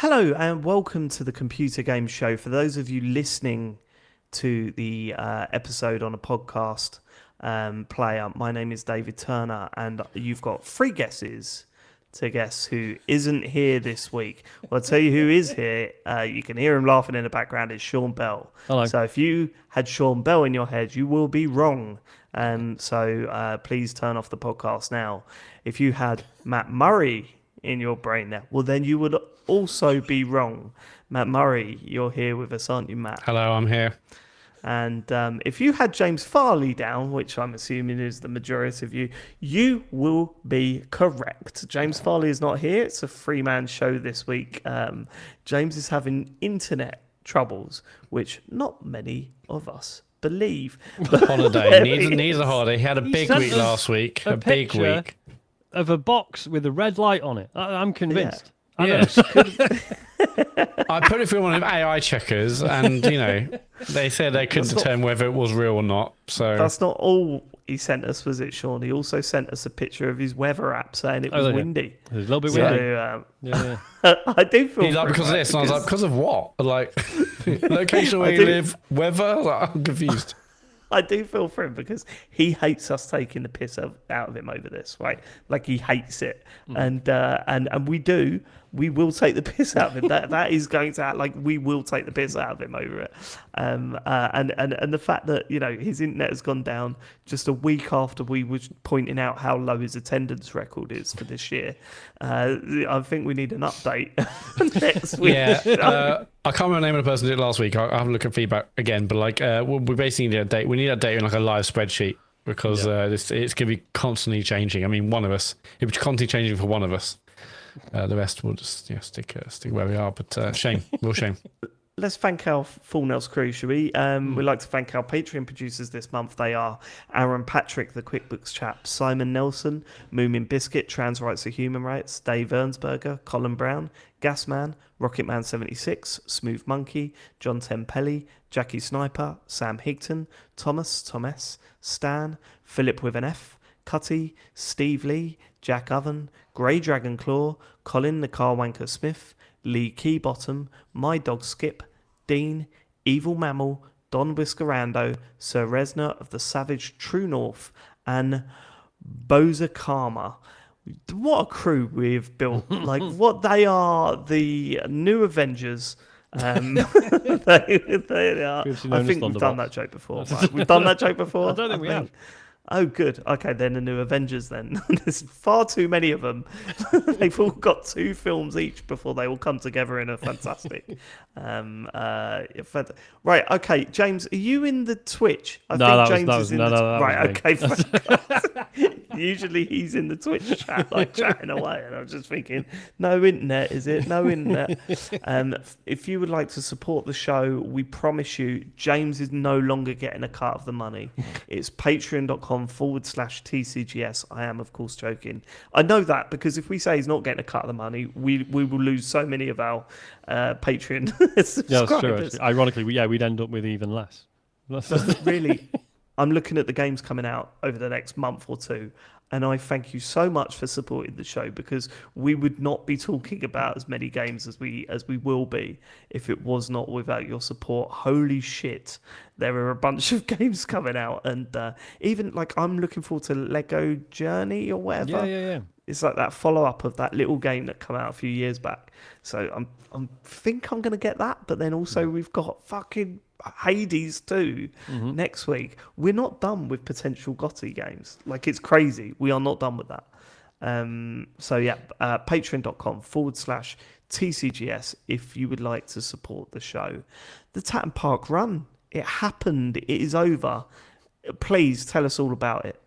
Hello and welcome to the Computer Game Show. For those of you listening to the episode on a podcast player, my name is David Turner, and you've got 3 guesses to guess who isn't here this week. Well, I'll tell you who is here. You can hear him laughing in the background. It's Sean Bell. Hello. So if you had Sean Bell in your head, you will be wrong. So please turn off the podcast now. If you had Matt Murray in your brain there, well, then you would also be wrong. Matt Murray, you're here with us, aren't you, Matt? Hello, I'm here. And if you had James Farley down, which I'm assuming is the majority of you, you will be correct. James Farley is not here. It's a 3-man show this week. James is having internet troubles, which not many of us believe. Holiday. needs a holiday. He had a big week last week. A big week. Of a box with a red light on it. I'm convinced. Yeah. I put it through one of AI checkers, and they said they couldn't determine whether it was real or not. So that's not all he sent us, was it, Sean? He also sent us a picture of his weather app saying it was windy. It was a little bit windy. Yeah. I do feel. He's like, because of this, and I was like, because of what? Like location where you live, weather. Like, I'm confused. I do feel for him because he hates us taking the piss out of him over this, right? Like he hates it, and we will take the piss out of him. That is going to like we will take the piss out of him over it, and the fact that his internet has gone down just a week after we were pointing out how low his attendance record is for this year. I think we need an update next week. Yeah. I can't remember the name of the person who did it last week. I'll have a look at feedback again. But we basically need a date. We need a date in like a live spreadsheet because it's going to be constantly changing. I mean, one of us, it'll be constantly changing for one of us. The rest will just stick where we are. But shame, real shame. Let's thank our Full Nels crew, shall we? We'd like to thank our Patreon producers this month. They are Aaron Patrick, the QuickBooks chap, Simon Nelson, Moomin Biscuit, Trans Rights and Human Rights, Dave Ernsberger, Colin Brown, Gasman, Rocketman76, Smooth Monkey, John Tempelli, Jackie Sniper, Sam Higton, Thomas, Stan, Philip with an F, Cutty, Steve Lee, Jack Oven, Grey Dragon Claw, Colin the Car Wanker Smith, Lee Keybottom, My Dog Skip, Dean, Evil Mammal, Don Whiskerando, Sir Resner of the Savage True North, and Boza Karma. What a crew we've built. Like, what they are, the new Avengers. They are. I think we've done that joke before. Right? We've done that joke before? I don't think we have. Oh, good. Okay, then the new Avengers then. There's far too many of them. They've all got 2 films each before they all come together in a fantastic... Right, okay. James, are you in the Twitch? I think James is in the Twitch. Okay. Usually he's in the Twitch chat, like chatting away, and I'm just thinking, no internet, is it? No internet. If you would like to support the show, we promise you, James is no longer getting a cut of the money. It's patreon.com/TCGS. I am, of course, joking. I know that because if we say he's not getting a cut of the money, we will lose so many of our Patreon subscribers. Yeah, that's true. Actually. Ironically, we'd end up with even less. Really, I'm looking at the games coming out over the next month or 2, and I thank you so much for supporting the show because we would not be talking about as many games as we will be if it was not without your support. Holy shit, there are a bunch of games coming out, and even like I'm looking forward to Lego Journey or whatever. Yeah. It's like that follow-up of that little game that came out a few years back. So I'm think I'm going to get that, but then also we've got fucking Hades 2 next week. We're not done with potential GOTY games. Like, it's crazy. We are not done with that. Patreon.com/TCGS if you would like to support the show. The Tatan Park run, it happened. It is over. Please tell us all about it.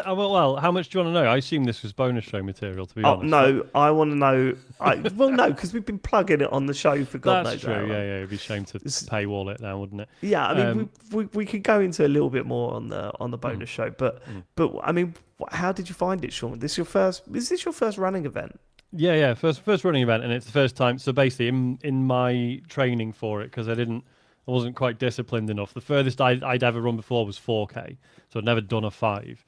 Well, how much do you want to know? I assume this was bonus show material, to be honest. No, I want to know. No, because we've been plugging it on the show for God knows. That's true. Yeah. It'd be a shame to paywall it now, wouldn't it? Yeah, I mean, we could go into a little bit more on the bonus show, but I mean, how did you find it, Sean? Is this your first running event? Yeah. First running event, and it's the first time. So basically, in my training for it, because I wasn't quite disciplined enough. The furthest I'd ever run before was 4K, so I'd never done a 5.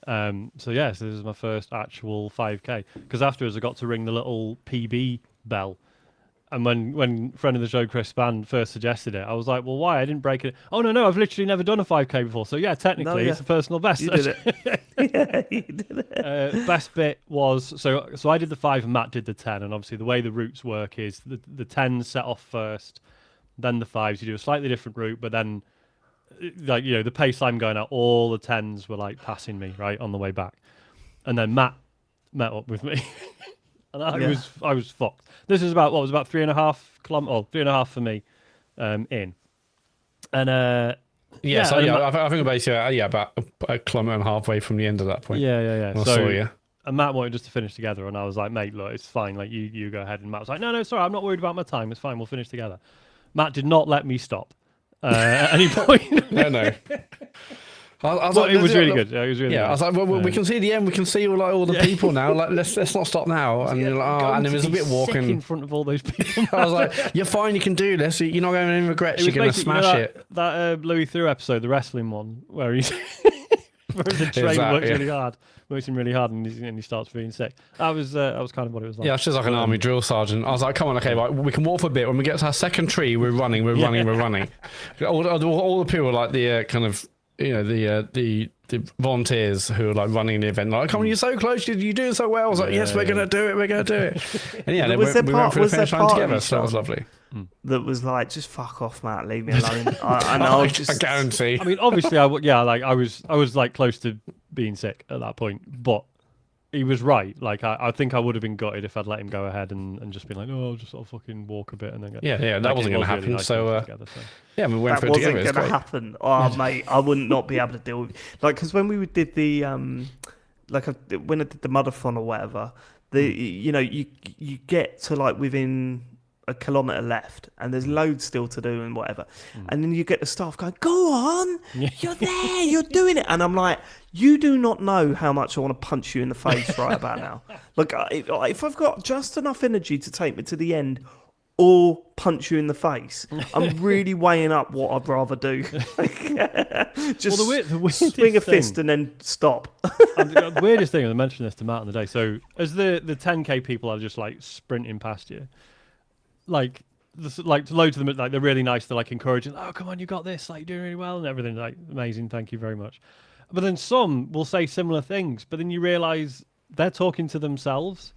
So this is my first actual 5K. Because afterwards I got to ring the little PB bell. And when friend of the show Chris Spann first suggested it, I was like, well, why? I didn't break it. Oh no, I've literally never done a 5k before. So yeah, technically it's a personal best. You did it. Yeah, you did it. Best bit was so I did the 5 and Matt did the 10, and obviously the way the routes work is the 10s set off first, then the 5s. You do a slightly different route, but then like the pace I'm going at, all the 10s were like passing me right on the way back, and then Matt met up with me. And I was fucked. This is about 3.5 kilometers, 3.5 for me, in. And I think basically about a kilometre and halfway from the end of that point. Yeah. I saw you. And Matt wanted us to finish together, and I was like, mate, look, it's fine. Like you go ahead. And Matt was like, no, sorry, I'm not worried about my time. It's fine. We'll finish together. Matt did not let me stop at any point. No. I was like, it was really good. Yeah, it was really good. I was like, well, we can see the end. We can see all the people now. Like, let's not stop now. And you're like, and there was a bit walking in front of all those people. I was like, you're fine. You can do this. You're not going to any regrets. You're going to smash it. That Louis Theroux episode, the wrestling one, where he's where the train works him really hard, and he starts feeling sick. That was kind of what it was like. Yeah, it's just like an army drill sergeant. I was like, come on, okay, right, we can walk for a bit. When we get to our second tree, we're running. All the people like the kind of the volunteers who are like running the event, like, come on, you're so close, you're doing so well. I was like, yes, we're gonna do it. And yeah, we went through the finish line together, so that was lovely. That was like, just fuck off, Matt, leave me alone. I guarantee. I mean, obviously, I was like close to being sick at that point, but he was right. Like, I think I would have been gutted if I'd let him go ahead and just been like, no, I'll just sort of fucking walk a bit and then go. Yeah, that wasn't going to happen. Really nice so, yeah, we went that through it together. That wasn't going to happen. Oh, mate, I wouldn't not be able to deal with it. Like, because when we did the when I did the Motherthon or whatever, you get to like within a kilometre left and there's loads still to do and whatever, and then you get the staff going, go on, you're there, you're doing it, and I'm like, you do not know how much I want to punch you in the face right about now. Like, if I've got just enough energy to take me to the end or punch you in the face, I'm really weighing up what I'd rather do. Just the swing a fist and then stop. The weirdest thing, I mentioned this to Matt on the day, so as the 10k people are just like sprinting past you, like loads of them, like, they're really nice, they're like encouraging, oh, come on, you got this, like, you're doing really well and everything, like, amazing, thank you very much. But then some will say similar things, but then you realise they're talking to themselves.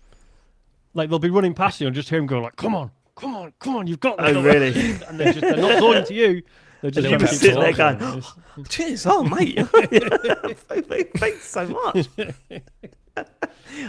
Like, they'll be running past you and just hear them go like, come on, you've got this. Oh, really? And they're not talking to you. They're just you just sit there going, cheers, oh, mate. Thanks so much.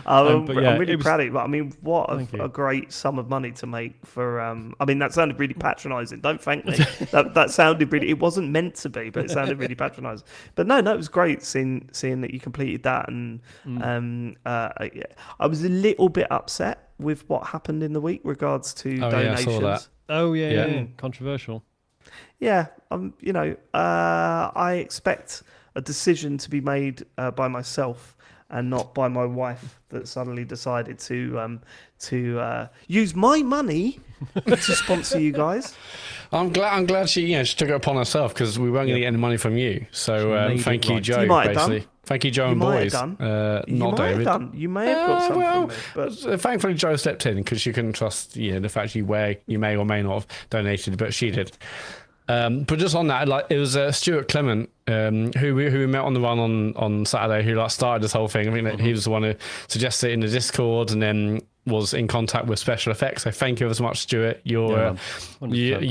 I'm really proud of it. But I mean, what a great sum of money to make for. I mean, that sounded really patronising. Don't thank me. that sounded really. It wasn't meant to be, but it sounded really patronising. But no, it was great seeing that you completed that, and I was a little bit upset with what happened in the week regards to donations. Yeah, I saw that. Oh yeah, controversial. Yeah, I expect a decision to be made by myself and not by my wife that suddenly decided to use my money to sponsor you guys. I'm glad she took it upon herself, because we weren't going to get any money from you. So thank you, Joe. Basically, thank you, Joe and boys. Not David. You may have got something. But thankfully, Joe stepped in because she couldn't trust the fact you may or may not have donated, but she did. But just on that, like, it was Stuart Clement who we met on the run on Saturday, who like started this whole thing. I think that he was the one who suggested it in the Discord and then was in contact with Special Effects. So thank you ever so much, Stuart. You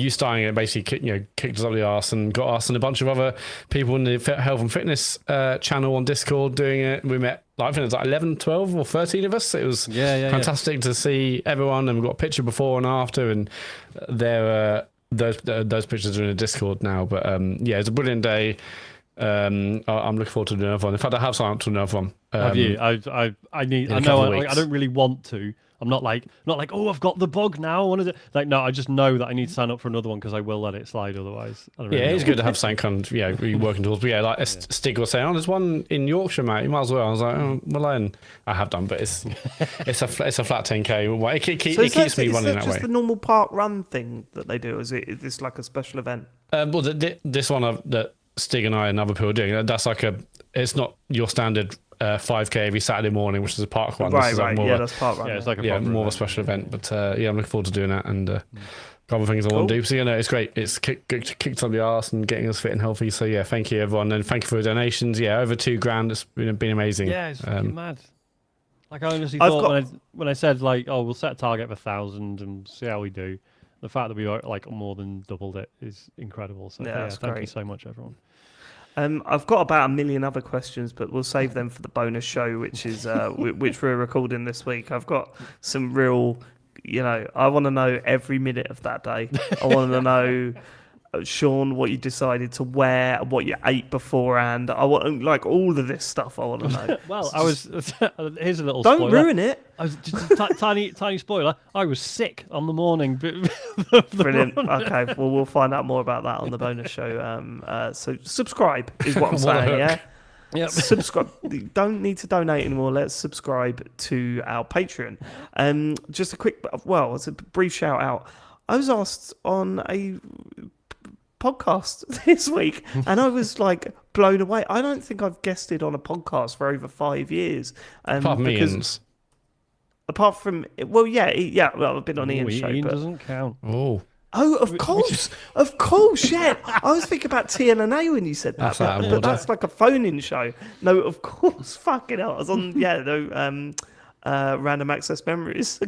starting it basically kicked us up the arse and got us and a bunch of other people in the health and fitness channel on Discord doing it. We met, I think it was like 11, 12 or 13 of us. It was fantastic to see everyone, and we got a picture before and after, and those pictures are in the Discord now. But it's a brilliant day. I'm looking forward to another one. In fact, I have signed up to another one. Have you? I don't really want to. I'm not like, oh, I've got the bug now. What is it? Like, no, I just know that I need to sign up for another one because I will let it slide otherwise. It's good to have something kind of, you're working towards. But like Stig was saying, there's one in Yorkshire, mate. You might as well. I was like, I have done, but it's a flat 10k. It keeps me running that way. Is that just the normal park run thing that they do? Is this like a special event? This one that Stig and I and other people are doing, that's like it's not your standard 5K every Saturday morning, which is a park one. Right, This is like right. more Yeah, of a, that's part right. Yeah, it's like a yeah, proper more of a event. special event. But yeah, I'm looking forward to doing that and a couple of things I Cool. want to do. So it's great. It's kicked on the arse and getting us fit and healthy. So yeah, thank you everyone, and thank you for the donations. Yeah, over $2,000. It's been amazing. Yeah, it's fucking mad. Like I honestly I've thought when I said like, oh, we'll set a target of 1,000 and see how we do. The fact that we like more than doubled it is incredible. So Yeah, yeah, that's thank you great. so much, everyone. I've got about a million other questions, but we'll save them for the bonus show, which is which we're recording this week. I've got some real, I want to know every minute of that day. I want to know, Sean, what you decided to wear, what you ate beforehand. I want like all of this stuff. I want to know. Well, I was. Here's a little. Don't spoiler. ruin it. I was just tiny spoiler. I was sick on the morning. Brilliant. Okay, well, we'll find out more about that on the bonus show. So subscribe is what I'm What a saying. hook. Yeah. Yep. Subscribe. You don't need to donate anymore. Let's subscribe to our Patreon. Just a quick, it's a brief shout out. I was asked on a podcast this week, and I was like blown away. I don't think I've guested on a podcast for over 5 years. Apart from Ian's. Apart from, well, I've been on Ian's show, Ian but doesn't count. Oh, of course, yeah. I was thinking about TNA when you said that, That's out of but order. that's like a phone-in show. No, of course, fucking hell. I was on, Random Access Memories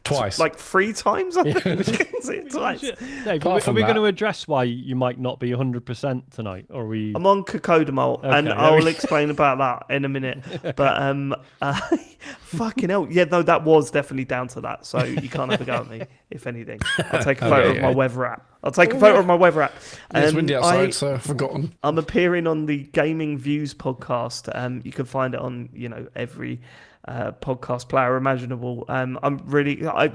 Twice. like 3 times. I think. Twice. Dave, Apart are from we going that- to address why you might not be 100% tonight, or are we? I'm on Cocodamol, and Okay. I'll explain about that in a minute. But fucking hell, yeah, no, that was definitely down to that. So you can't have a go at me. If anything, I'll take a photo of my weather app. It's windy outside, so I've forgotten. I'm appearing on the Gaming Views podcast. You can find it on every podcast player imaginable.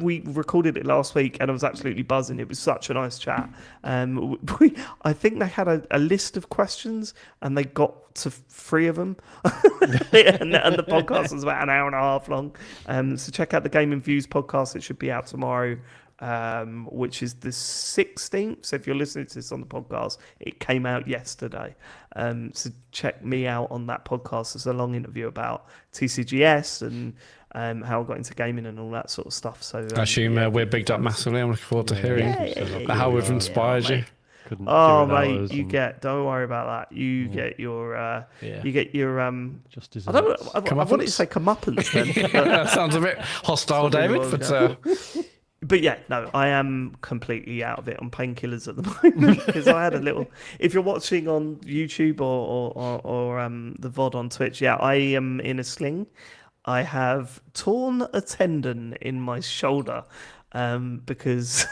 We recorded it last week, and I was absolutely buzzing. It was such a nice chat. I think they had a list of questions, and they got to 3 of them, and the podcast was about an hour and a half long. So check out the Gaming Views podcast. It should be out tomorrow. Which is the 16th. So if you're listening to this on the podcast, it came out yesterday. So check me out on that podcast. It's a long interview about TCGS and how I got into gaming and all that sort of stuff. So I assume we're bigged up massively. I'm looking forward to hearing how we've inspired you. Couldn't Oh do it mate, hours you and get. Don't worry about that. You get your. You get your. just I don't. desserts. I wanted to say comeuppance then. That sounds a bit hostile, David. But But yeah, no, I am completely out of it on painkillers at the moment because I had a little. If you're watching on YouTube or the VOD on Twitch, yeah, I am in a sling. I have torn a tendon in my shoulder because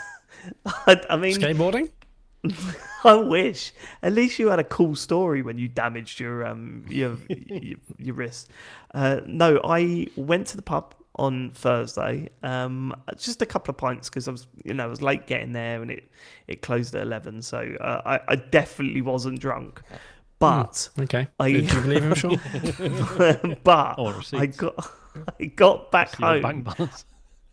I mean, skateboarding. I wish. At least you had a cool story when you damaged your wrist. No, I went to the pub on Thursday, just a couple of pints because I was late getting there and it closed at 11, so I definitely wasn't drunk. But Okay. Did you believe him, Sean? but Or I receipts. got back See your home bank balance.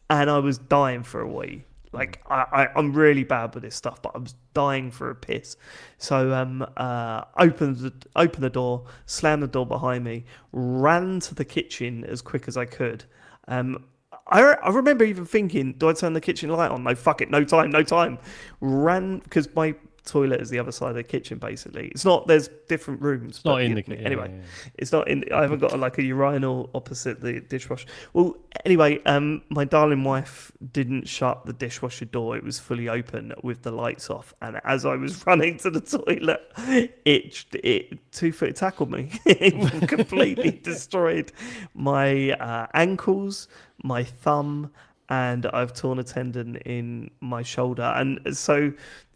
and I was dying for a wee. Like I'm really bad with this stuff, but I was dying for a piss. So opened the door, slammed the door behind me, ran to the kitchen as quick as I could. I remember even thinking, do I turn the kitchen light on? No, fuck it, no time. Ran because my toilet is the other side of the kitchen. Basically, it's not. There's different rooms. It's not in the kitchen. Anyway, it's not in. I haven't got like a urinal opposite the dishwasher. Well, anyway, my darling wife didn't shut the dishwasher door. It was fully open with the lights off. And as I was running to the toilet, it 2-foot tackled me. It completely destroyed my ankles, my thumb, and I've torn a tendon in my shoulder. And so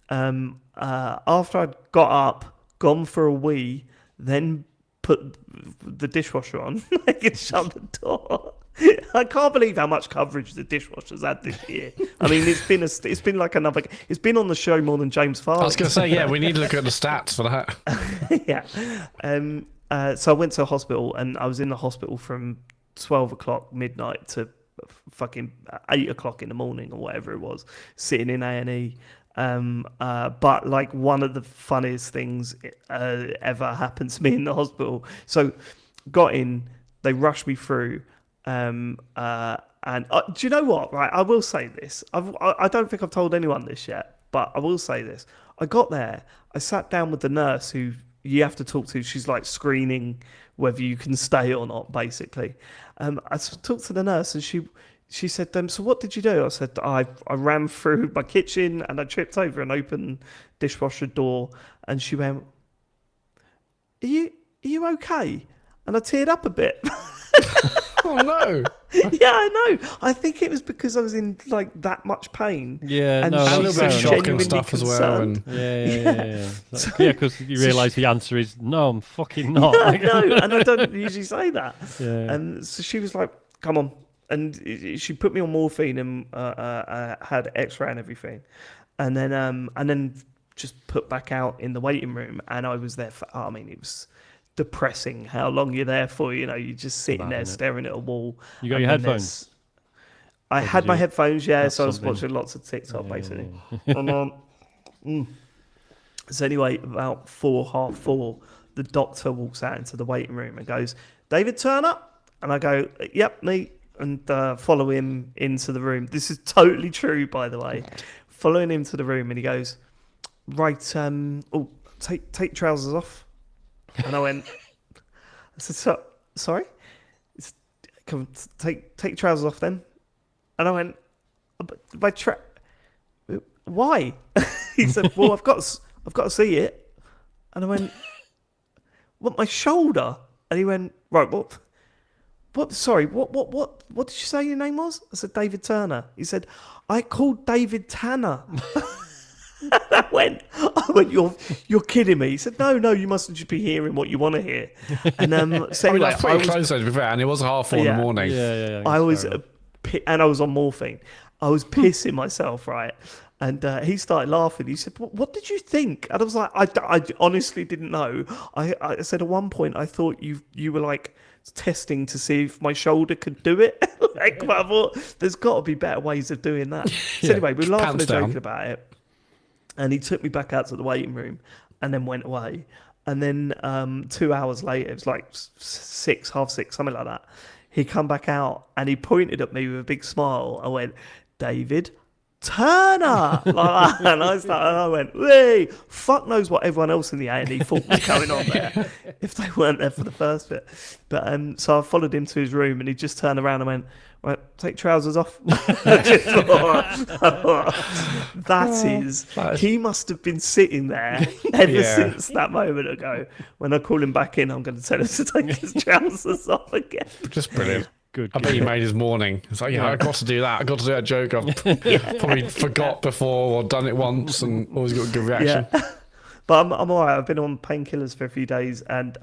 after I'd got up, gone for a wee, then put the dishwasher on, I could shut the door. I can't believe how much coverage the dishwasher's had this year. I mean, it's been it's been on the show more than James Farley. I was going to say, yeah, we need to look at the stats for that. Yeah. So I went to a hospital, and I was in the hospital from 12 o'clock midnight to fucking 8 o'clock in the morning or whatever it was, sitting in A&E. But like one of the funniest things ever happened to me in the hospital. So got in, They rushed me through. And do you know what? Right, I will say this. I don't think I've told anyone this yet, but I will say this. I got there. I sat down with the nurse who you have to talk to. She's like screening whether you can stay or not, basically. I talked to the nurse, and she said, "So what did you do?" I said, "I ran through my kitchen and I tripped over an open dishwasher door." And she went, "Are you okay?" And I teared up a bit. Oh no! Yeah, I know. I think it was because I was in like that much pain. Yeah, and no, a little bit of shock and genuinely stuff as well. And yeah. Because you realise the answer is no, I'm fucking not. I know, and I don't usually say that. Yeah. And so she was like, "Come on," and she put me on morphine and had X-ray and everything, and then just put back out in the waiting room, and I was there for. I mean, it was depressing how long you're there for. You know, you're just sitting there staring at a wall. You got your headphones? I had my headphones, yeah, That's so I was something. watching lots of TikTok, basically. And, so anyway, about 4:30, the doctor walks out into the waiting room and goes, "David Turner?" And I go, "Yep, me," and follow him into the room. This is totally true, by the way. Following him to the room, and he goes, "Right, take trousers off." And I went, I said, "Sorry? Come take trousers off then." And I went, "Why?" He said, "Well, I've got to see it." And I went, "What, my shoulder?" And he went, "Right, what? Sorry, what did you say your name was?" I said, "David Turner." He said, "I called David Tanner." I went, you're kidding me. He said, no, you mustn't just be hearing what you want to hear. And so anyway, that's pretty close though, to be fair, and it was 4:30 in the morning. Yeah. I was, and I was on morphine. I was pissing myself, right? And he started laughing. He said, "What did you think?" And I was like, I honestly didn't know. I said at one point I thought you were like testing to see if my shoulder could do it. But I thought there's got to be better ways of doing that. So anyway, we were laughing and joking about it. And he took me back out to the waiting room and then went away. And then 2 hours later, it was like 6, half 6, something like that. He come back out and he pointed at me with a big smile. I went, "David Turner," like that. And I went, "Hey, fuck knows what everyone else in the A&E thought was going on there if they weren't there for the first bit." But so I followed him to his room and he just turned around and went, "Right, take trousers off." He must have been sitting there ever since that moment ago. When I call him back in, I'm going to tell him to take his trousers off again. Just brilliant. Good. I bet he made his morning. It's like, I got to do that. I got to do that joke. I've probably forgot before or done it once and always got a good reaction. Yeah. But I'm all right. I've been on painkillers for a few days, and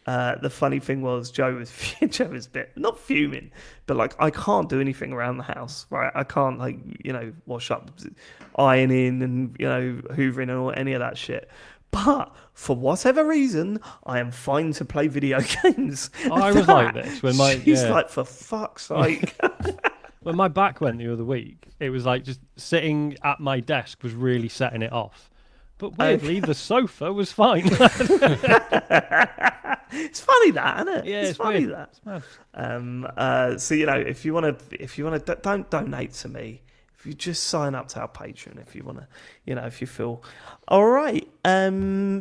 the funny thing was Joe was a bit not fuming, but like I can't do anything around the house, right? I can't wash up, ironing, and hoovering and all any of that shit. But for whatever reason, I am fine to play video games. I was like this when she's like, for fuck's sake. When my back went the other week, it was like just sitting at my desk was really setting it off. But weirdly, the sofa was fine. It's funny that, isn't it? Yeah, it's funny weird. that. So if you want to, don't donate to me. If you just sign up to our Patreon, if you want to, if you feel all right.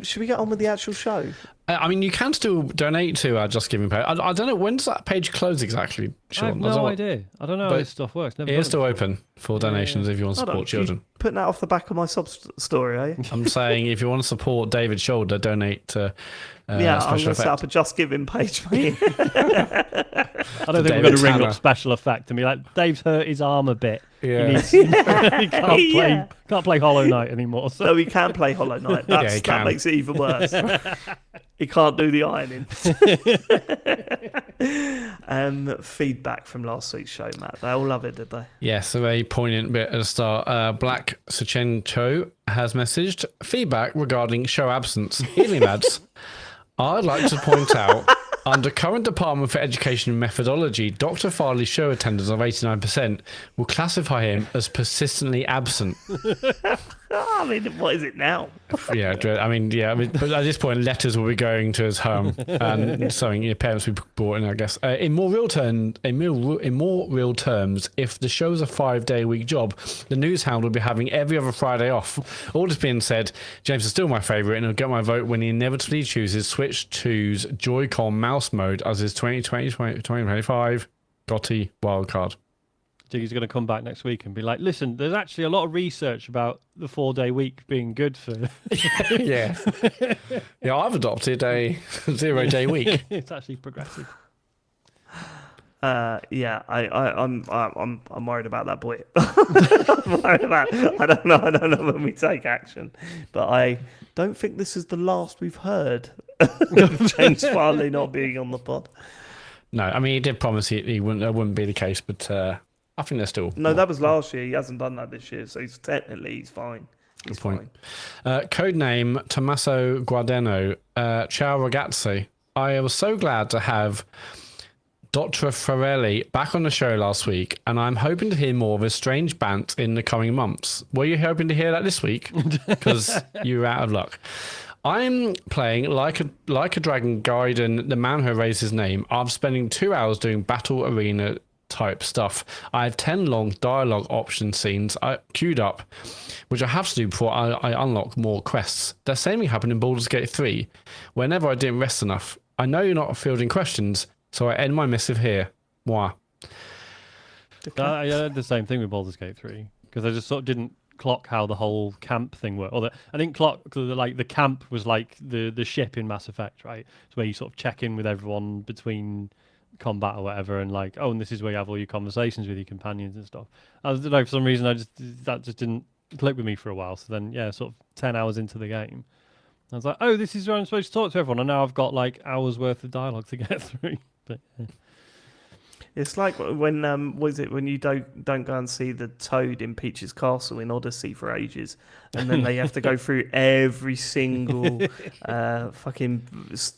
Should we get on with the actual show? I mean, you can still donate to our Just Giving page. I don't know, when does that page close exactly, Sean? I have no idea. I don't know how this stuff works. It is still open for donations if you want to support children. Putting that off the back of my sob story, are you? I'm saying if you want to support David's shoulder, donate to I'm going Special to set up Effect. a Just Giving page for you. I don't think we're David going to ring Tanner. up Special Effect and be like, "Dave's hurt his arm a bit. Yeah. He can't play Hollow Knight anymore." So No, he can play Hollow Knight. he can. That makes it even worse. He can't do the ironing. Feedback from last week's show, Matt. They all love it, did they? Yes, a very poignant bit at the start. Black Suchencho has messaged feedback regarding show absence. Healing lads, I'd like to point out, under current Department for Education methodology, Dr. Farley's show attendance of 89% will classify him as persistently absent. I mean, what is it now? But at this point, letters will be going to his home, and something parents will be brought in, I guess. In more real terms, if the show's a 5-day week job, the news hound will be having every other Friday off. All this being said, James is still my favourite, and he'll get my vote when he inevitably chooses Switch 2's Joy-Con mouse mode as his 2020-2025 GOTY wildcard. Jiggy's going to come back next week and be like, listen, there's actually a lot of research about the 4-day week being good for... Yeah, I've adopted a 0-day week. It's actually progressive. I'm worried about that boy. I'm worried about. I don't know when we take action, but I don't think this is the last we've heard of James Farley not being on the pod. No, I mean he did promise he wouldn't. That wouldn't be the case, but I think they're still. No, that was last year. He hasn't done that this year, so he's fine. Good point. Codename Tommaso Guardeno. Ciao ragazzi. I was so glad to have Dr. Farelli back on the show last week, and I'm hoping to hear more of his strange bant in the coming months. Were you hoping to hear that this week? Because you were out of luck. I'm playing Like a Dragon Gaiden, the man who raised his name. I'm spending 2 hours doing battle arena type stuff. I have 10 long dialogue option scenes queued up, which I have to do before I unlock more quests. The same thing happened in Baldur's Gate 3, whenever I didn't rest enough. I know you're not fielding questions, so I end my missive here. Moi. I did the same thing with Baldur's Gate 3, because I just sort of didn't clock how the whole camp thing worked. I didn't clock, like, the camp was like the ship in Mass Effect, right? It's where you sort of check in with everyone between combat or whatever, and like, and this is where you have all your conversations with your companions and stuff. I don't know, for some reason that just didn't click with me for a while. So then, sort of 10 hours into the game, I was like, oh, this is where I'm supposed to talk to everyone, and now I've got like hours worth of dialogue to get through. But it's like when when you don't go and see the toad in Peach's Castle in Odyssey for ages, and then they have to go through every single fucking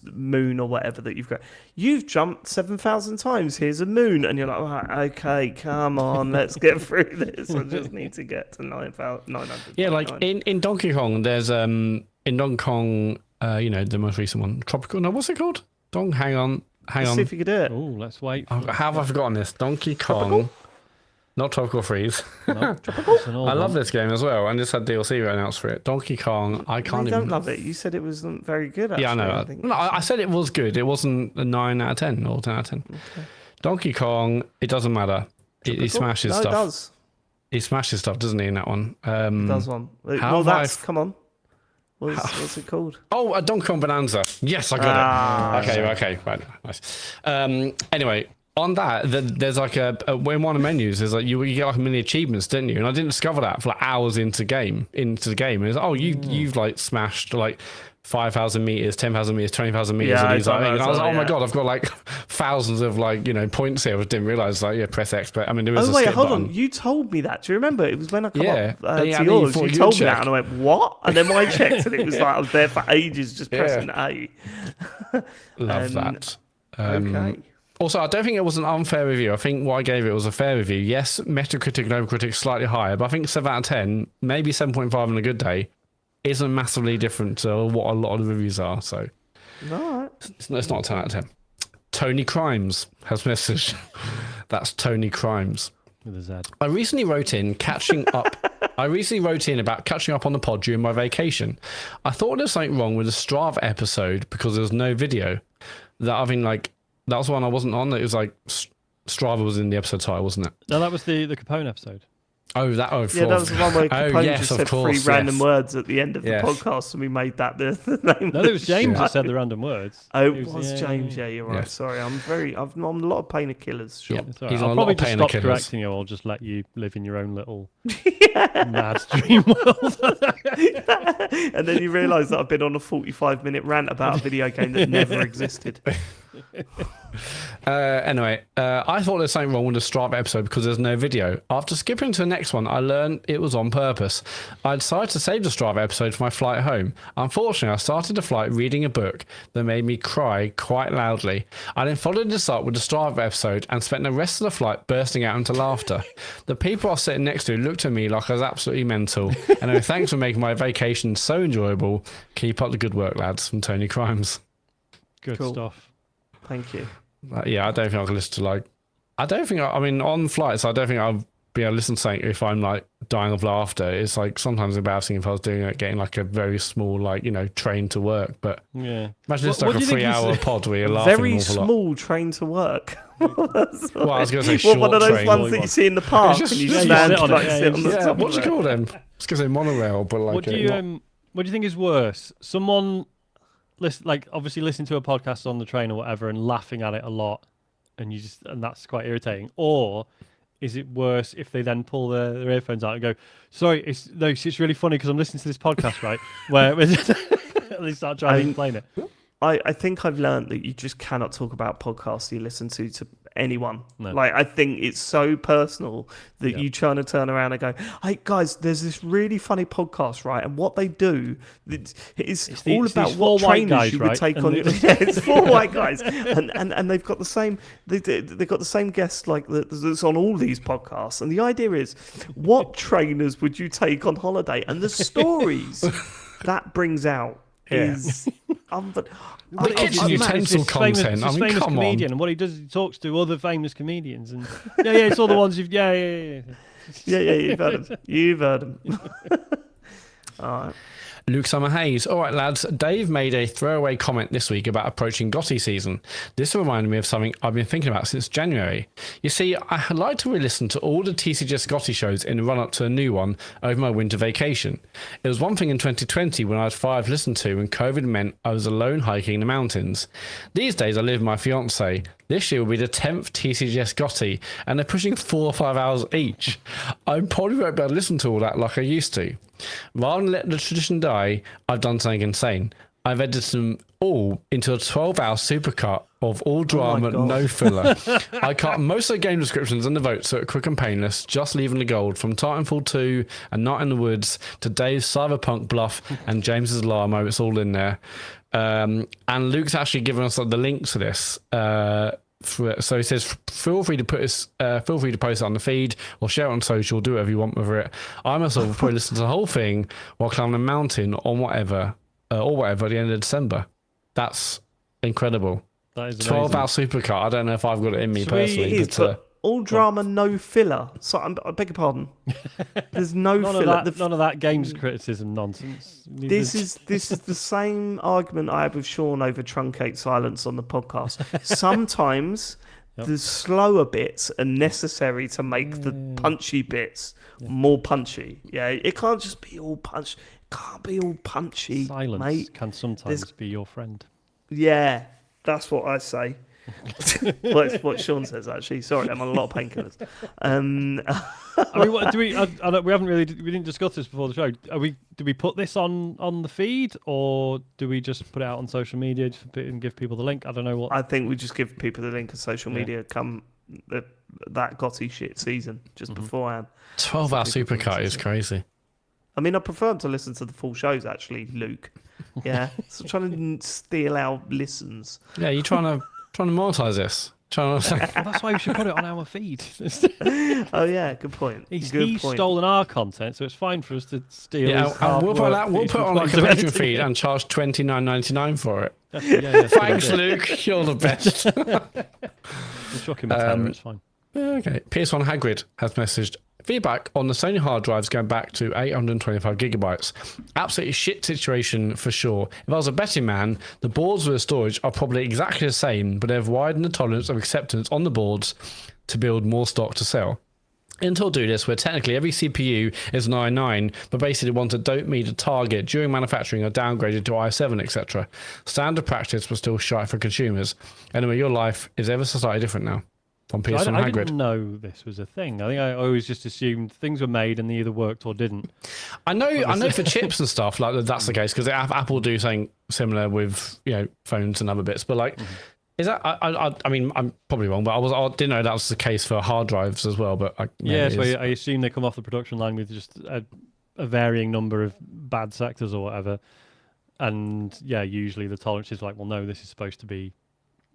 moon or whatever that you've got. You've jumped 7,000 times. Here's a moon, and you're like, right, okay, come on, let's get through this. I just need to get to 900. Yeah, like in Donkey Kong, there's in Donkey Kong, the most recent one, Tropical. No, what's it called? Hang on. Let's see if you can do it. oh, let's wait. How have I forgotten this? Donkey Kong. Tropical? Not Tropical Freeze. No, I love this game as well, and just had DLC announced for it. Donkey Kong. I can't You even. don't love it. You said it wasn't very good. Actually, Yeah, I know. I think. No, I said it was good. It wasn't a 9 out of 10 or 10 out of 10. Okay. Donkey Kong. It doesn't matter. He smashes stuff. It does. He smashes stuff, doesn't he? In that one. It does one. How have Come on. What's it called? Oh, a Donkey Kong Bonanza. Yes, I got it. Okay, right, nice. Anyway, on that, there's like in one of the menus, there's like you get like mini achievements, didn't you? And I didn't discover that for like hours into the game. And it's you've like smashed like 5,000 meters, 10,000 meters, 20,000 meters. Yeah, and I was like, oh my god, I've got like thousands of like points here. I didn't realize press X. But I mean, there was a skip hold button. on. You told me that. Do you remember? It was when I come up to you yours. You told me check. that, and I went, "What?" And then when I checked, and it was like I was there for ages just pressing A. Love that. Okay. Also, I don't think it was an unfair review. I think what I gave it was a fair review. Yes, Metacritic and Overcritic slightly higher, but I think 7 out of 10, maybe 7.5 on a good day, isn't massively different to what a lot of the reviews are. So, All right. it's not a 10 out of 10. Tony Crimes has messaged. That's Tony Crimes. With a Z. I recently wrote in about catching up on the pod during my vacation. I thought there was something wrong with the Strava episode because there was no video. That was one I wasn't on. It was like Strava was in the episode title, wasn't it? No, that was the Capone episode. That was the one where Capone just said three random words at the end of the podcast, and we made that the name. No, it was James that said the random words. Oh, it was James. Yeah, you're right. Yeah. Sorry, I'm on a lot of painkillers. Sure, he's on a lot lot of of painkillers. I'll probably just stop correcting you. I'll just let you live in your own little mad dream world. And then you realise that I've been on a 45-minute rant about a video game that never existed. Anyway, I thought there's something wrong with the Stripe episode because there's no video. After skipping to the next one, I learned it was on purpose. I decided to save the Stripe episode for my flight home. Unfortunately, I started the flight reading a book that made me cry quite loudly. I then followed this up with the Stripe episode and spent the rest of the flight bursting out into laughter. The people I was sitting next to looked at me like I was absolutely mental. Anyway, thanks for making my vacation so enjoyable. Keep up the good work, lads. From Tony Crimes. Good stuff. Thank you. Yeah, I don't think I can listen to I mean, on flights, I don't think I'll be able to listen to something if I'm like dying of laughter. It's like sometimes embarrassing if I was doing it, getting like a very small, like, train to work. But yeah, imagine it's like a 3-hour pod where you're laughing very an awful lot. small train to work. Well, I was going to say short one of those train. ones that you see in the park Just- and you yeah, you stand sit on it, like yeah, sit on you the Yeah, top what of do you it. call them? I was going to say monorail, but like... what do you think is worse? Someone obviously listening to a podcast on the train or whatever and laughing at it a lot, and that's quite irritating. Or is it worse if they then pull their earphones out and go, "Sorry, it's really funny because I'm listening to this podcast, right?" Where they start trying to explain it. I think I've learned that you just cannot talk about podcasts you listen to anyone. No. Like, I think it's so personal that you trying to turn around and go, "Hey guys, there's this really funny podcast, right? And what they do it's all about what trainers guys, you right? would take And on." Yeah, it's 4 white guys, and they've got the same. They've got the same guests like that's on all these podcasts. And the idea is, what trainers would you take on holiday? And the stories that brings out is. The kitchen utensil content. I mean, famous come comedian, on. and what he does is he talks to other famous comedians, and it's all the ones you've yeah, you've heard them. You've heard them. All right. Luke Summer Hayes. All right, lads. Dave made a throwaway comment this week about approaching Gotti season. This reminded me of something I've been thinking about since January. You see, I like to re-listen to all the TCGS Gotti shows in the run-up to a new one over my winter vacation. It was one thing in 2020 when I had 5 to listen to and COVID meant I was alone hiking in the mountains. These days I live with my fiance. This year will be the 10th TCGS Gotti, and they're pushing 4 or 5 hours each. I probably won't be able to listen to all that like I used to. Rather than let the tradition die, I've done something insane. I've edited them all into a 12-hour supercut of all drama, no filler. I cut most of the game descriptions and the votes so it's quick and painless, just leaving the gold from Titanfall 2 and Night in the Woods to Dave's Cyberpunk bluff and James's Larmo. It's all in there. And Luke's actually given us the link to this. So he says, feel free to post it on the feed or share it on social, do whatever you want with it. I myself will probably listen to the whole thing while climbing a mountain or whatever at the end of December. That's incredible. That is 12-hour supercut. I don't know if I've got it in me personally. It is, but all drama, no filler. So I beg your pardon. There's no filler. None of that games criticism nonsense. This is the same argument I had with Sean over truncate silence on the podcast. Sometimes the slower bits are necessary to make the punchy bits more punchy. Yeah, it can't just be all punch. It can't be all punchy. Silence mate. can sometimes be your friend. Yeah, that's what I say. Well, it's what Sean says, actually. Sorry, I'm on a lot of painkillers. I mean, what, do we? We haven't really. We didn't discuss this before the show. Do we put this on the feed, or do we just put it out on social media and give people the link? I don't know what. I think we just give people the link on social media. Come that Gotti shit season just beforehand. 12-hour supercut is crazy. I mean, I prefer them to listen to the full shows, actually, Luke. Yeah, so trying to steal our listens. Yeah, you're trying to monetize this. Well, that's why we should put it on our feed. Oh yeah, good point. He's point. stolen our content, so it's fine for us to steal. Yeah, and we'll put it on like a Patreon feed and charge $29.99 for it. Thanks, Luke. You're the best. We'll chuck him a tenner, it's fine. Okay. PS1 Hagrid has messaged feedback on the Sony hard drives going back to 825 gigabytes. Absolutely shit situation for sure. If I was a betting man, the boards with the storage are probably exactly the same, but they've widened the tolerance of acceptance on the boards to build more stock to sell. Intel do this where technically every CPU is an i9, but basically want to don't meet a target during manufacturing or downgraded to i7, etc. Standard practice, but still shy for consumers. Anyway, your life is ever so slightly different now. On PS1 I Hagrid. didn't know this was a thing. I think I always just assumed things were made and they either worked or didn't. I know for chips and stuff like that's the case because Apple do something similar with phones and other bits, but like Is that? I mean, I'm probably wrong, but I didn't know that was the case for hard drives as well. But yeah, so I assume they come off the production line with just a varying number of bad sectors or whatever. And yeah, usually the tolerance is like, well, no, this is supposed to be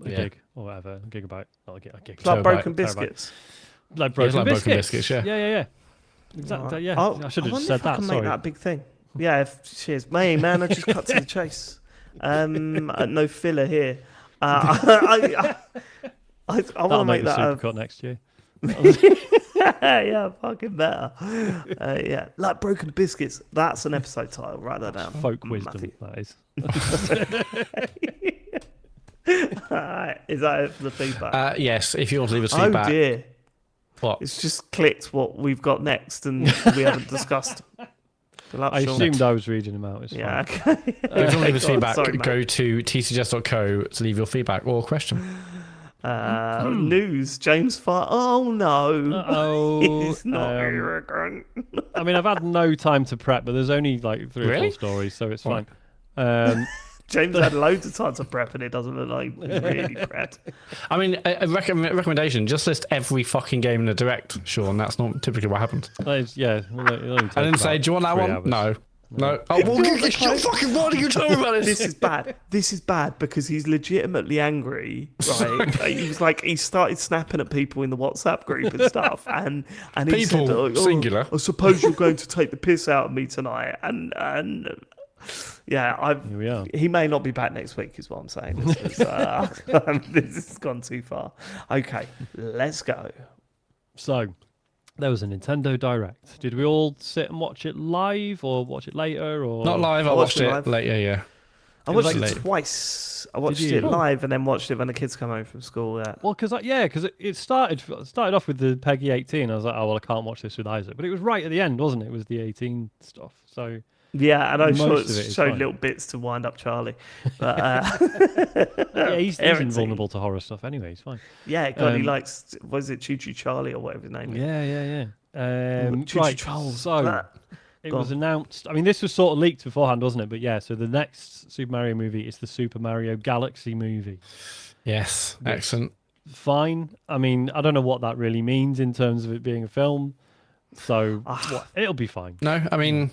a gig or whatever, a gigabyte, not a gig. It's like broken biscuits. Like broken biscuits. Yeah. Yeah. Exactly. Right. Yeah, I should have just said that. I can Sorry. make that a big thing. Yeah, cheers, man. I just cut to the chase. No filler here. I want to make that a supercut next year. Yeah, fucking better. Yeah, like broken biscuits. That's an episode title. Write that down. Folk wisdom, that is. Alright, is that it for the feedback? Yes, if you want to leave us feedback. Oh dear. What? It's just clicked what we've got next and we haven't discussed. I assumed I was reading them out. It's yeah, fine. okay. If you want to leave us feedback, sorry, go to tcgs.co to leave your feedback or question. News, James Fire. Oh no. Oh, He's not arrogant. I mean, I've had no time to prep, but there's only like 3 or 4 stories, so it's fine. James had loads of time to prep and it doesn't look like he's really prepped. I mean, a recommendation, just list every fucking game in the direct, Sean. That's not typically what happens. Yeah. I didn't say, do you want that one? Hours. No. Oh, well, fucking what are you talking about? This is bad. This is bad because he's legitimately angry, right? He was like, he started snapping at people in the WhatsApp group and stuff, and he People, said, singular. I suppose you're going to take the piss out of me tonight, and yeah, Here we are. he may not be back next week, is what I'm saying. This has gone too far. Okay, let's go. So, there was a Nintendo Direct. Did we all sit and watch it live or watch it later? Or Not live, I watched it live. later, yeah. I watched it late. twice. I watched you? it live and then watched it when the kids come home from school. Yeah. Well, because it started off with the Peggy 18. I was like, oh well, I can't watch this with Isaac, but it was right at the end, wasn't it? It was the 18 stuff. So Yeah, and I Most of it is showed fine. little bits to wind up Charlie. But yeah, he's everything. invulnerable to horror stuff anyway. He's fine. Yeah, God, he likes, was it Choo Choo Charlie or whatever his name is? Yeah. Choo Choo Right. Trolls. So it Go was on. announced. I mean, this was sort of leaked beforehand, wasn't it? But yeah, so the next Super Mario movie is the Super Mario Galaxy movie. Yes, excellent. Fine. I mean, I don't know what that really means in terms of it being a film. So it'll be fine. No, I mean,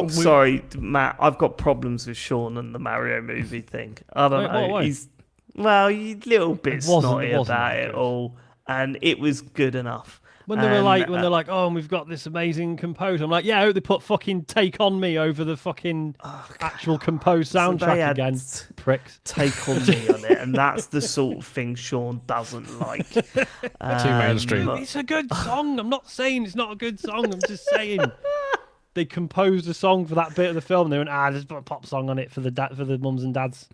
sorry, Matt, I've got problems with Sean and the Mario movie thing. I don't know. Why? He's a little bit snotty wasn't about that it good. all, and it was good enough. When they're like, oh, and we've got this amazing composer. I'm like, yeah, I hope they put fucking Take On Me over the fucking actual composed soundtrack again. Pricks. Take On Me on it, and that's the sort of thing Sean doesn't like. too mainstream. It's a good song. I'm not saying it's not a good song. I'm just saying they composed a song for that bit of the film. And they went, just put a pop song on it for the mums and dads.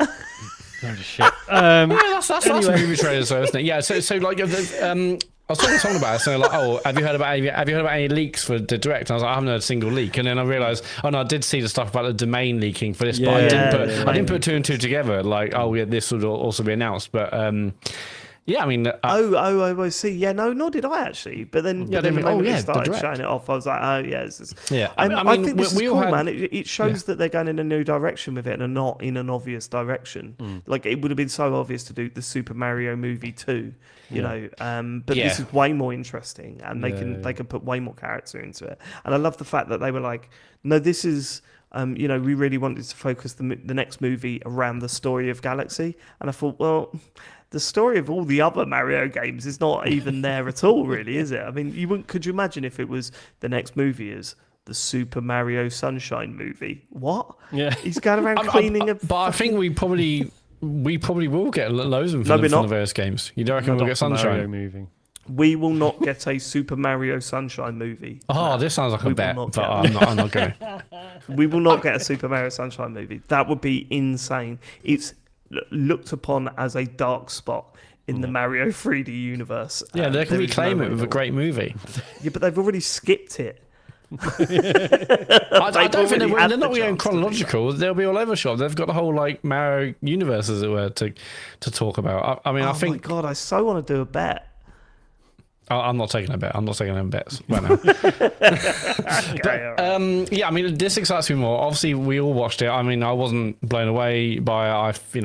Oh, shit. That's movie trailers, though, isn't it? Yeah. So like, I was talking to someone about it, so like, oh, have you heard about any leaks for the direct? And I was like, I haven't heard a single leak. And then I realised, oh no, I did see the stuff about the domain leaking for this, but I didn't put 2 and 2 together. Like, oh yeah, this would also be announced. But yeah, I mean, I see. Yeah, no, nor did I actually. But then, the moment they started showing it off, I was like, oh yeah, this is. Yeah, I think this is cool, man. It shows that they're going in a new direction with it and not in an obvious direction. Like it would have been so obvious to do the Super Mario movie 2, you know. But this is way more interesting, and they can put way more character into it. And I love the fact that they were like, no, this is. We really wanted to focus the next movie around the story of Galaxy, and I thought, well, the story of all the other Mario games is not even there at all, really, is it? I mean, could you imagine if it was the next movie is the Super Mario Sunshine movie? What? Yeah, he's going around cleaning a. But I think we probably will get loads of them from the various games. You don't reckon we'll get Sunshine? Mario movie. We will not get a Super Mario Sunshine movie. Oh, this sounds like a bet, but I'm not going. We will not get a Super Mario Sunshine movie. That would be insane. It's looked upon as a dark spot in the Mario 3D universe. Yeah, they can reclaim it with a great movie. Yeah, but they've already skipped it. I don't think they're not going chronological. They'll be all over the shop. They've got the whole like Mario universe, as it were, to talk about. I mean, I think. Oh my god, I so want to do a bet. I'm not taking a bet. I'm not taking any bets right now. Okay, all right. Yeah, I mean, this excites me more. Obviously, we all watched it. I mean, I wasn't blown away by it.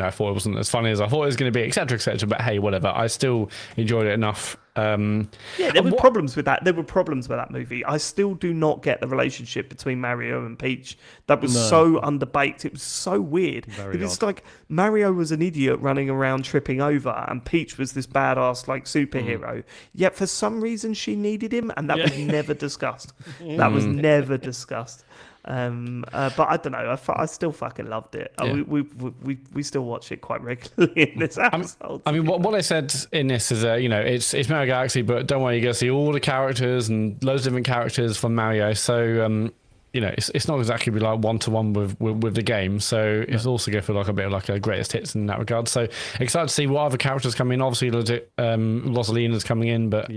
I thought it wasn't as funny as I thought it was going to be, etc., etc. But hey, whatever. I still enjoyed it enough. Yeah, there were problems with that. There were problems with that movie. I still do not get the relationship between Mario and Peach. That was so underbaked. It was so weird. It's like Mario was an idiot running around tripping over, and Peach was this badass like superhero. Yet for some reason she needed him, and that was never discussed. That was never discussed. But I don't know. I still fucking loved it. Yeah. We still watch it quite regularly in this household. I mean, what I said in this is, it's Mario Galaxy, but don't worry, you're going to see all the characters and loads of different characters from Mario. So, it's not exactly be like one-to-one with the game. So it's also going to feel like a bit of like a greatest hits in that regard. So excited to see what other characters come in. Obviously, Rosalina's coming in, but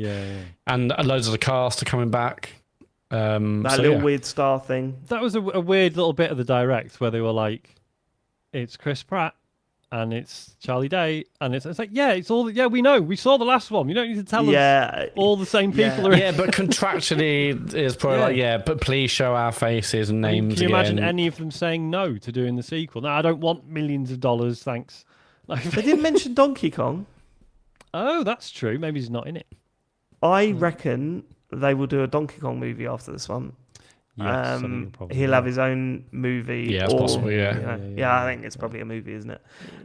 and loads of the cast are coming back. That little weird star thing. That was a weird little bit of the direct where they were like, it's Chris Pratt and it's Charlie Day, and it's like, it's all, we know, we saw the last one. You don't need to tell us all the same people are in. Yeah, but contractually, it's probably but please show our faces and names. Can you imagine any of them saying no to doing the sequel? No, I don't want millions of dollars, thanks. They didn't mention Donkey Kong. Oh, that's true. Maybe he's not in it. I reckon they will do a Donkey Kong movie after this one. Yes, he'll have his own movie. Yeah, it's possible. I think it's probably a movie, isn't it?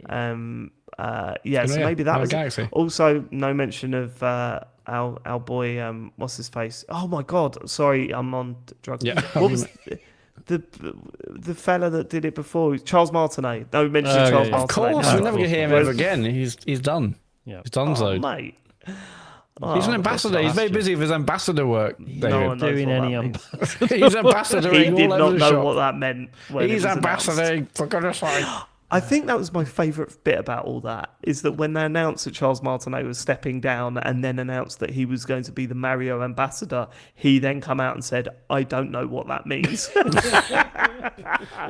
So maybe that was Galaxy. Also, no mention of our boy. What's his face? Oh my God! Sorry, I'm on drugs. Yeah. What was the fella that did it before? Charles Martinet. No mention of Charles Martinet. Of course, we'll never get hear him ever again. He's done. Yeah, he's done so. Mate. He's an ambassador. He's very busy with his ambassador work. No one knows doing what any that means. He's ambassadoring. He did all not over the know shop. what that meant. When He's it was ambassadoring, for goodness sake. I think that was my favourite bit about all that, is that when they announced that Charles Martinet was stepping down and then announced that he was going to be the Mario ambassador, he then come out and said, I don't know what that means.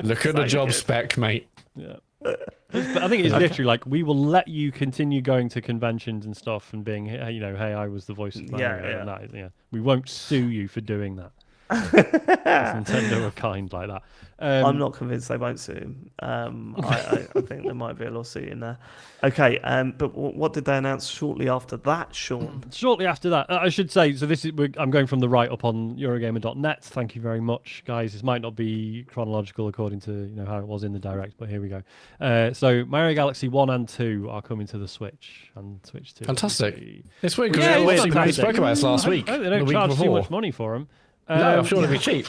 Look at the job spec, mate. Yeah. But I think it's literally like, we will let you continue going to conventions and stuff and being, hey, I was the voice of Mario. And that, we won't sue you for doing that. Nintendo are kind like that. I'm not convinced they won't sue him. I think there might be a lawsuit in there. Okay, but what did they announce shortly after that, Sean? Shortly after that, I should say, so I'm going from the write-up on Eurogamer.net. Thank you very much, guys. This might not be chronological according to how it was in the direct, but here we go. So Mario Galaxy 1 and 2 are coming to the Switch and Switch 2. Fantastic. This week, Yeah, we fantastic. spoke about this last week. I hope they the don't week charge before. too much money for them. No, I'm sure it'll be cheap.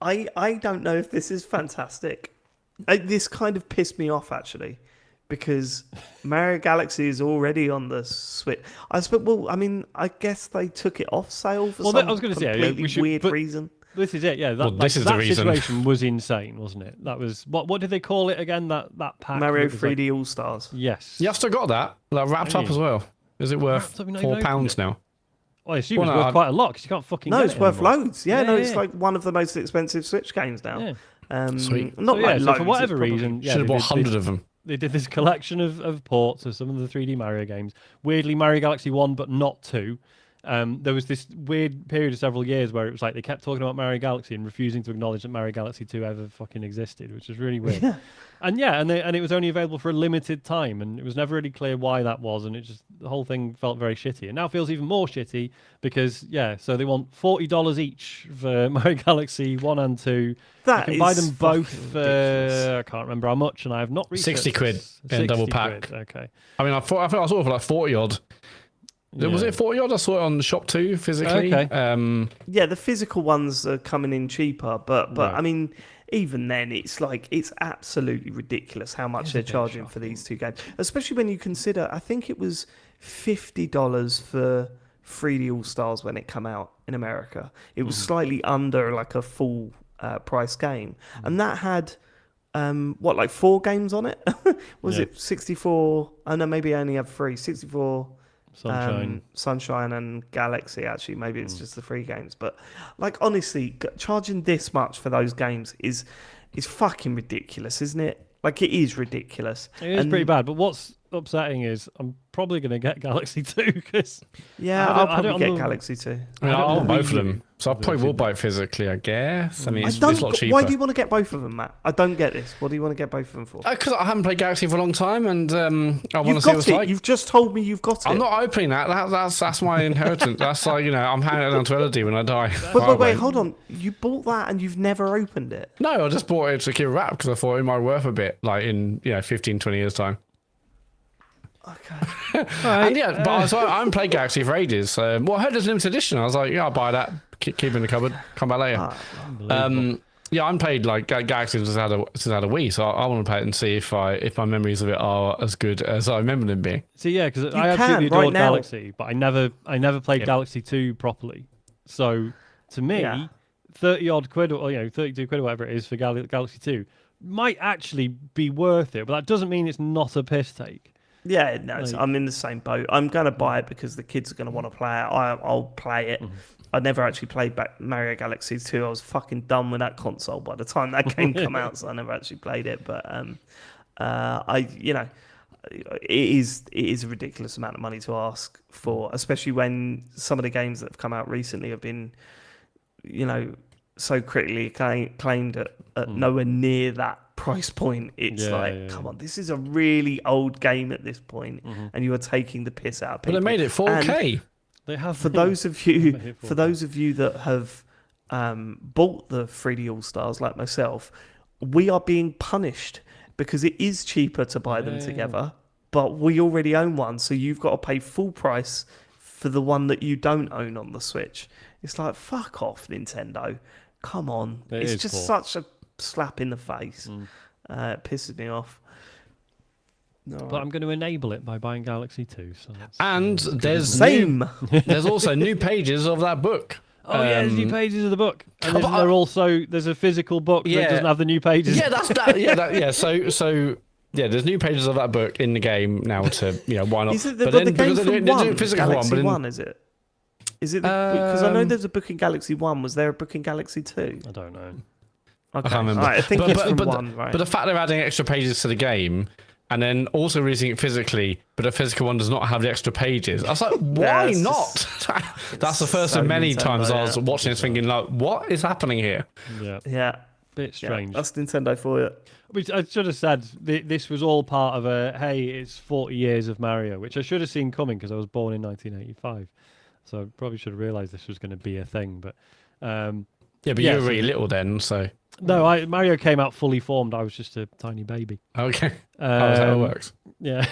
I don't know if this is fantastic. This kind of pissed me off, actually, because Mario Galaxy is already on the Switch. I guess they took it off sale for some I was gonna say, completely weird reason. This is it, yeah. This is the reason. Situation was insane, wasn't it? That was what did they call it again? That pack. Mario 3D All Stars. Yes. You have still got that wrapped up as well. Is it worth £4 now? Well, I assume it's worth quite a lot because you can't fucking. No, get it's it worth anymore. loads. Yeah, it's like one of the most expensive Switch games now. Yeah. Sweet. Not like so loads. for whatever it's probably- reason, Should have bought 100 of them. They did this collection of ports of some of the 3D Mario games. Weirdly, Mario Galaxy 1, but not 2. There was this weird period of several years where it was like they kept talking about Mario Galaxy and refusing to acknowledge that Mario Galaxy 2 ever fucking existed, which is really weird. And it was only available for a limited time, and it was never really clear why that was, and the whole thing felt very shitty. And now feels even more shitty because so they want $40 each for Mario Galaxy 1 and 2. You can buy them both. I can't remember how much, and I have not researched. 60 quid in double pack. Okay. I mean, I think I saw it for like 40 odd. Was it 40 odd? I saw it on the shop too, physically. Okay. Yeah, the physical ones are coming in cheaper, but Right. I mean, even then, it's absolutely ridiculous how much they're charging for these two games. Especially when you consider, I think it was $50 for 3D All Stars when it came out in America. It was slightly under like a full price game, and that had like 4 games on it. Was it 64? I know, maybe I only have 3. 64. Sunshine and Galaxy. Actually, maybe it's just the 3 games. But like, honestly, charging this much for those games is fucking ridiculous, isn't it? Like, it is ridiculous. It is pretty bad. But what's upsetting is I'm probably going to get Galaxy 2 because Yeah, I'll probably get Galaxy 2. I mean, I don't I want know both of Wii U them, so I probably will buy it physically, I guess. I mean, it's a lot cheaper. Why do you want to get both of them, Matt? I don't get this. What do you want to get both of them for? Because I haven't played Galaxy for a long time, and I want to You've see what got it's it. like. You've just told me you've got it. I'm not opening that. That's my inheritance. That's like, I'm handing it down to Elodie when I die. Wait, hold on. You bought that and you've never opened it? No, I just bought it to keep it wrapped because I thought it might worth a bit, like in 15, 20 years time. Okay. And yeah, but so I haven't played Galaxy for ages. I heard there's a limited edition. I was like, yeah, I'll buy that. Keep it in the cupboard. Come back later. Yeah, I haven't played like Galaxy since I had a Wii, so I want to play it and see if my memories of it are as good as I remember them being. So yeah, because I absolutely adored right now. Galaxy, but I never played Galaxy 2 properly. So to me, 30 odd quid or 32 quid or whatever it is for Galaxy 2 might actually be worth it, but that doesn't mean it's not a piss take. Yeah, no, I'm in the same boat. I'm going to buy it because the kids are going to want to play it. I'll play it. I never actually played back Mario Galaxy 2. I was fucking done with that console by the time that game came out, so I never actually played it. But it is a ridiculous amount of money to ask for, especially when some of the games that have come out recently have been, so critically claimed at nowhere near that price point. It's come on, this is a really old game at this point, and you are taking the piss out of people. But they made it 4K. And they have for those of you that have bought the 3D All Stars like myself, we are being punished because it is cheaper to buy them together, but we already own one, so you've got to pay full price for the one that you don't own on the Switch. It's like, fuck off, Nintendo. Come on. It's just such a slap in the face. It pisses me off. No, but I'm going to enable it by buying Galaxy 2. So and there's there's also new pages of that book. Oh yeah, there's new pages of the book. And there's a physical book that doesn't have the new pages. Yeah, that's that. Yeah, So there's new pages of that book in the game now. To why not? Is it the game from Galaxy 1? Is it? Is it because I know there's a book in Galaxy 1. Was there a book in Galaxy 2? I don't know. I Okay. can't remember. Right, I think it's from 1, right? But the fact they're adding extra pages to the game and then also releasing it physically, but the physical one does not have the extra pages. I was like, why not? That's the first of many times I was watching this thinking, like, what is happening here? Yeah. Bit strange. That's Nintendo for you. Which I should have said, this was all part of it's 40 years of Mario, which I should have seen coming because I was born in 1985. So I probably should have realised this was going to be a thing. But you were really little then, so... No, Mario came out fully formed. I was just a tiny baby. Okay. That's how it works. Yeah.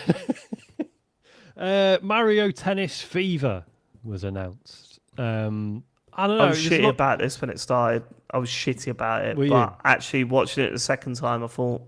Mario Tennis Fever was announced. I don't know. I was shitty about this when it started. I was shitty about it. Actually watching it the second time, I thought,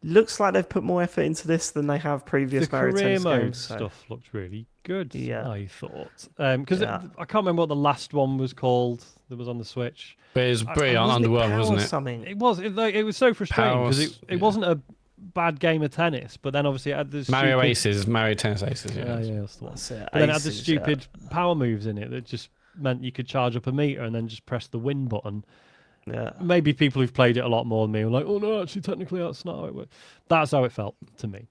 looks like they've put more effort into this than they have previous Mario Tennis games. Stuff looked really good, I thought. Because I can't remember what the last one was called that was on the Switch. But it was pretty underwhelming, wasn't it? Something? It was. It was so frustrating because it wasn't a bad game of tennis, but then obviously it had this Mario Tennis Aces. Yeah, that's the one. That's it. But then it had the stupid power moves in it that just meant you could charge up a meter and then just press the win button. Yeah. Maybe people who've played it a lot more than me were like, oh no, actually technically that's not how it works. That's how it felt to me.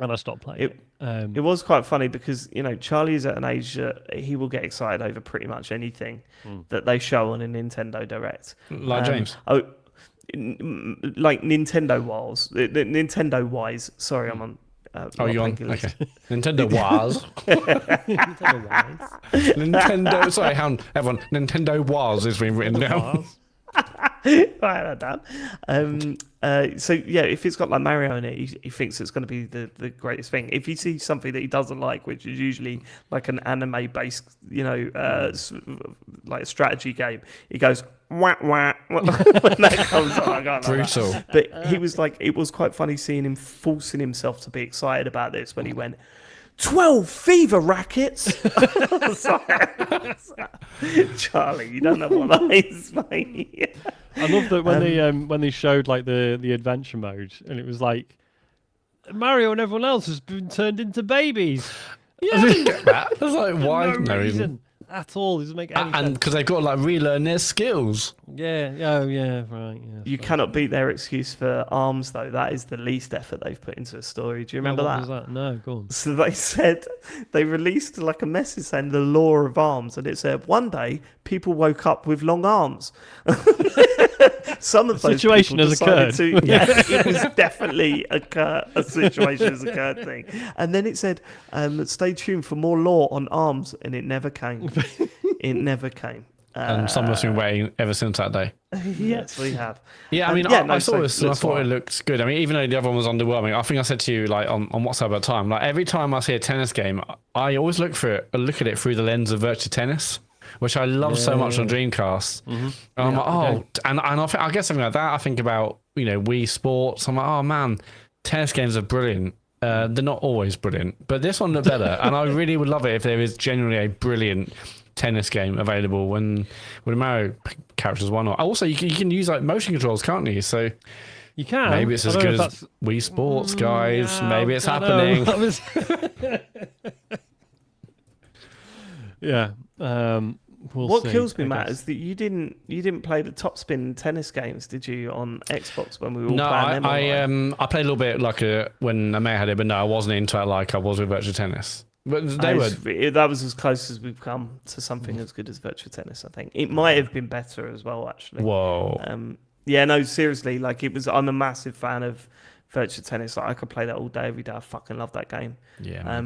And I stopped playing it. It was quite funny because, Charlie is at an age that he will get excited over pretty much anything that they show on a Nintendo Direct. Like James. Like Nintendo-wise. Nintendo-wise. Sorry, I'm on... you're on? Okay. Nintendo-wise. Nintendo-wise. Nintendo... Sorry, everyone. Nintendo-wise has been written down. Right, done. So if it's got like Mario in it, he thinks it's going to be the greatest thing. If you see something that he doesn't like, which is usually like an anime based, like a strategy game, he goes wah wah when that comes on. Brutal. But he was like, it was quite funny seeing him forcing himself to be excited about this when he went 12 fever rackets. Charlie, you don't know what that is, mate. I love that when they showed like the adventure mode, and it was like Mario and everyone else has been turned into babies. Yeah, I didn't get that. I was like, why? No reason. at all. It doesn't make any And sense. because they've got to like relearn their skills. Yeah. Oh, yeah. Right. Yeah. You cannot beat their excuse for arms, though. That is the least effort they've put into a story. Do you remember What that? was that? No, go on. So they said they released like a message saying the law of arms, and it said one day people woke up with long arms. Some of those situation people has decided occurred. to, yeah, it was definitely a situation has occurred thing. And then it said, "Stay tuned for more law on arms," and it never came. It never came. And some of us have been waiting ever since that day. Yes, we have. Yeah, I mean, yeah, I saw this and I looks thought it fine. looked good. I mean, even though the other one was underwhelming, I think I said to you like on WhatsApp at the time, like every time I see a tennis game, I always look at it through the lens of virtual tennis, which I love so much on Dreamcast. And I'm like, and I guess something like that. I think about Wii Sports. I'm like, oh man, tennis games are brilliant. They're not always brilliant, but this one looked better, and I really would love it if there is genuinely a brilliant tennis game available when Mario characters. Why not? Also, you can use like motion controls, can't you? So You can. maybe it's I as don't know good if as that's- Wii Sports, guys. Yeah, Maybe it's I don't happening. know. Yeah. We'll What see, kills me, I Matt, guess. is that you didn't play the top spin tennis games, did you, on Xbox when we were all No, playing them? online? I played a little bit like when May had it, but no, I wasn't into it like I was with virtual tennis. But they were. That was as close as we've come to something as good as virtual tennis. I think it might have been better as well, actually. Whoa. Yeah, no, seriously, like it was. I'm a massive fan of virtual tennis. Like I could play that all day, every day. I fucking love that game. Yeah.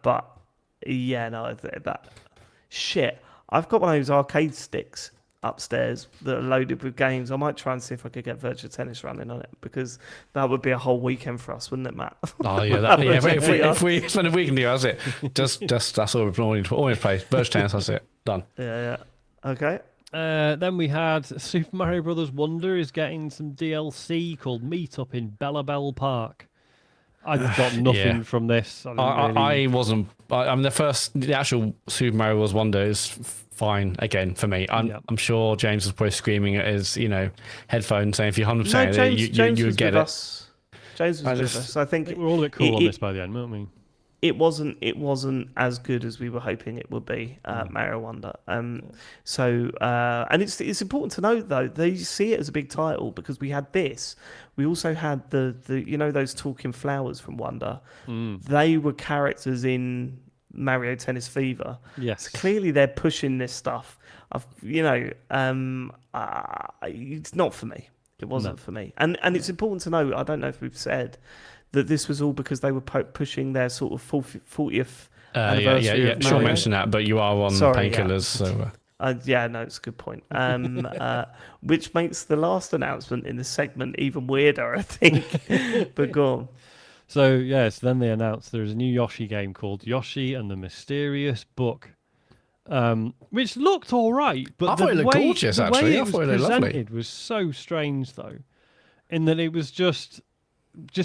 But yeah, no, that shit. I've got one of those arcade sticks upstairs that are loaded with games. I might try and see if I could get virtual tennis running on it, because that would be a whole weekend for us, wouldn't it, Matt? Oh yeah, if we spend a week in the that's it. Just that's all we always play. Virtual tennis, that's it. Done. Yeah. Okay. Then we had Super Mario Brothers Wonder is getting some DLC called Meetup in Bellabelle Park. I got nothing from this. I wasn't. I mean, the actual Super Mario Bros. Wonder is fine again for me. I'm sure James was probably screaming at his headphones saying if you're 100%, you would get it. James was with us. I think we're all a bit cool on this by the end, weren't we? It wasn't as good as we were hoping it would be. Mario Wonder. So and it's important to note though, they see it as a big title because we had this. We also had the those talking flowers from Wonder. They were characters in Mario Tennis Fever. Yes. So clearly they're pushing this stuff. It's not for me. It wasn't for me. And it's important to know, I don't know if we've said, that this was all because they were pushing their sort of 40th anniversary of Sean Mario. mentioned that, but you are on painkillers, so... Yeah, no, it's a good point. Which makes the last announcement in the segment even weirder, I think. But go on. So, yes, then they announced there's a new Yoshi game called Yoshi and the Mysterious Book, which looked all right. But I thought it looked gorgeous, the actually. way I it was thought it looked lovely. presented was so strange, though, in that it was just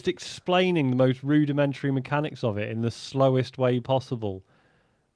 explaining the most rudimentary mechanics of it in the slowest way possible.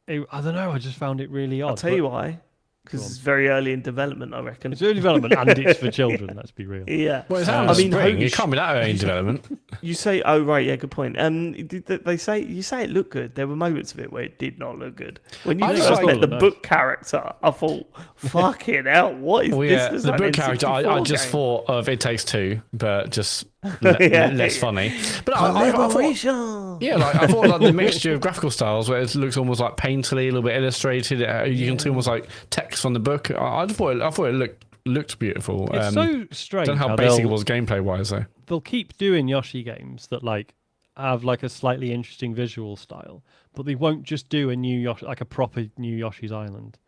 I don't know, I just found it really odd. I'll tell you why. Because it's very early in development, I reckon. It's early development and it's for children, let's be real. Yeah. Well, it's out in the spring. holy It can't be that early in development. You say, oh right, yeah, good point. You say it looked good. There were moments of it where it did not look good. When you I first just met thought the it looked book character, I thought, fucking hell, what is this? It's the like book an character, I N64 just game. thought of It Takes Two, but just less funny. But I thought, I thought like the mixture of graphical styles where it looks almost like painterly, a little bit illustrated. You can see almost like text from the book. I thought it looked beautiful. It's so strange. Don't know how basic it was gameplay wise though. They'll keep doing Yoshi games that like have like a slightly interesting visual style, but they won't just do a new Yoshi, like a proper new Yoshi's Island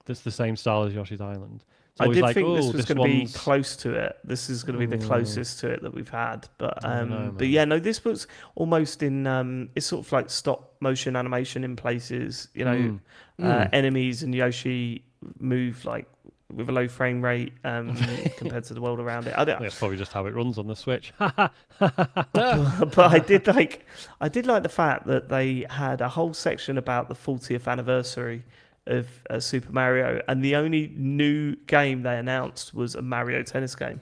that's the same style as Yoshi's Island. It's I always did like, think this was going to be one's- close to it. This is going to be the closest to it that we've had. But know, but yeah, no, this was almost in it's sort of like stop motion animation in places. Enemies and Yoshi move like with a low frame rate compared to the world around it. That's probably just how it runs on the Switch. But I did like the fact that they had a whole section about the 40th anniversary of Super Mario, and the only new game they announced was a Mario Tennis game.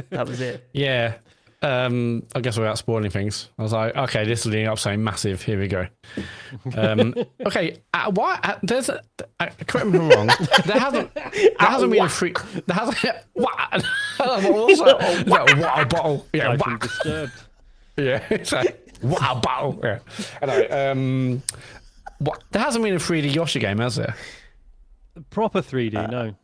That was it. Yeah. I guess without spoiling things, I was like, okay, this is leading up to something massive. Here we go. Okay, why? There's correct me if I'm wrong. There hasn't been a free. There hasn't. What? What's that? Water bottle. Yeah. I've been disturbed. Yeah. It's like water bottle. Yeah. Anyway, what? There hasn't been a 3D Yoshi game, has there? Proper 3D, no.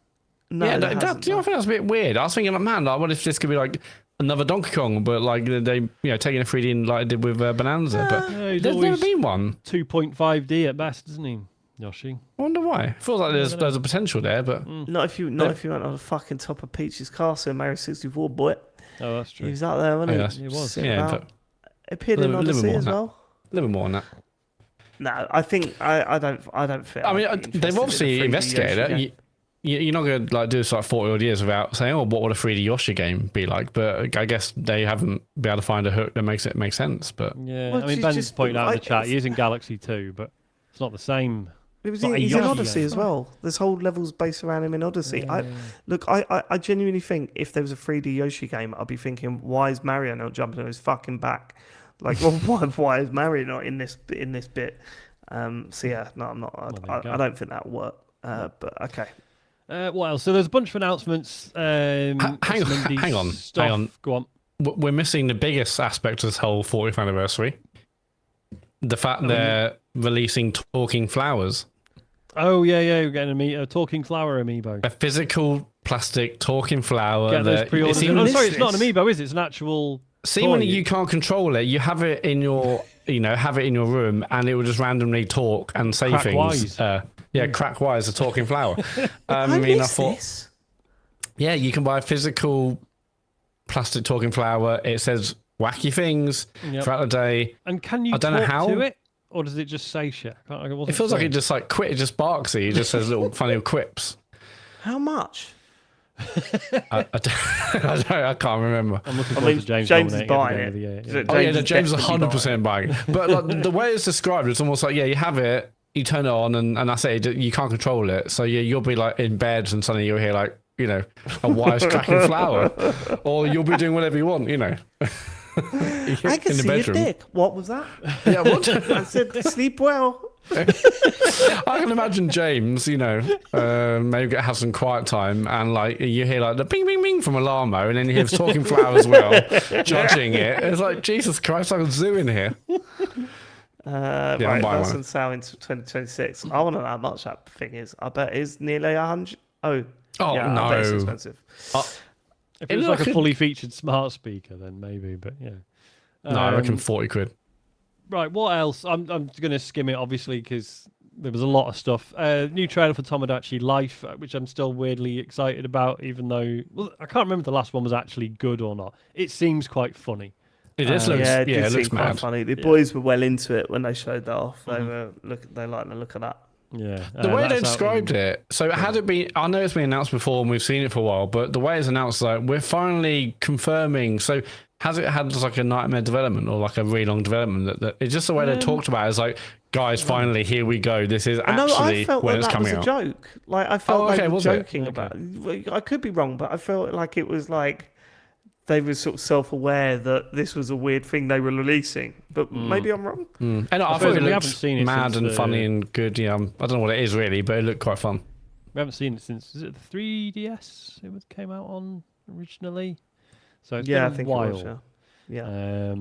No, Yeah. there I think that's a bit weird. I was thinking, like, man, like, what if this could be like another Donkey Kong, but like they, taking a 3D and like they did with Bonanza. But he's there's never always been one. 2.5D at best, isn't he, Yoshi? I wonder why. It feels like there's a potential there, but Not if you went on the fucking top of Peach's castle in Mario 64, boy. Oh, that's true. He was out there, wasn't he? He was. Sitting yeah, about. but Appeared in a little Odyssey more as than that. well. a little bit more on that. No, I think I don't feel. I mean, they've obviously investigated it. You're not going to like do this like 40 odd years without saying, "Oh, what would a 3D Yoshi game be like?" But I guess they haven't been able to find a hook that makes it make sense. But Yeah, Well, I mean, she's Ben's just- pointing out in the I- chat, he is in Galaxy 2, but it's not the same. It was Not a he's in Yoshi Odyssey game. as well. There's whole levels based around him in Odyssey. I genuinely think if there was a 3D Yoshi game, I'd be thinking, why is Mario not jumping on his fucking back? Like, well, why is Mario not in this bit? So yeah, no, I'm not. I don't think that'll work. But okay. What else? So there's a bunch of announcements. hang on. Go on. We're missing the biggest aspect of this whole 40th anniversary. The fact they're releasing talking flowers. Oh yeah, we're getting a talking flower amiibo. A physical plastic talking flower. Get those pre-orders. Seemingly- I'm sorry, it's not an amiibo, is it? It's an actual. Seemingly, toy. you can't control it. You have it in your, have it in your room, and it will just randomly talk and say Crack things. wise. Crack wise, a talking flower. I missed thought, this. yeah, you can buy a physical plastic talking flower. It says wacky things throughout the day. And can you I don't know talk how. to it, or does it just say shit? It feels like it just like quit. It just barks at you. It just says little funny little quips. How much? I can't remember. I'm looking I forward mean, to James James is nominating buying at the it. end of the year. Oh yeah, James James is definitely 100% buying it. But like, the way it's described, it's almost like, yeah, you have it, you turn it on, and that's it. You can't control it. So yeah, you'll be like in bed, and suddenly you'll hear like, a wisecracking flower, or you'll be doing whatever you want, I can see your dick. What was that? Yeah, what? I said sleep well. I can imagine James, maybe have some quiet time, and like you hear like the bing bing bing from a llama, and then you hear talking flower as well, judging it. It's like, Jesus Christ, like a zoo in here. Right, that's on sale into 2026. I want to know how much that thing is. I bet it's nearly 100. Oh yeah, no, I bet it's expensive. If it was like a fully featured smart speaker, then maybe. But yeah. No, I reckon 40 quid. Right, what else? I'm going to skim it, obviously, because there was a lot of stuff. New trailer for Tomodachi Life, which I'm still weirdly excited about, even though... Well, I can't remember if the last one was actually good or not. It seems quite funny. It looks it looks mad. quite funny. The boys were well into it when they showed that off. They liked the look of that. Yeah. The way they described it, so had it been, I know it's been announced before and we've seen it for a while, but the way it's announced, like, we're finally confirming. So has it had just like a nightmare development or like a really long development? That it's just the way they talked about it. It's like, guys, finally, here we go. This is actually I felt when like it's that coming was out. a joke. Like, I felt they were was it? joking about it. I could be wrong, but I felt like it was like they were sort of self-aware that this was a weird thing they were releasing. But maybe I'm wrong. And I thought it looked mad and funny and good. Yeah, I don't know what it is really, but it looked quite fun. We haven't seen it since, is it the 3DS it came out on originally? So it's been a while. It was, yeah.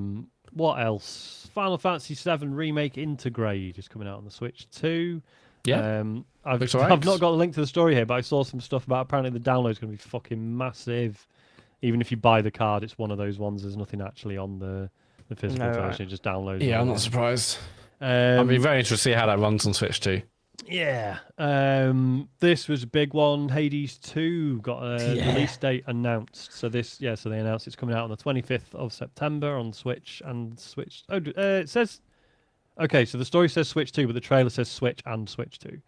What else? Final Fantasy VII Remake Intergrade is coming out on the Switch too. Yeah. I've Looks alright. not got the link to the story here, but I saw some stuff about apparently the download is going to be fucking massive. Even if you buy the card, it's one of those ones. There's nothing actually on the physical version. Right. It just downloads. Yeah, I'm not surprised. I'd be very interested to see how that runs on Switch too. Yeah. This was a big one. Hades 2 got a release date announced. So they announced it's coming out on the 25th of September on Switch and Switch. Oh, it says. Okay, so the story says Switch 2, but the trailer says Switch and Switch 2.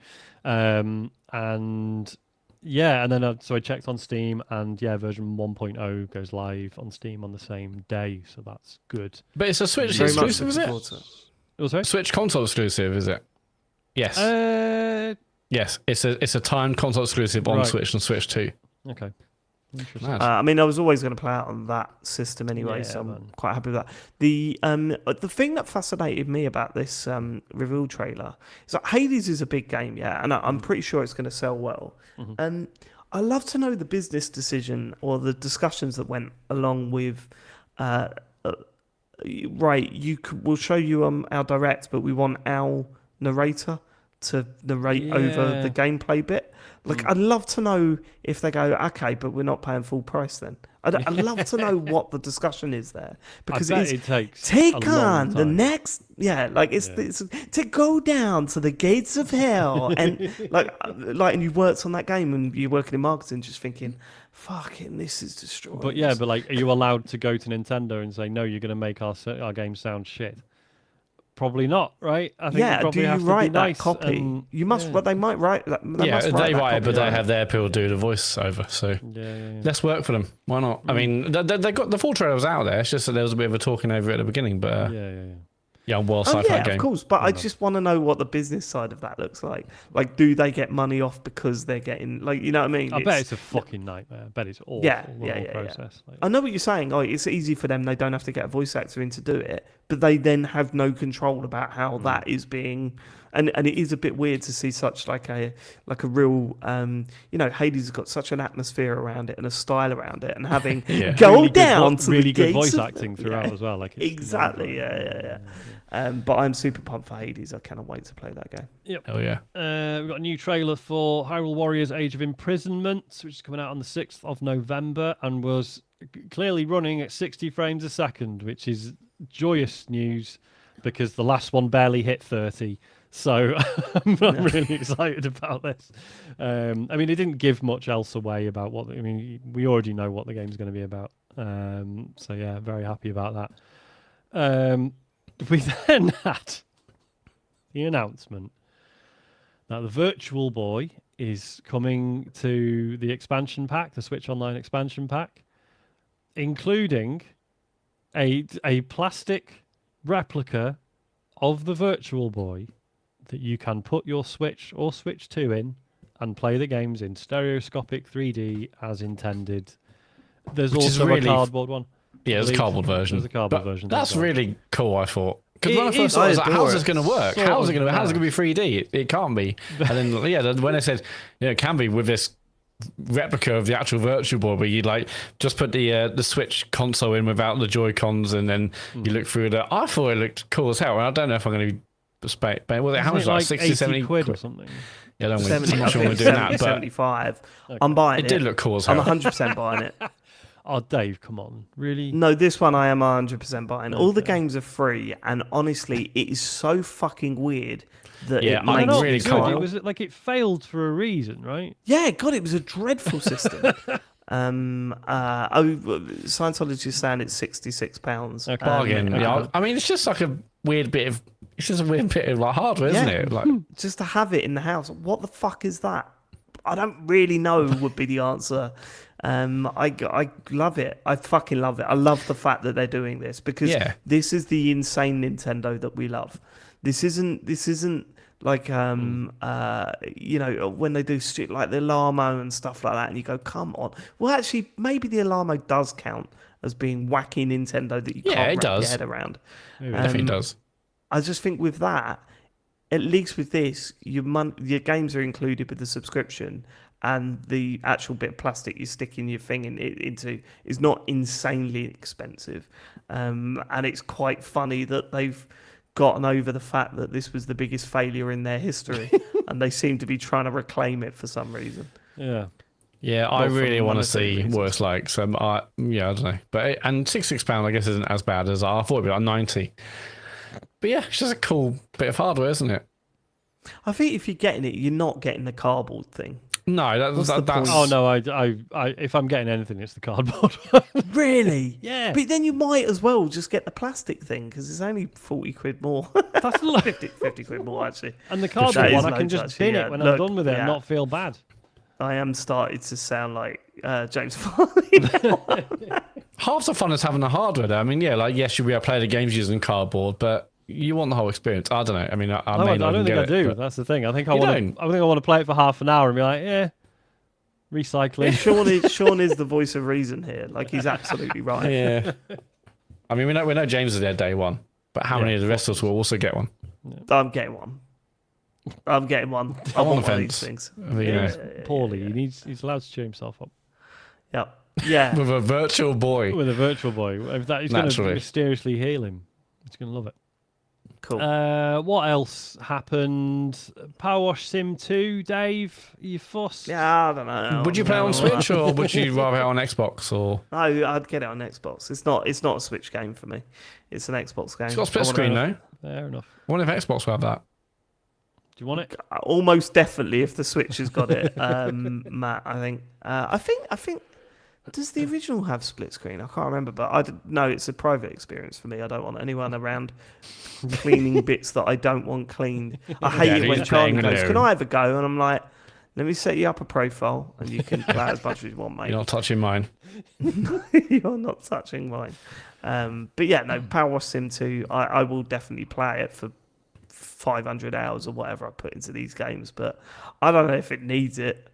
And yeah, and then so I checked on Steam, and version 1.0 goes live on Steam on the same day, so that's good. But it's a Switch Very much exclusive, is looking it? forward to it. Oh, sorry? Switch console exclusive, is it? Yes. Yes, it's a timed console exclusive on Right. Switch and Switch 2. Okay. Interesting. Nice. I mean, I was always going to play out on that system anyway, Yeah, so I'm man. quite happy with that. The thing that fascinated me about this reveal trailer is that Hades is a big game, yeah, and I'm pretty sure it's going to sell well. Mhm. I'd love to know the business decision or the discussions that went along with. Right, we'll show you our direct, but we want our narrator to narrate over the Yeah. gameplay bit. Like, I'd love to know if they go, okay, but we're not paying full price then. I'd love to know what the discussion is there, because I bet it takes take a long on the time. next, it's to go down to the gates of hell, and and you worked on that game and you're working in marketing, just thinking, fucking, this is destroyed. But yeah, but like, are you allowed to go to Nintendo and say, no, you're going to make our game sound shit? Probably not, right? I think you yeah, do probably you have to write be that nice copy? and- You must. yeah. Well, they might write that. They Yeah, must they write that write it, copy, but they right? have their people do the voiceover. So Yeah. let's work for them. Why not? I mean, they got the full trailer was out there. It's just that there was a bit of a talking over it at the beginning. But Yeah. well, Oh sci-fi yeah, game. of course. But I just want to know what the business side of that looks like. Like, do they get money off because they're getting, like, you know what I mean? I bet it's a fucking nightmare. I bet it's awful. Yeah, the yeah, whole yeah. process. Like, I know what you're saying. Like, it's easy for them. They don't have to get a voice actor in to do it, but they then have no control about how that is being. And it is a bit weird to see such like a real Hades has got such an atmosphere around it and a style around it, and having Yeah. go really down good, to really the good gates voice of- acting throughout Yeah. as well. Like, it's Exactly, yeah. But I'm super pumped for Hades. I cannot wait to play that game. Oh yeah. We've got a new trailer for Hyrule Warriors: Age of Imprisonment, which is coming out on the 6th of November and was clearly running at 60 frames a second, which is joyous news because the last one barely hit 30. So I'm really excited about this. I mean, it didn't give much else away about what. I mean, we already know what the game's going to be about. So yeah, very happy about that. We then had the announcement that the Virtual Boy is coming to the expansion pack, the Switch Online expansion pack, including a plastic replica of the Virtual Boy that you can put your Switch or Switch 2 in and play the games in stereoscopic 3D as intended. There's Which is also really a cardboard one. Yeah, there's a cardboard version. There's a cardboard But version. That's really cool, I thought. Because when I It first is. saw it, I was I like, adore how's it. this going to work? Sort How's of, it going to be 3D? It can't be. And then, when they said, it can be with this replica of the actual Virtual Boy, where you like just put the Switch console in without the Joy-Cons, and then you look through the. I thought it looked cool as hell. And I don't know if I'm going to be. Was it how much? Like 60, 70 quid or something? Yeah, I don't know. 70, I'm not sure I we're think doing 70, that, but 75. I'm buying it it. did look cool as I'm hell. 100% buying it. Oh, Dave, come on, really? No, this one I am 100% buying. All the Okay. games are free, and honestly, it is so fucking weird that Yeah, it I makes know, Really really good. cool. It was like it failed for a reason, right? Yeah, God, it was a dreadful system. Scientology is saying it's £66. Okay. Bargain. I mean, it's just like a weird bit of. It's just a weird bit of like hardware, isn't Yeah. it? Like, Just to have it in the house. What the fuck is that? I don't really know would be the answer. I love it. I fucking love it. I love the fact that they're doing this because this is the insane Nintendo that we love. This isn't like when they do shit like the Alamo and stuff like that, and you go, come on. Well, actually, maybe the Alamo does count as being wacky Nintendo that you can't wrap your head around. Maybe. definitely does. I just think with that, at least with this, your games are included with the subscription, and the actual bit of plastic you stick in your thing into is not insanely expensive. And it's quite funny that they've gotten over the fact that this was the biggest failure in their history, and they seem to be trying to reclaim it for some reason. Yeah. Yeah, I for really want to monetary see reasons. what it's like. So, I don't know. But and £66, I guess, isn't as bad as I thought it'd be like 90. But yeah, it's just a cool bit of hardware, isn't it? I think if you're getting it, you're not getting the cardboard thing. No, What's the that's. point? Oh no, I if I'm getting anything, it's the cardboard. Really? Yeah. But then you might as well just get the plastic thing because it's only 40 quid more. That's like, 50 quid more, actually. and the That cardboard is one, I can loads, just actually, bin yeah. it when Look, I'm done with it yeah. and not feel bad. I am started to sound like James Farley. Half the fun is having the hardware there. I mean, yeah, like, yes, you'll be able to play the games using cardboard, but you want the whole experience. I don't know. I mean, I No, may I not don't even think get I it, do. but- That's the thing. I think I You want don't? to. I think I want to play it for half an hour and be like, yeah, recycling. Sean is the voice of reason here. Like, he's absolutely right. Yeah. I mean, we know James is there day one, but how many of the rest of us will also get one? I'm getting one. I'm I'm on the one of fence. these things. Poorly. He's allowed to cheer himself up. Yep. Yeah. With a virtual boy. With a virtual boy. If that is going to Naturally. mysteriously heal him. He's going to love it. Cool. What else happened? Power Wash Sim 2, Dave? You fuss? Yeah, I don't know. Would you play it on Switch or would you rather it on Xbox? Or No, I'd get it on Xbox. It's not a Switch game for me. It's an Xbox game. it's got a split screen though. Fair enough. I wonder if Xbox will have that. Do you want it? Almost definitely if the Switch has got it, Matt. I think. Does the original have split screen? I can't remember, but no, it's a private experience for me. I don't want anyone around cleaning bits that I don't want cleaned. I hate it when Charlie goes, "Can I have a go?" And I'm like, "Let me set you up a profile, and you can play as much as you want, mate." You're not touching mine. You're not touching mine. But yeah, no, Power Wash Sim 2, I will definitely play it for 500 hours or whatever I put into these games, but I don't know if it needs it.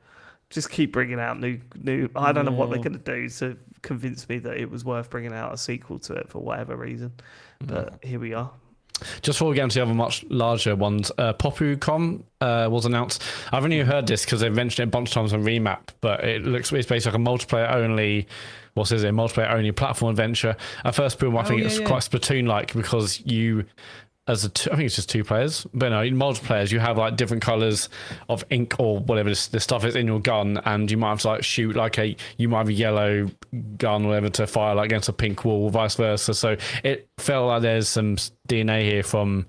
Just keep bringing out new. I don't know what they're going to do to convince me that it was worth bringing out a sequel to it for whatever reason. But here we are. Just before we get into the other much larger ones, PopuCon was announced. I've only heard this because they've mentioned it a bunch of times on Remap, but it's basically like a multiplayer only. Multiplayer only platform adventure. At first, I think it's quite Splatoon-like because you. I think it's just two players, but no, in multiplayers you have like different colors of ink or whatever the stuff is in your gun, and you might have to like shoot you might have a yellow gun or whatever to fire like against a pink wall, or vice versa. So it felt like there's some DNA here from,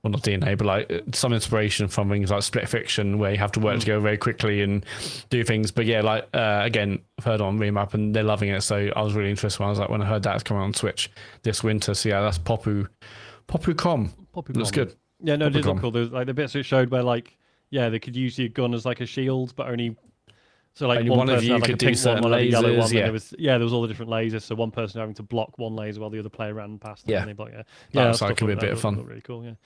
well, not DNA, but like some inspiration from things like Split Fiction, where you have to work together very quickly and do things. But yeah, like again, I've heard on Remap and they're loving it, so I was really interested when I heard that's coming on Switch this winter. So yeah, that's PopuCon. Looks good. Yeah, no, it did look cool. There's like the bits it showed where they could use your gun as like a shield, but only so like only one one of person you had like could a do pink one, certain one had a yellow lasers, one. yeah. There was all the different lasers. So one person having to block one laser while the other player ran past them. Yeah. And they block, That could be a bit of fun. Really cool.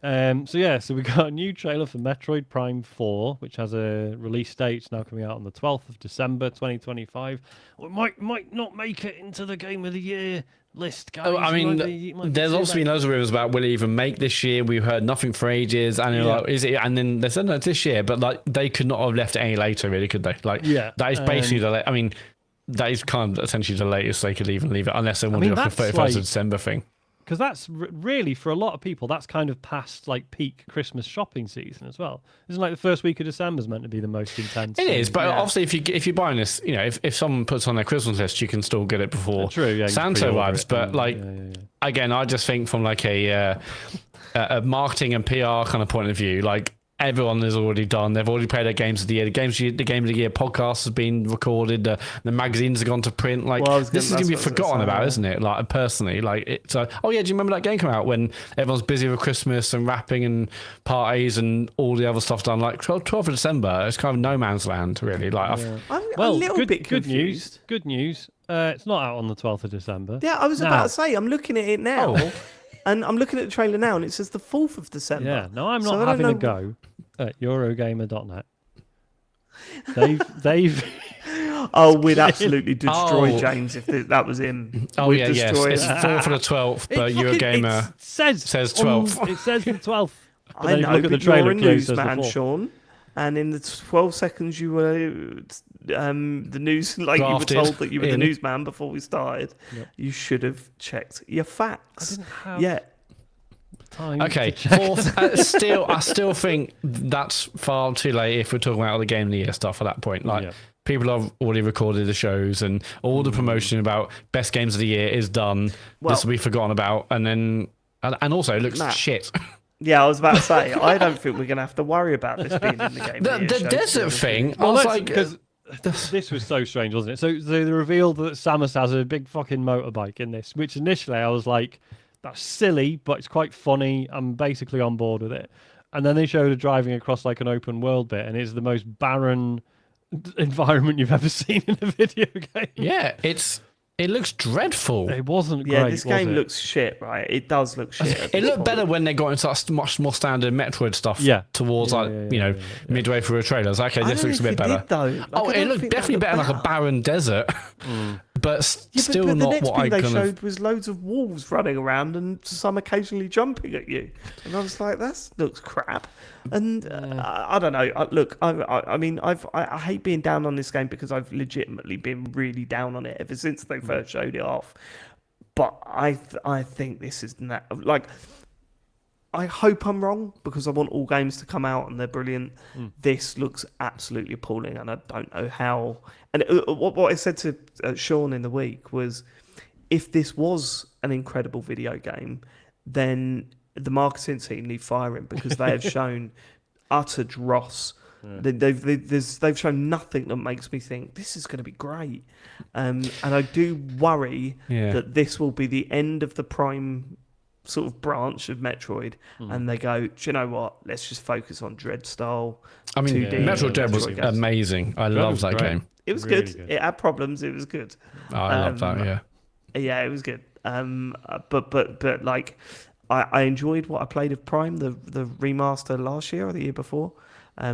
So we got a new trailer for Metroid Prime 4, which has a release date. It's now coming out on the 12th of December, 2025. Well, it might not make it into the Game of the Year list, guys. I mean, there's obviously loads of rumors about will it even make this year. We've heard nothing for ages, and like, is it? And then they said no, it's this year, but like they could not have left it any later, really, could they? Like, that is basically I mean, that is kind of essentially the latest they could even leave it, unless they want to do like a 31st of December thing. Because that's really, for a lot of people, that's kind of past like peak Christmas shopping season as well. Isn't like the first week of December is meant to be the most intense? It is, but obviously if you're buying this, if someone puts on their Christmas list, you can still get it before Santa arrives. But again, I just think from like a marketing and PR kind of point of view, like everyone has already done. They've already played their games of the year. The Game of the Year podcast has been recorded. The magazines have gone to print. Like this is going to be forgotten about, isn't it? Like personally, like it's do you remember that game came out when everyone's busy with Christmas and wrapping and parties and all the other stuff done? Like 12th of December, it's kind of no man's land, really. Like I'm a little bit confused. Good news. It's not out on the 12th of December. Yeah, I was about to say. I'm looking at it now. And I'm looking at the trailer now, and it says the 4th of December. Yeah, no, I'm not having a go at Eurogamer.net. They've Oh, we'd absolutely destroy James if that was him. Oh, we'd yes. It's 4th for the 12th, but Eurogamer says 12th. It says the 12th. I know, look at the trailer, you're a newsman, Sean. And in the 12 seconds you were the news, like drafted you were told that you were the newsman before we started, you should have checked your facts. I didn't have time. Okay, fourth. I still think that's far too late if we're talking about all the Game of the Year stuff at that point. Like people have already recorded the shows and all the promotion about best games of the year is done. This will be forgotten about, and also it looks shit. Yeah, I was about to say, I don't think we're going to have to worry about this being in the game. The desert thing, I was like... Because this was so strange, wasn't it? So they revealed that Samus has a big fucking motorbike in this, which initially I was like, that's silly, but it's quite funny. I'm basically on board with it. And then they showed her driving across like an open world bit, and it's the most barren environment you've ever seen in a video game. Yeah, it's It looks dreadful. It wasn't Yeah, great. this was game it? looks shit, right? It does look shit. It looked better when they got into that much more standard Metroid stuff. Yeah. Towards midway through a trailer. It's like, okay, this looks a bit better. It looked definitely better like a barren desert. But still but not the next what I thing they kind of. showed was loads of wolves running around and some occasionally jumping at you, and I was like, "That looks crap." And I don't know. Look, I mean, I hate being down on this game because I've legitimately been really down on it ever since they first showed it off. But I think this is like. I hope I'm wrong because I want all games to come out and they're brilliant. This looks absolutely appalling, and I don't know how. And what I said to Sean in the week was, if this was an incredible video game, then the marketing team need firing because they have shown utter dross. They've shown nothing that makes me think this is going to be great. And I do worry that this will be the end of the Prime sort of branch of Metroid, and they go, do you know what? Let's just focus on Dread style. I mean, 2D Metroid Dread was games. amazing. I love that game. It was Really good. good. It had problems. It was good. Oh, I love that. Yeah. Yeah, it was good. But like, I enjoyed what I played of Prime, the remaster last year or the year before. I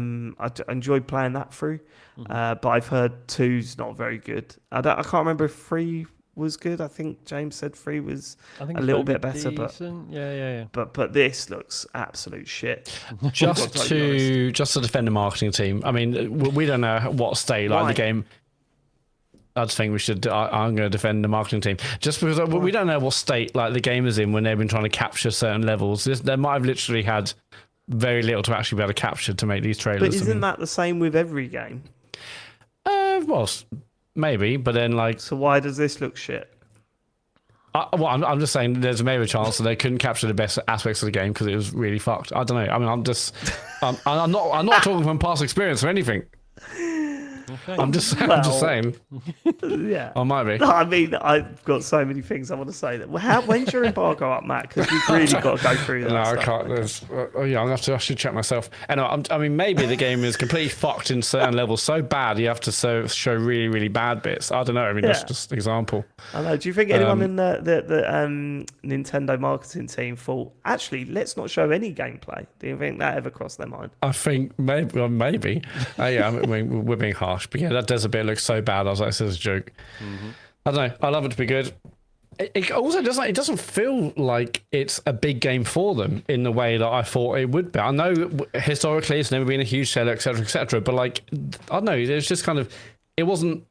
enjoyed playing that through. But I've heard 2's not very good. I can't remember if 3 was good. I think James said 3 was a little bit better, decent. Yeah. but this looks absolute shit. Just to defend the marketing team. I mean, we don't know what state the game. I just think we should. I'm going to defend the marketing team just because we don't know what state the game is in when they've been trying to capture certain levels. They might have literally had very little to actually be able to capture to make these trailers. But isn't that the same with every game? Well, maybe, but then So why does this look shit? I'm just saying there's maybe a chance that they couldn't capture the best aspects of the game because it was really fucked. I don't know. I mean, I'm not talking from past experience or anything. Okay. I'm just saying. Yeah. I might be. No, I mean, I've got so many things I want to say. When's your embargo up, Matt? Because we've really got to go through that. No, stuff. I can't. I should check myself. Anyway, I mean, maybe the game is completely fucked in certain levels so bad you have to show really, really bad bits. I don't know. I mean, that's just an example. I know. Do you think anyone in the Nintendo marketing team thought, actually, let's not show any gameplay? Do you think that ever crossed their mind? I think maybe. Yeah, I mean, we're being harsh, but yeah, that desert bit looks so bad. I was like, this is a joke. I don't know. I love it to be good. It also doesn't feel like it's a big game for them in the way that I thought it would be. I know historically it's never been a huge seller, etc. But I don't know. It was just kind of. It wasn't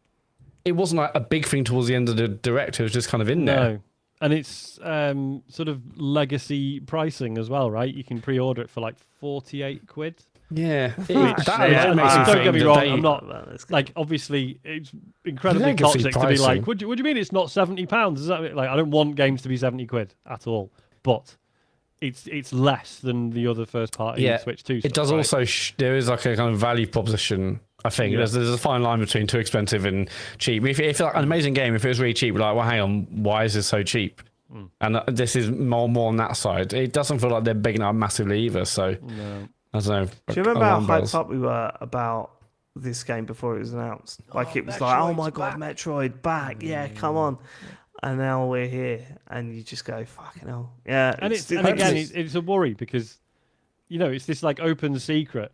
like a big thing towards the end of the direct. It was just kind of in there. No. And it's sort of legacy pricing as well, right? You can pre-order it for 48 quid. Yeah, Don't get me wrong. I'm not obviously it's incredibly Legacy toxic pricing. to be like, what do you mean it's not £70? Is that I don't want games to be 70 quid at all, but it's less than the other first party Switch 2 stuff. It does also there is a kind of value proposition. I think there's a fine line between too expensive and cheap. If it's an amazing game, if it was really cheap, well, hang on, why is this so cheap? And this is more on that side. It doesn't feel like they're bigging up massively either. So. No. I don't know. Do you remember how hyped up we were about this game before it was announced? It was like, oh my god, Metroid back, yeah, come on. And now we're here, and you just go, fucking hell. Yeah. And it's a worry because, it's this open secret.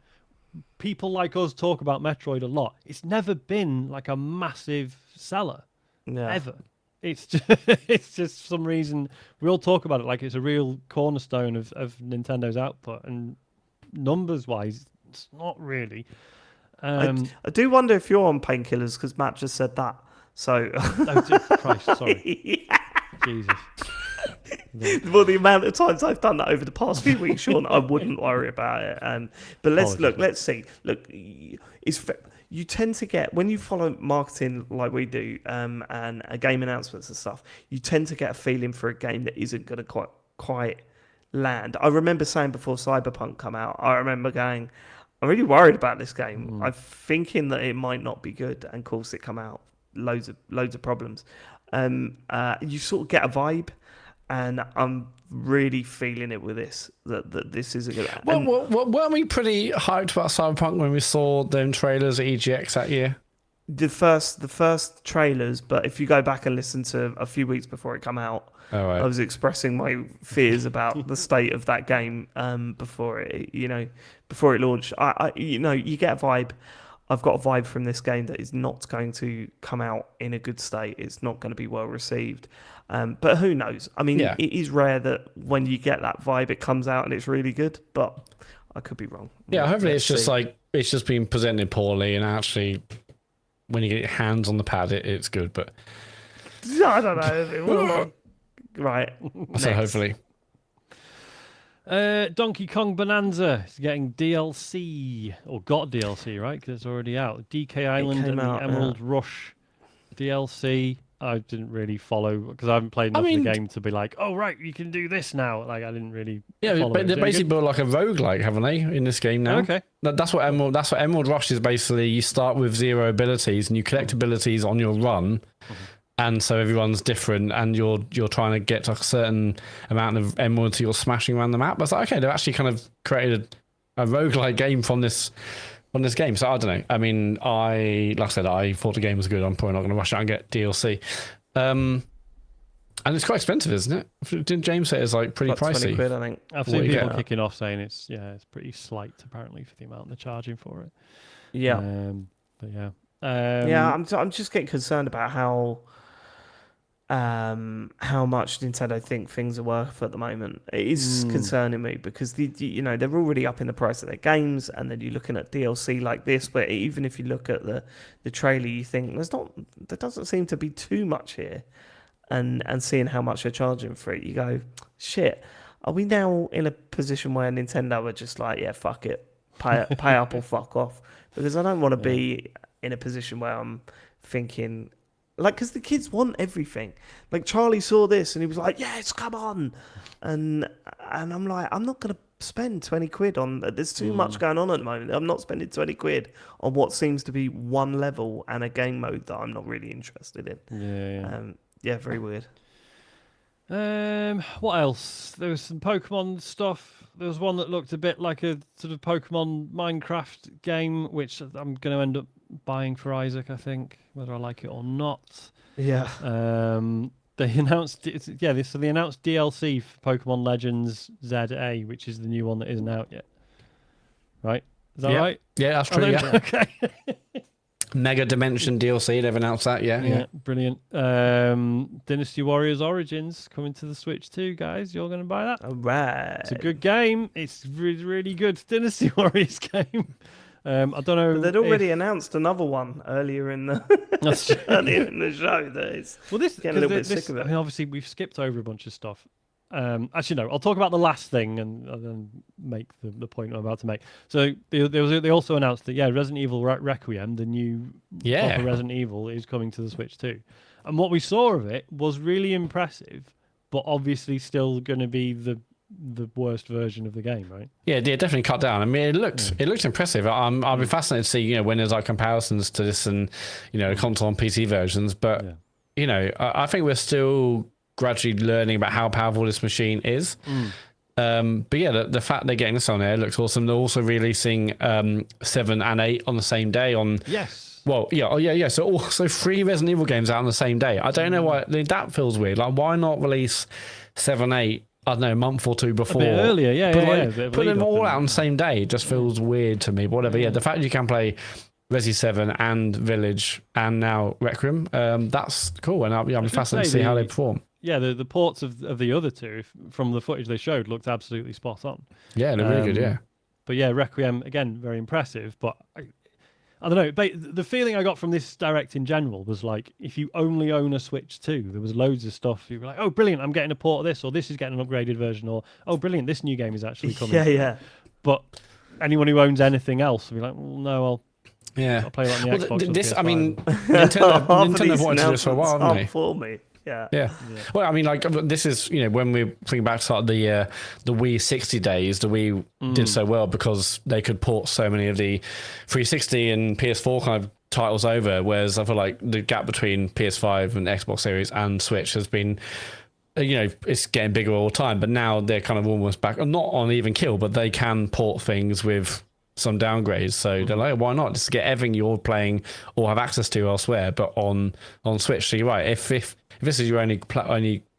People like us talk about Metroid a lot. It's never been a massive seller, ever. It's just for some reason we all talk about it like it's a real cornerstone of Nintendo's output, and numbers wise it's not really. I do wonder if you're on painkillers because Matt just said that, so Christ, sorry. Jesus. Well, the amount of times I've done that over the past few weeks, Sean, I wouldn't worry about it. But let's see. Look, you tend to get, when you follow marketing like we do, and game announcements and stuff, you tend to get a feeling for a game that isn't going to quite land. I remember saying before Cyberpunk come out, I remember going, I'm really worried about this game. I'm thinking that it might not be good, and of course it come out loads of problems. You sort of get a vibe, and I'm really feeling it with this that this isn't good. Well, weren't we pretty hyped about Cyberpunk when we saw them trailers at EGX that year? the first trailers, but if you go back and listen to a few weeks before it come out, All right. I was expressing my fears about the state of that game before it launched. You get a vibe. I've got a vibe from this game that is not going to come out in a good state. It's not going to be well received. But who knows? I mean, It is rare that when you get that vibe, it comes out and it's really good. But I could be wrong. Yeah, hopefully it's just it's just been presented poorly, and actually, when you get your hands on the pad, it's good. But I don't know. Right. So hopefully. Donkey Kong Bonanza is getting DLC, or got DLC, right? Because it's already out. DK Island and the Emerald Rush DLC. I didn't really follow because I haven't played enough of the game to be like, oh right, you can do this now. Like I didn't really. Yeah, but they basically built like a roguelike, haven't they, in this game now? Okay. That's what Emerald Rush is basically. You start with 0 abilities and you collect abilities on your run. And so everyone's different, and you're trying to get a certain amount of emeralds you're smashing around the map. But it's like, okay, they've actually kind of created a roguelike game from this game. So I don't know. I mean, like I said, I thought the game was good. I'm probably not going to rush out and get DLC. And it's quite expensive, isn't it? Didn't James say it's like pretty pricey? 20 quid, I think. I've seen people kicking off saying it's pretty slight apparently for the amount they're charging for it. Yeah. But yeah. I'm just getting concerned about how much Nintendo think things are worth at the moment. It is concerning me because they're already up in the price of their games, and then you're looking at DLC like this. But even if you look at the trailer, you think there doesn't seem to be too much here, and seeing how much they're charging for it, you go, shit. Are we now in a position where Nintendo are just like, yeah, fuck it, pay up or fuck off? Because I don't want to be in a position where I'm thinking. Like, because the kids want everything. Like, Charlie saw this and he was like, yes, come on. And I'm like, I'm not going to spend 20 quid on... There's too much going on at the moment. I'm not spending 20 quid on what seems to be one level and a game mode that I'm not really interested in. Yeah, very weird. What else? There was some Pokemon stuff. There was one that looked a bit like a sort of Pokemon Minecraft game, which I'm going to end up buying for Isaac, I think, whether I like it or not. Yeah. They announced they announced DLC for Pokemon Legends ZA, which is the new one that isn't out yet. Right? Is that right? Yeah, that's true. Yeah. Okay. Mega Dimension DLC, they've announced that, yeah. Brilliant. Dynasty Warriors Origins coming to the Switch too, guys. You're going to buy that? All right. It's a good game. It's really, really good Dynasty Warriors game. I don't know. But they'd already announced another one earlier in the show. That is getting a little bit sick of it. I mean, obviously, we've skipped over a bunch of stuff. Actually, no. I'll talk about the last thing and then make the point I'm about to make. So they also announced that Resident Evil Requiem, the new proper Resident Evil, is coming to the Switch too. And what we saw of it was really impressive, but obviously still going to be the worst version of the game, right? Yeah, definitely cut down. I mean, it looked impressive. I'll be fascinated to see when there's like comparisons to this and console and PC versions. But I think we're still gradually learning about how powerful this machine is. But yeah, the fact they're getting this on there looks awesome. They're also releasing 7 and 8 on the same day. Well, yeah. So also 3 Resident Evil games out on the same day. I don't know why that feels weird. Like, why not release 7, 8? I don't know, a month or two before. A bit earlier, put them all out on the same day just feels weird to me. But whatever. Yeah, the fact you can play Resi 7 and Village and now Requiem, that's cool. And I'll be fascinated to see how they perform. Yeah, the ports of the other two from the footage they showed looked absolutely spot on. Yeah, they're really good. Yeah. But yeah, Requiem again, very impressive. But I don't know. The feeling I got from this Direct in general was like, if you only own a Switch 2, there was loads of stuff. You were like, oh, brilliant, I'm getting a port of this, or this is getting an upgraded version, or oh, brilliant, this new game is actually coming. Yeah. But anyone who owns anything else will be like, well, no, I'll play it on the Xbox. This, I mean, Nintendo wanted to do this for a while, haven't they? For me. Yeah. Well, I mean, like, this is, when we're thinking back to the Wii 60 days, the Wii did so well because they could port so many of the 360 and PS4 kind of titles over, whereas I feel like the gap between PS5 and Xbox Series and Switch has been, it's getting bigger all the time, but now they're kind of almost back, not on even kill, but they can port things with some downgrades. So they're like, why not just get everything you're playing or have access to elsewhere, but on Switch? So you're right. If this is your only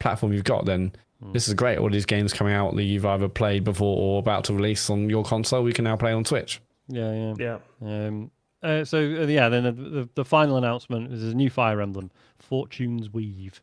platform you've got, then this is great. All these games coming out that you've either played before or about to release on your console, we can now play on Switch. Yeah. Yeah. Then the final announcement is a new Fire Emblem, Fortune's Weave.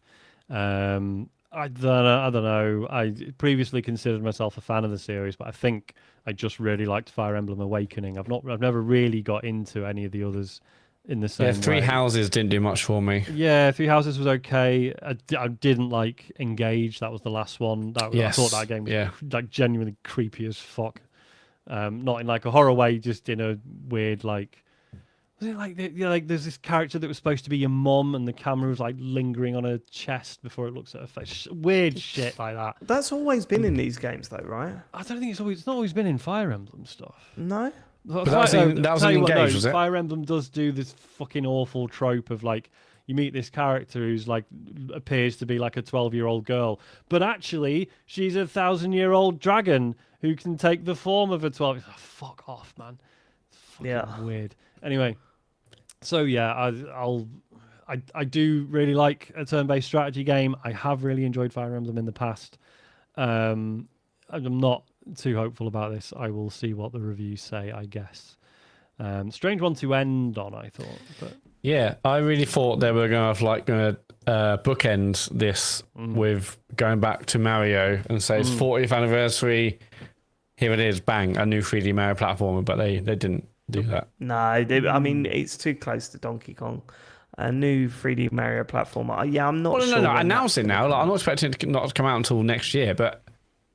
I don't know. I previously considered myself a fan of the series, but I think I just really liked Fire Emblem Awakening. I've never really got into any of the others in the same way. Three Houses didn't do much for me. Yeah, Three Houses was okay. I didn't like Engage. That was the last one. I thought that game was like genuinely creepy as fuck. Not in like a horror way, just in a weird like. Was it like there's this character that was supposed to be your mom, and the camera was like lingering on her chest before it looks at her face. Weird shit like that. That's always been in these games, though, right? I don't think it's not always been in Fire Emblem stuff. No. But that was in Engage, was it? Fire Emblem does do this fucking awful trope of like you meet this character who's like appears to be like a 12-year-old girl, but actually she's a 1,000-year-old dragon who can take the form of a 12. Oh, fuck off, man. It's fucking weird. Anyway. So yeah, I do really like a turn-based strategy game. I have really enjoyed Fire Emblem in the past. I'm not too hopeful about this. I will see what the reviews say, I guess. Strange one to end on, I thought. But yeah, I really thought they were going to bookend this with going back to Mario and say it's 40th anniversary. Here it is, bang, a new 3D Mario platformer, but they didn't do that. No, I mean, it's too close to Donkey Kong. A new 3D Mario platformer. Yeah, I'm not sure. No, announce it now. Like, I'm not expecting it not to come out until next year, but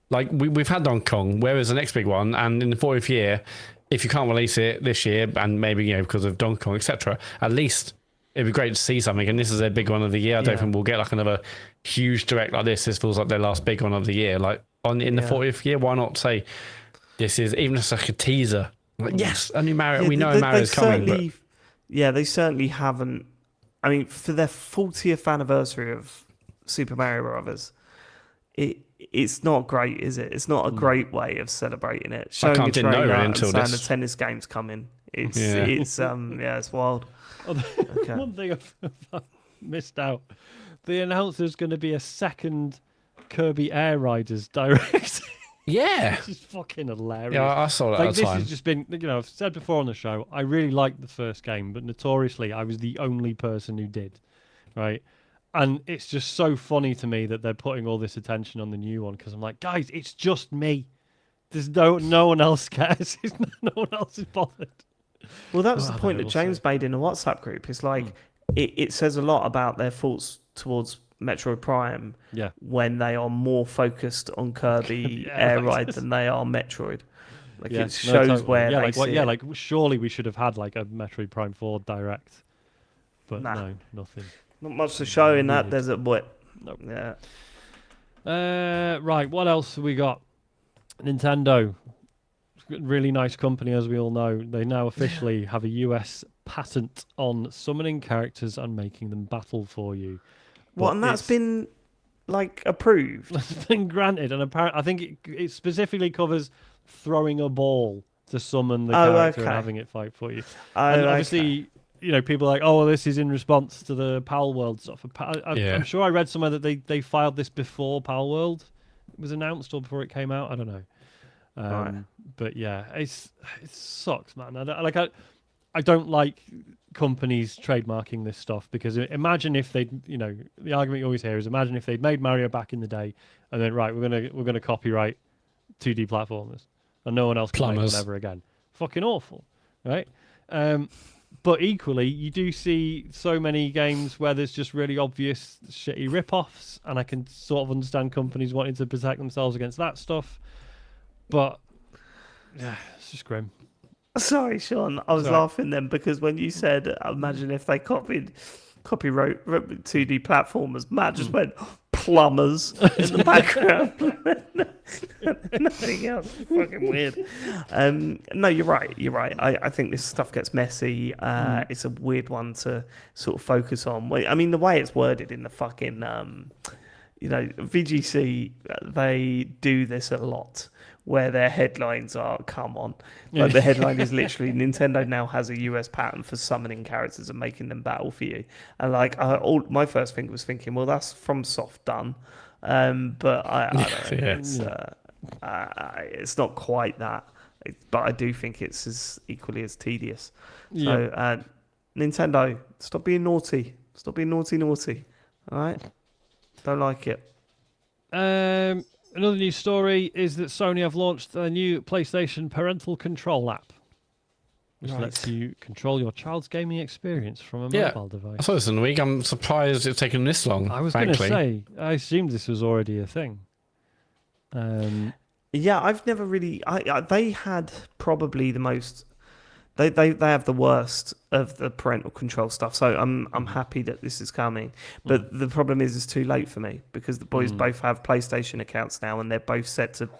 like we've had Donkey Kong, where is the next big one? And in the 40th year, if you can't release it this year, and maybe because of Donkey Kong, etc., at least it'd be great to see something. And this is their big one of the year. I don't think we'll get like another huge direct like this. This feels like their last big one of the year. Like in the 40th year, why not say this is even just like a teaser? Like, yes, a new Mario. We know Mario's coming. But they certainly haven't. I mean, for their 40th anniversary of Super Mario Brothers, it's not great, is it? It's not a great way of celebrating it. Showing a trailer and saying the tennis game's coming. It's wild. Okay. One thing I've missed out: they announced there's going to be a second Kirby Air Riders direct. Yeah, this is fucking hilarious. Yeah, I saw that at the this time. has just been, I've said before on the show, I really liked the first game, but notoriously I was the only person who did, right? And it's just so funny to me that they're putting all this attention on the new one, because I'm like, guys, it's just me. There's no one else cares. No one else is bothered. Well, that was the point that James made in a WhatsApp group. It's like, it says a lot about their thoughts towards Metroid Prime when they are more focused on Kirby Air Ride than they are Metroid. Like it shows where they see it. Like surely we should have had like a Metroid Prime 4 direct, but no, nothing. Not much to show in that desert, but nope. Yeah. Right, what else have we got? Nintendo, really nice company, as we all know. They now officially have a US patent on summoning characters and making them battle for you. What, and that's been like approved? It's been granted, and apparently, I think it specifically covers throwing a ball to summon the character and having it fight for you. And obviously, people are like, oh, well, this is in response to the Pal World stuff. I'm sure I read somewhere that they filed this before Pal World was announced or before it came out. I don't know. But yeah, it sucks, man. I don't like companies trademarking this stuff, because imagine if they'd, the argument you always hear is, imagine if they'd made Mario back in the day and then we're gonna copyright 2D platformers and no one else can make them ever again. Fucking awful, right? But equally, you do see so many games where there's just really obvious shitty rip-offs, and I can sort of understand companies wanting to protect themselves against that stuff. But yeah, it's just grim. Sorry, Sean. I was laughing then because when you said, imagine if they copyright 2D platformers, Matt just went, plumbers in the background. Nothing else. Fucking weird. No, you're right. I think this stuff gets messy. It's a weird one to sort of focus on. I mean, the way it's worded in the fucking... VGC, they do this a lot, where their headlines are. Come on, like the headline is literally Nintendo now has a US patent for summoning characters and making them battle for you. And like, my first thing was thinking, well, that's from Soft done, but I don't know. It's not quite that, but I do think it's as equally as tedious. So Nintendo, stop being naughty. Stop being naughty. All right, don't like it. Another news story is that Sony have launched a new PlayStation parental control app, which lets you control your child's gaming experience from a mobile device. I saw this in the week. I'm surprised it's taken this long. I was going to say, I assumed this was already a thing. Yeah, I've never really. They had probably the most. They have the worst of the parental control stuff. So I'm happy that this is coming. But the problem is it's too late for me because the boys both have PlayStation accounts now and they're both set to,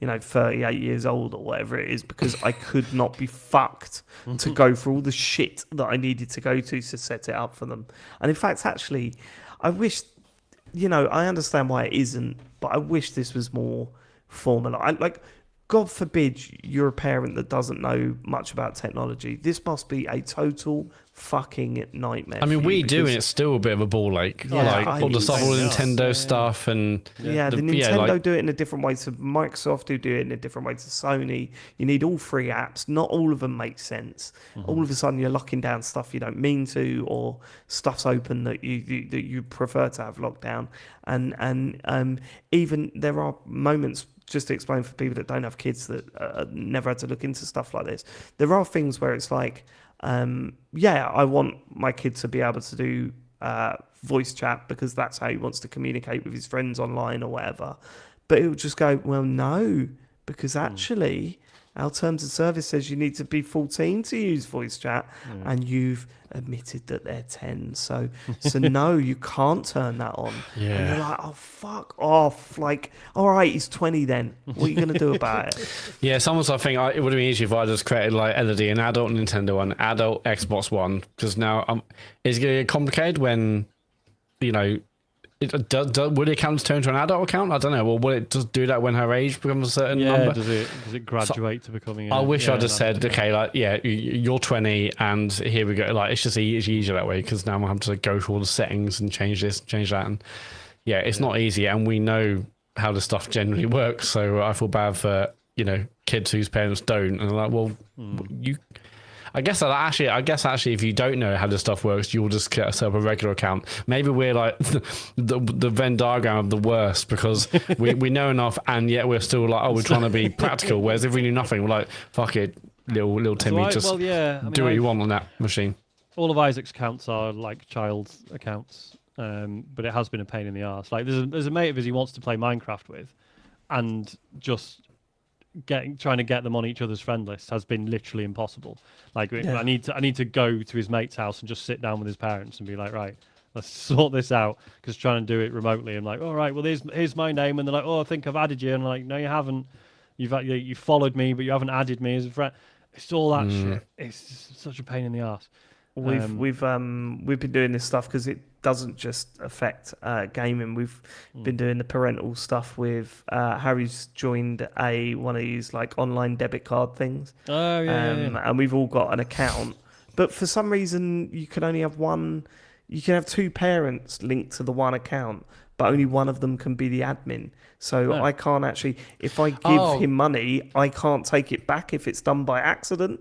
38 years old or whatever it is, because I could not be fucked to go through all the shit that I needed to go to set it up for them. And in fact, actually, I wish, I understand why it isn't, but I wish this was more formal. God forbid you're a parent that doesn't know much about technology. This must be a total fucking nightmare. I mean, we do, and it's still a bit of a ball ache. All the stuff, all the Nintendo stuff, and the Nintendo do it in a different way to Microsoft, who do it in a different way to Sony. You need all three apps. Not all of them make sense. All of a sudden, you're locking down stuff you don't mean to, or stuff's open that you prefer to have locked down. And even there are moments. Just to explain for people that don't have kids that never had to look into stuff like this, there are things where it's like, I want my kid to be able to do voice chat because that's how he wants to communicate with his friends online or whatever. But it would just go, well, no, because actually our terms of service says you need to be 14 to use voice chat, and you've admitted that they're 10. So no, you can't turn that on. Yeah. And you're like, oh, fuck off. Like, all right, he's 20 then. What are you going to do about it? Yeah, sometimes I think it would have been easier if I just created like LED, an adult Nintendo one, adult Xbox One, because now it's going to get complicated when, would it count to turn to an adult account? I don't know. Well, will it just do that when her age becomes a certain number? Does it graduate to becoming? I wish I just said, okay, you're 20, and here we go. Like, it's just easier that way because now I'm having to go through all the settings and change this, change that, and it's not easy. And we know how the stuff generally works, so I feel bad for kids whose parents don't, and like, well, you. I guess actually, if you don't know how this stuff works, you'll just get yourself a regular account. Maybe we're like the Venn diagram of the worst because we know enough, and yet we're still like, we're trying to be practical. Whereas if we knew nothing, we're like, fuck it, little Timmy, do what you want on that machine. All of Isaac's accounts are like child accounts, but it has been a pain in the arse. Like there's a mate of his he wants to play Minecraft with, and just trying to get them on each other's friend list has been literally impossible. Like I need to go to his mate's house and just sit down with his parents and be like, right, let's sort this out, because trying to do it remotely, I'm like, all right, well here's my name, and they're like, oh, I think I've added you, and I'm like, no, you haven't. You followed me, but you haven't added me as a friend. It's all that shit. It's just such a pain in the arse. We've been doing this stuff because it doesn't just affect gaming. We've been doing the parental stuff with Harry's joined one of these like online debit card things. Oh yeah. And we've all got an account, but for some reason you can only have one. You can have two parents linked to the one account, but only one of them can be the admin. So I can't actually, if I give him money, I can't take it back if it's done by accident.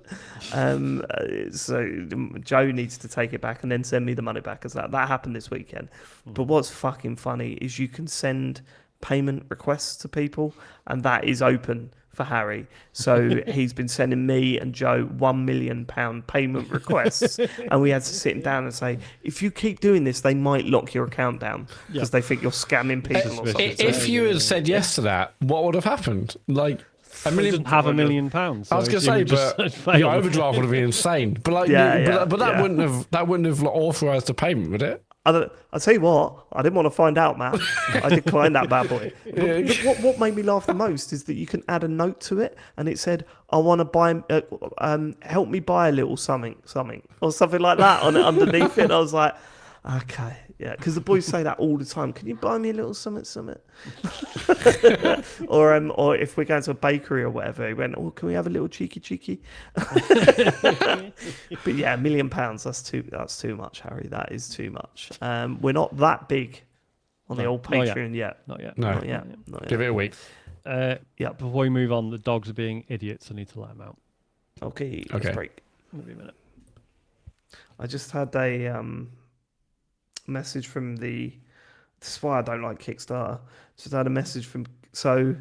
So Joe needs to take it back and then send me the money back. As that happened this weekend. But what's fucking funny is you can send payment requests to people, and that is open for Harry. So he's been sending me and Joe £1 million payment requests, and we had to sit him down and say, if you keep doing this, they might lock your account down because they think you're scamming people or something. If you had said yes to that, what would have happened? Like, doesn't have £1 million. So I was going to say, but your overdraft would have been insane. But that wouldn't have authorised the payment, would it? I'll tell you what, I didn't want to find out, Matt. I declined that bad boy. But what made me laugh the most is that you can add a note to it, and it said, I want to buy, help me buy a little something, or something like that on underneath it. And I was like, Okay, yeah, because the boys say that all the time. Can you buy me a little something? Or if we're going to a bakery or whatever, he went, "Oh, can we have a little cheeky?" But yeah, £1 million. That's too much, Harry. That is too much. We're not that big on the old Patreon yet. Not yet. No. Not yet. Give it a week. Yeah. Before we move on, the dogs are being idiots. I need to let them out. Okay. Let's break. Maybe a minute. I just had a message from this is why I don't like Kickstarter. Just had a message from. So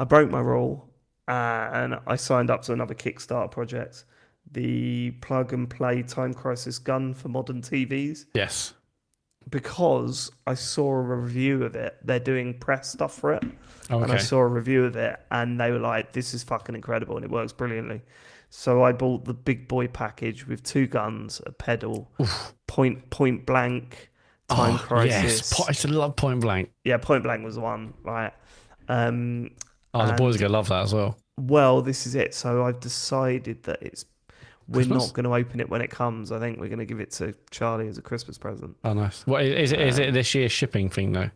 I broke my rule and I signed up to another Kickstarter project. The plug and play Time Crisis gun for modern TVs. Yes. Because I saw a review of it. They're doing press stuff for it. Okay. And I saw a review of it and they were like, this is fucking incredible and it works brilliantly. So I bought the big boy package with 2 guns, a pedal, point blank, Time Crisis. Yes, I used to love Point Blank. Yeah, Point Blank was the one, right? The boys are going to love that as well. Well, this is it. So I've decided that we're Christmas? not going to open it when it comes. I think we're going to give it to Charlie as a Christmas present. Oh, nice. What is it? Is it this year's shipping thing though?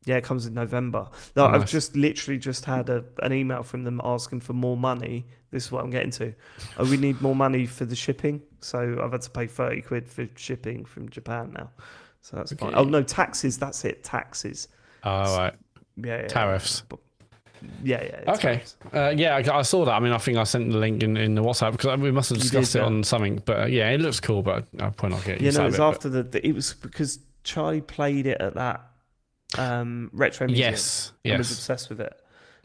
Yeah, it comes in November. No, Nice. I've just literally had an email from them asking for more money. This is what I'm getting to. We need more money for the shipping. So I've had to pay 30 quid for shipping from Japan now. So that's fine. Oh, no, taxes. That's it. Taxes. Oh, right. Yeah. Tariffs. Yeah. Okay. I saw that. I mean, I think I sent the link in the WhatsApp because we must have discussed it on something. But yeah, it looks cool. But I'll probably not get it. It was after it was because Charlie played it at that retro museum. Yes. I was obsessed with it.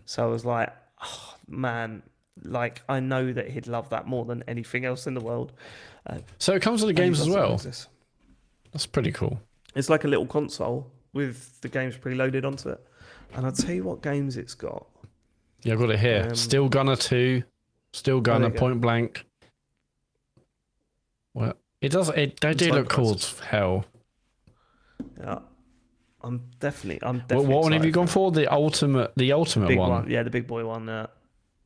So I was like, oh, man, like I know that he'd love that more than anything else in the world. So it comes with the games as well. That's pretty cool. It's like a little console with the games preloaded onto it. And I'll tell you what games it's got. Yeah, I've got it here. Still Gunner 2, Still Gunner, Point Blank. Well, they do look cool as hell. Yeah. I'm definitely what one have you gone for? The ultimate big one? Yeah, the big boy one.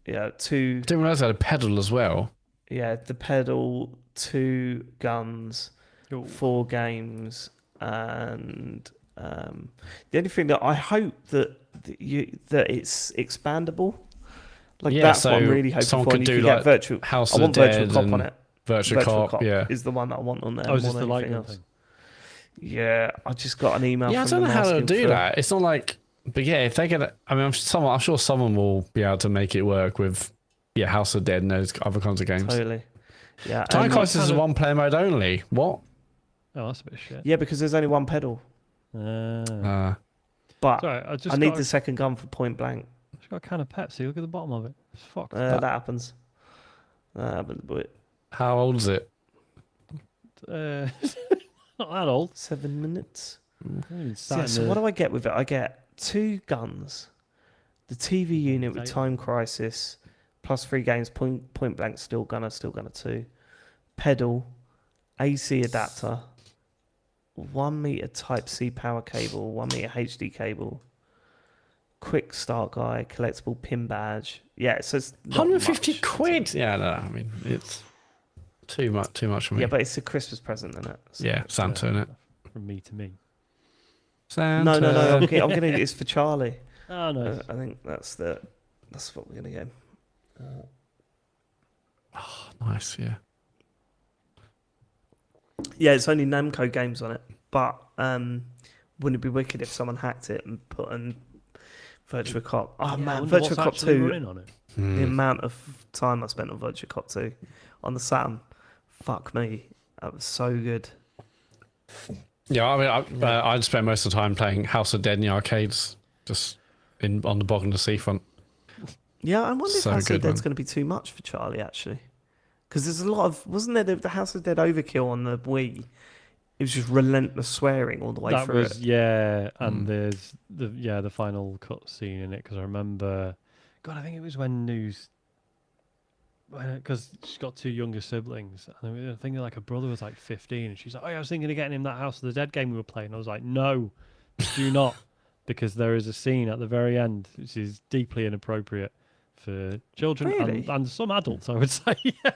Yeah, 2. I didn't realize I had a pedal as well. Yeah, the pedal, 2 guns, 4 games, and the only thing that I hope that it's expandable. Like that's what I'm really hoping someone for. Could do like virtual House of the Dead Virtual Cop on it. Virtual Cop, yeah, is the one that I want on there. Oh, is this more the than anything lightning else. thing? Yeah, I just got an email. Yeah, I don't know how to do that. It's not like, but yeah, if they get, I mean, I'm sure someone will be able to make it work with, House of Dead and those other kinds of games. Totally. Yeah. Time Crisis is one player mode only. What? Oh, that's a bit of shit. Yeah, because there's only one pedal. But sorry, I need the second gun for Point Blank. I've just got a can of Pepsi. Look at the bottom of it. Fuck. That happens. But how old is it? Not that old. 7 minutes. So what do I get with it? I get 2 guns, the TV unit with Time Crisis, plus 3 games, Point Blank, Still Gunner 2, pedal, AC adapter, 1 meter Type-C power cable, 1 meter HD cable, quick start guide, collectible pin badge. Yeah, so it's 150 quid. Yeah, no, I mean it's too much for me. Yeah, but it's a Christmas present, isn't it? So yeah, Santa, isn't it? From me to me. Santa. No. I'm gonna. It's for Charlie. Oh no. I think that's what we're gonna get. Oh, nice. Yeah. Yeah, it's only Namco games on it, but wouldn't it be wicked if someone hacked it and put in Virtua Cop? Oh man, Virtua Cop 2. On it. The amount of time I spent on Virtua Cop 2 on the Saturn, fuck me, that was so good. Yeah, I mean, I'd spend most of the time playing House of Dead in the arcades, just on the bog and the seafront. Yeah, I wonder if So House of good, Dead's man. going to be too much for Charlie, actually. Because there's a lot of... Wasn't there the House of Dead overkill on the Wii? It was just relentless swearing all the way through it. Yeah, and there's the final cut scene in it, because I remember... God, I think it was because she's got 2 younger siblings, and I think like her brother was like 15, and she's like, "Oh, yeah, I was thinking of getting him that House of the Dead game we were playing." I was like, "No, do not," because there is a scene at the very end which is deeply inappropriate for children Really? and some adults, I would say. Yeah.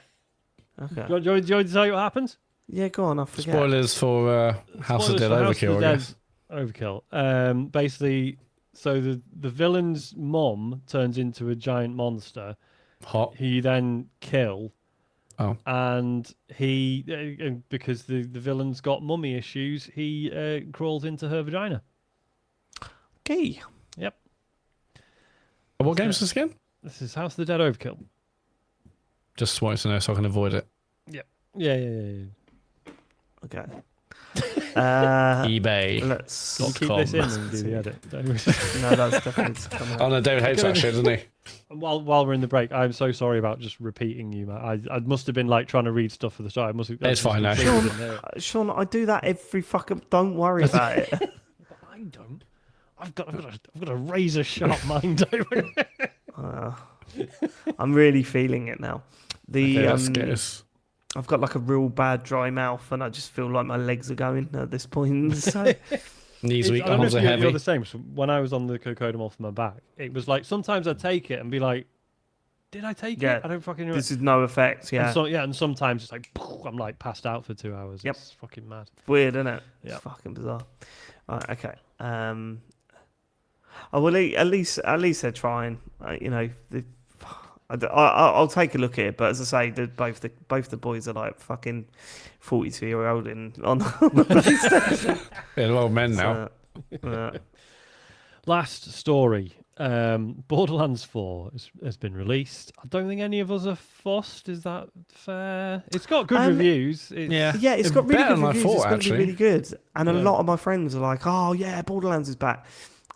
Okay. Do you want to tell you what happens? Yeah, go on. I forget. Spoilers for House of Spoilers Dead for House Overkill, of I Dead guess. Overkill. Basically, so the villain's mom turns into a giant monster. Hot. He then kill. Oh. And he, because the villain's got mummy issues, he crawls into her vagina. Okay. Yep. What game is this again? This is House of the Dead Overkill. Just wanted to know so I can avoid it. Yeah. Okay. eBay. Let's Dot Keep com. this in and do the edit. No, that's definitely coming out. Oh no, David hates that shit, doesn't he? While we're in the break, I'm so sorry about just repeating you, Matt. I must have been like trying to read stuff for the start. I must have. It's fine now. Sean, I do that every fucking. Don't worry about it. I don't. I've got a razor sharp mind. I'm really feeling it now. Okay, that's good. I've got like a real bad dry mouth, and I just feel like my legs are going at this point. So. Knees weak, I don't know arms if are heavy. you're the same. So when I was on the cocodamol for my back, it was like sometimes I'd take it and be like, "Did I take it? I don't fucking remember." This is no effect. Yeah. And sometimes it's like I'm like passed out for 2 hours. Yep. It's fucking mad. Weird, isn't it? Yeah. It's fucking bizarre. Right, okay. Oh well, at least they're trying. I'll take a look at it, but as I say, both the boys are like fucking 42-year-old on the PlayStation. They're old men now. Last story. Borderlands 4 has been released. I don't think any of us are fussed. Is that fair? It's got good reviews. Yeah, it's got really better good than I reviews. thought, It's going to actually. be really good. And a lot of my friends are like, "Oh yeah, Borderlands is back."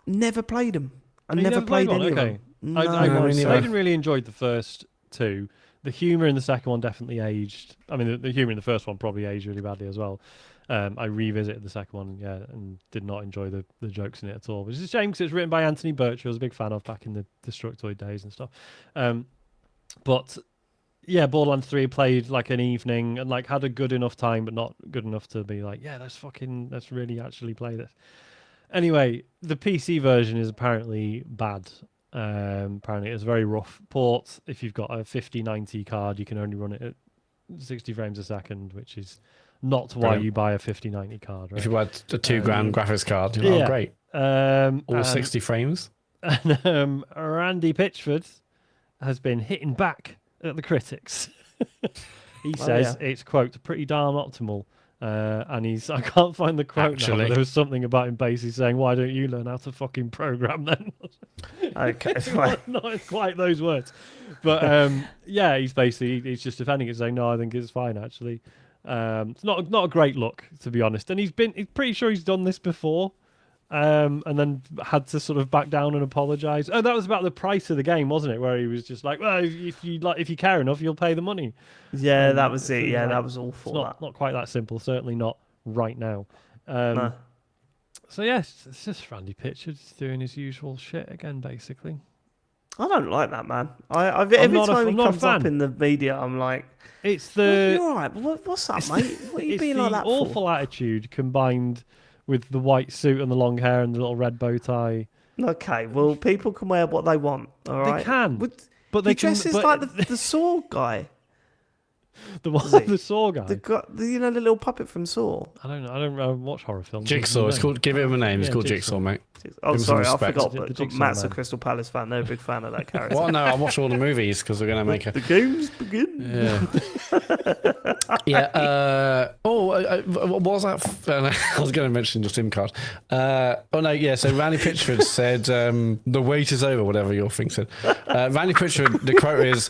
Never played them. I You never played one? any of Okay. them. I me neither. didn't really enjoy the first two. The humour in the second one definitely aged. I mean, the humour in the first one probably aged really badly as well. I revisited the second one, and did not enjoy the jokes in it at all. Which is a shame because it's written by Anthony Birch, who I was a big fan of back in the Destructoid days and stuff. But yeah, Borderlands 3 played like an evening and like had a good enough time, but not good enough to be like, yeah, let's really actually play this. Anyway, the PC version is apparently bad. Apparently it's a very rough port. If you've got a 5090 card, you can only run it at 60 frames a second, which is not why you buy a 5090 card, right? If you buy a $2,000 graphics card, you're like, oh, great. All 60 frames. And Randy Pitchford has been hitting back at the critics. He says it's, quote, pretty darn optimal. And I can't find the quote now, but there was something about him basically saying, "Why don't you learn how to fucking program then?" Okay, fine. Not quite those words, but he's just defending it, saying, "No, I think it's fine actually." It's not a great look, to be honest, and he's pretty sure he's done this before, and then had to sort of back down and apologise. Oh, that was about the price of the game, wasn't it? Where he was just like, "Well, if you care enough, you'll pay the money." Yeah, that was it. Yeah, that was awful. It's not quite that simple. Certainly not right now. No. So yes, it's just Randy Pitchford doing his usual shit again, basically. I don't like that man. Every time he comes up in the media, I'm like, it's you're all right. What's up, mate? What are you being like that for? It's the awful attitude combined with the white suit and the long hair and the little red bow tie. Okay, well, people can wear what they want. All right, They can, but he dresses like the Saw guy. The Saw guy. The little puppet from Saw. I don't know. I don't watch horror films. Jigsaw. It's called. Give him a name. It's called Jigsaw, mate. Oh, Give him some sorry, I respect. forgot. The But Jigsaw Matt's a Man. Crystal Palace fan. They're a big fan of that character. Well, no, I watch all the movies because we're going to make a. The games begin. Yeah. What was that? I was going to mention your SIM card. So Randy Pitchford said, "The wait is over." Whatever your thing said. Randy Pitchford. The quote is,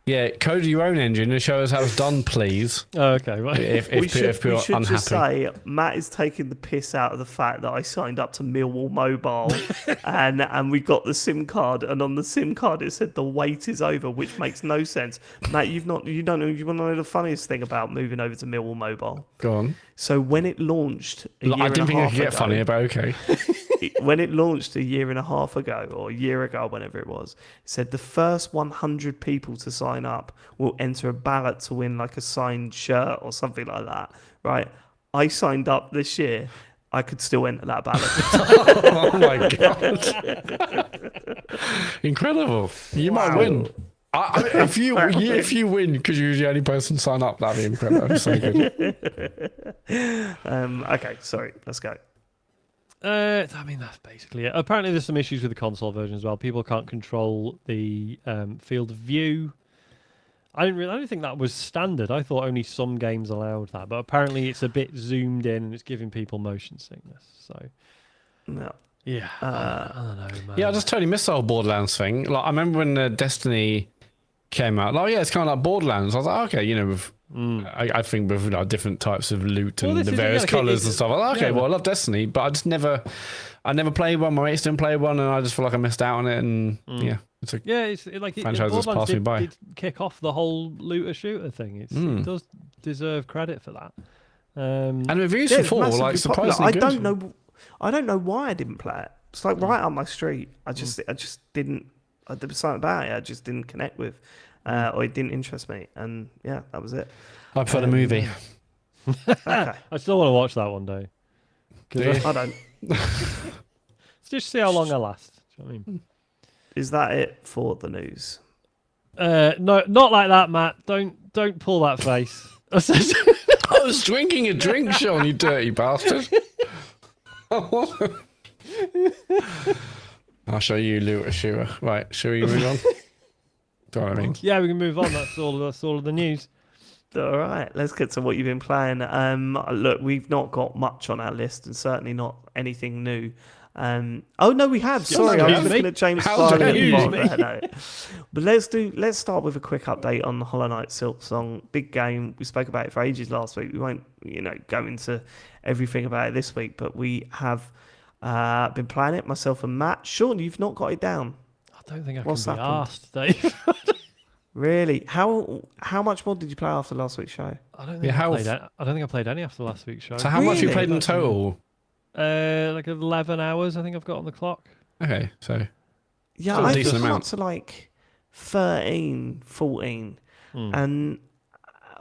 "Yeah, code your own engine and show us how it's done, please." Oh, okay, right. If we should unhappy. just say Matt is taking the piss out of the fact that I signed up to Millwall Mobile and we got the SIM card, and on the SIM card it said the wait is over, which makes no sense. Matt, you don't know. You want to know the funniest thing about moving over to Millwall Mobile? Go on. So when it launched, I didn't think I could get funnier, but okay. When it launched a year and a half ago, or a year ago, whenever it was, it said the first 100 people to sign up will enter a ballot to win like a signed shirt or something like that, right? I signed up this year. I could still enter that ballot. Oh my god! Incredible! You might win. If you win because you're the only person to sign up, that'd be incredible. That'd be so good. Okay, sorry. Let's go. I mean, that's basically it. Apparently, there's some issues with the console version as well. People can't control the field of view. I don't think that was standard. I thought only some games allowed that, but apparently it's a bit zoomed in and it's giving people motion sickness. So, No. yeah, I don't know, man. Yeah, I just totally missed the whole Borderlands thing. Like, I remember when Destiny came out. Like, yeah, it's kind of like Borderlands. I was like, okay, with I think with different types of loot and the various colours and stuff. I was like, okay, well, I love Destiny, but I never played one. My mates didn't play one, and I just feel like I missed out on it. And it's a franchise that's passed me by. Did kick off the whole looter shooter thing. It does deserve credit for that. And reviews before like surprisingly good. I don't know why I didn't play it. It's like right up my street. I just didn't. There was something about it I just didn't connect with, or it didn't interest me, and yeah, that was it. I prefer the movie. Okay. I still want to watch that one day. I don't. Just see how long I last. Do you know what I mean? Is that it for the news? No, not like that, Matt. Don't pull that face. I was drinking a drink, Sean, you dirty bastard. I'll show you looter shooter. Right, shall we move on? Do you know what I mean? Yeah, we can move on. That's all of the news. All right, let's get to what you've been playing. Look, we've not got much on our list, and certainly not anything new. Oh no, we have. Sorry, I was looking at James Farley. But let's start with a quick update on the Hollow Knight Silksong. Big game. We spoke about it for ages last week. We won't, go into everything about it this week, but we have been playing it, myself and Matt. Sean, you've not got it down. I don't think I What's can be happened? asked, Dave. Really? How much more did you play after last week's show? I don't think I played any after last week's show. So how much you played in total? Like 11 hours, I think I've got on the clock. Okay, so yeah, still a I've decent come up amount. to like 13, 14. And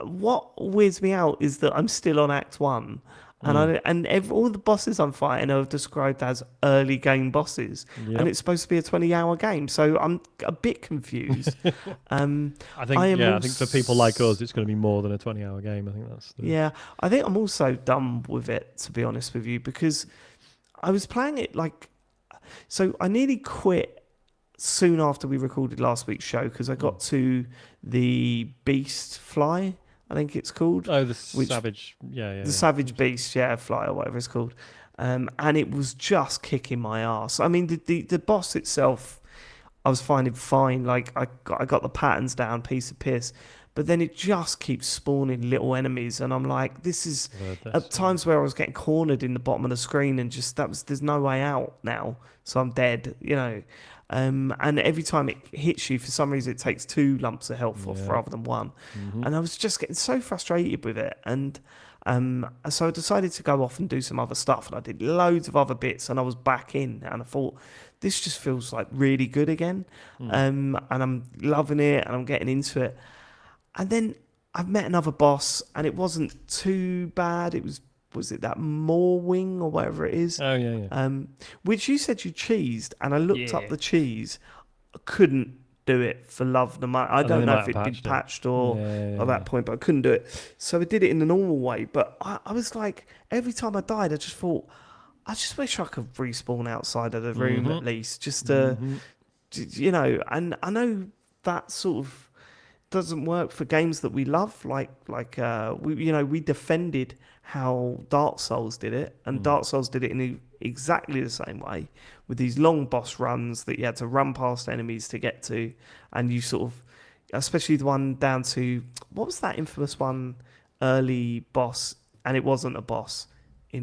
what weirds me out is that I'm still on Act 1. And all the bosses I'm fighting are described as early game bosses, and it's supposed to be a 20-hour game. So I'm a bit confused. I think for people like us, it's going to be more than a 20-hour game. I think that's I think I'm also done with it, to be honest with you, because I was playing it so I nearly quit soon after we recorded last week's show because I got to the beast fly. I think it's called. Oh, the savage, the savage beast, fly or whatever it's called, and it was just kicking my ass. I mean, the boss itself, I was finding fine. Like I got the patterns down, piece of piss, but then it just keeps spawning little enemies, and I'm like, this is at times where I was getting cornered in the bottom of the screen, and just there's no way out now, so I'm dead, and every time it hits you, for some reason, it takes 2 lumps of health off rather than 1. And I was just getting so frustrated with it. And so I decided to go off and do some other stuff. And I did loads of other bits, and I was back in. And I thought, this just feels like really good again. And I'm loving it, and I'm getting into it. And then I've met another boss, and it wasn't too bad. Was it that Moorwing or whatever it is? Oh, yeah. Which you said you cheesed, and I looked up the cheese. I couldn't do it for love nor money. I don't know if it'd been patched or at that point, but I couldn't do it. So I did it in the normal way. But I was like, every time I died, I just thought, I just wish I could respawn outside of the room at least, just to, and I know that sort of doesn't work for games that we love, we defended how Dark Souls did it, and Dark Souls did it in exactly the same way, with these long boss runs that you had to run past enemies to get to, and you sort of, especially the one down to, what was that infamous one, early boss, and it wasn't a boss,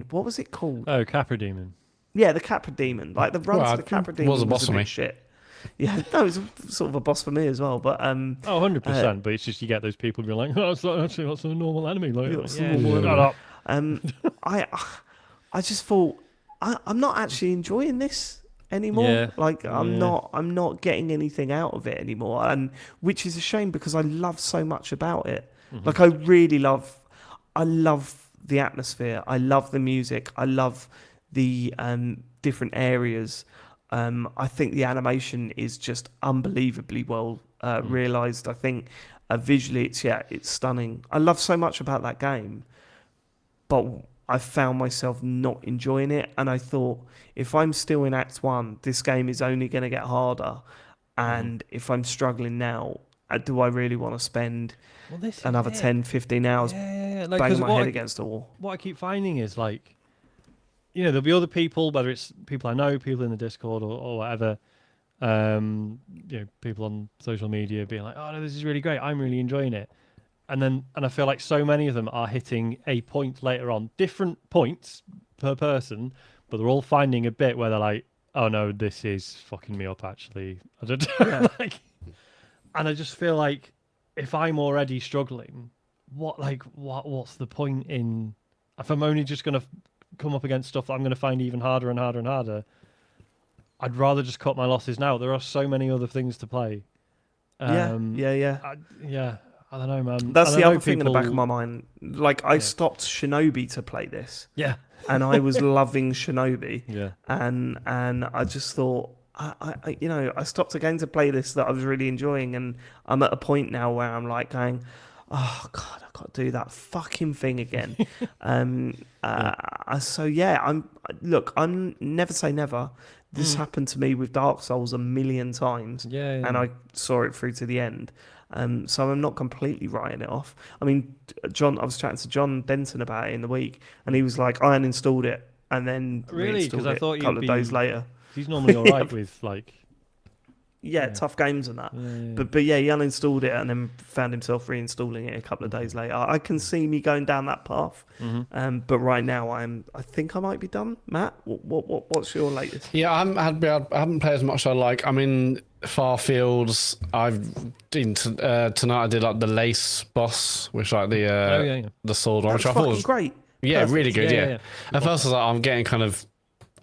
what was it called? Oh, Capra Demon. Yeah, the Capra Demon, like the runs to the Capra Demon was a boss for me. Shit. Yeah, no, it's sort of a boss for me as well. But 100%. But it's just you get those people who are like, "Oh, it's not actually not a normal enemy." I just thought I'm not actually enjoying this anymore. Yeah. I'm not getting anything out of it anymore, and which is a shame because I love so much about it. Like I love the atmosphere. I love the music. I love the different areas. I think the animation is just unbelievably well realized. I think visually, it's stunning. I love so much about that game, but I found myself not enjoying it, and I thought, if I'm still in Act 1, this game is only going to get harder, and if I'm struggling now, do I really want to spend another 10, 15 hours Like, banging my head against the wall? What I keep finding is, like, there'll be other people, whether it's people I know, people in the Discord or whatever, people on social media being like, oh no, this is really great, I'm really enjoying it. And I feel like so many of them are hitting a point later on, different points per person, but they're all finding a bit where they're like, oh no, this is fucking me up actually. I don't and I just feel like, if I'm already struggling, what's the point in, if I'm only just going to come up against stuff that I'm going to find even harder and harder and harder, I'd rather just cut my losses now. There are so many other things to play. Yeah. I don't know, man. That's the other thing in the back of my mind. Like, I stopped Shinobi to play this. Yeah. And I was loving Shinobi. Yeah. And I just thought, I stopped a game to play this that I was really enjoying, and I'm at a point now where I'm like going, oh God, I've got to do that fucking thing again. I'm never say never. This happened to me with Dark Souls a million times, and I saw it through to the end. So I'm not completely writing it off. I mean, I was chatting to John Denton about it in the week, and he was like, I uninstalled it and then because I thought a couple of days later. He's normally all right with like. Tough games and that. Yeah. But he uninstalled it and then found himself reinstalling it a couple of days later. I can see me going down that path. But right now I think I might be done. Matt, what's your latest? Yeah, I haven't played as much as I like. I'm in Far Fields. Tonight I did like the lace boss, which like the sword one, which I thought was great. Yeah, Perfect. really good. Yeah. At first I was like, I'm getting kind of.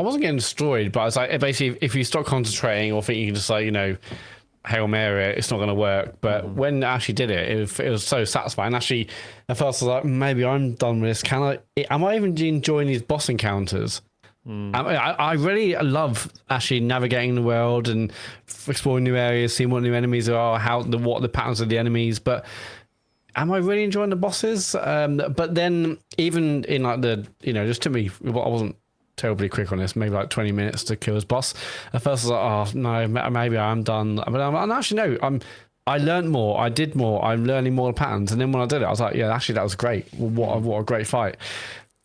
I wasn't getting destroyed, but it's like, basically, if you stop concentrating or think you can just like, Hail Mary it, it's not going to work. But when I actually did it, it was so satisfying. Actually, at first I was like, maybe I'm done with this. Am I even enjoying these boss encounters? I really love actually navigating the world and exploring new areas, seeing what new enemies are, what are the patterns of the enemies. But am I really enjoying the bosses? But then even in like just took me, I wasn't terribly quick on this, maybe like 20 minutes to kill his boss. At first I was like, oh no, maybe I'm done. But I'm actually no, I learned more, I did more, I'm learning more patterns. And then when I did it, I was like, yeah, actually that was great. What a great fight.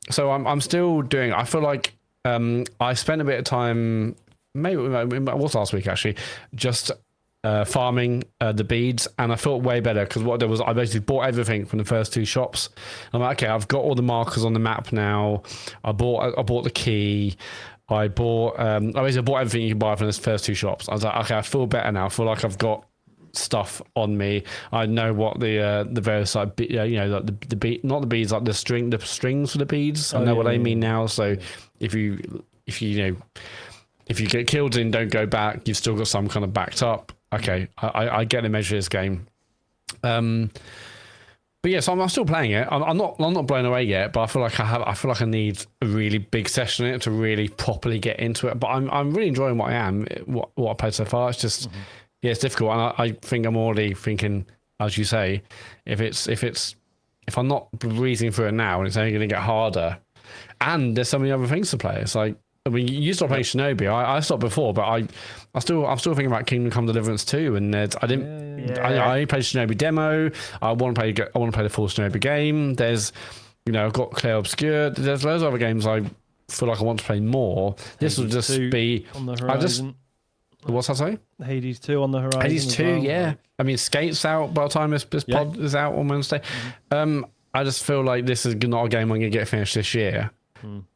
So I'm still doing it. I feel like I spent a bit of time, maybe it was last week actually, just farming the beads, and I felt way better because what I did was I basically bought everything from the first two shops. I'm like, okay, I've got all the markers on the map now. I bought the key. I bought everything you can buy from the first two shops. I was like, okay, I feel better now. I feel like I've got stuff on me. I know what the various like like the bead, not the beads, like the strings for the beads. I know what they mean now. So if you get killed and don't go back, you've still got some kind of backed up. Okay, I get the measure of this game. But yeah, so I'm still playing it. I'm not blown away yet, but I feel like I need a really big session in it to really properly get into it. But I'm really enjoying what I played so far. It's just it's difficult, and I think I'm already thinking, as you say, if I'm not breezing through it now, and it's only going to get harder, and there's so many other things to play. It's like, I mean, you stopped playing Shinobi. I stopped before, but I'm still thinking about Kingdom Come Deliverance 2, and I only played Shinobi demo. I want to play the full Shinobi game. There's, I've got Clair Obscur. There's loads of other games I feel like I want to play more. This will just be on the horizon. What's that say? Hades 2 on the horizon. Hades 2, yeah. I mean, Skate's out by the time this pod is out on Wednesday. I just feel like this is not a game I'm going to get finished this year.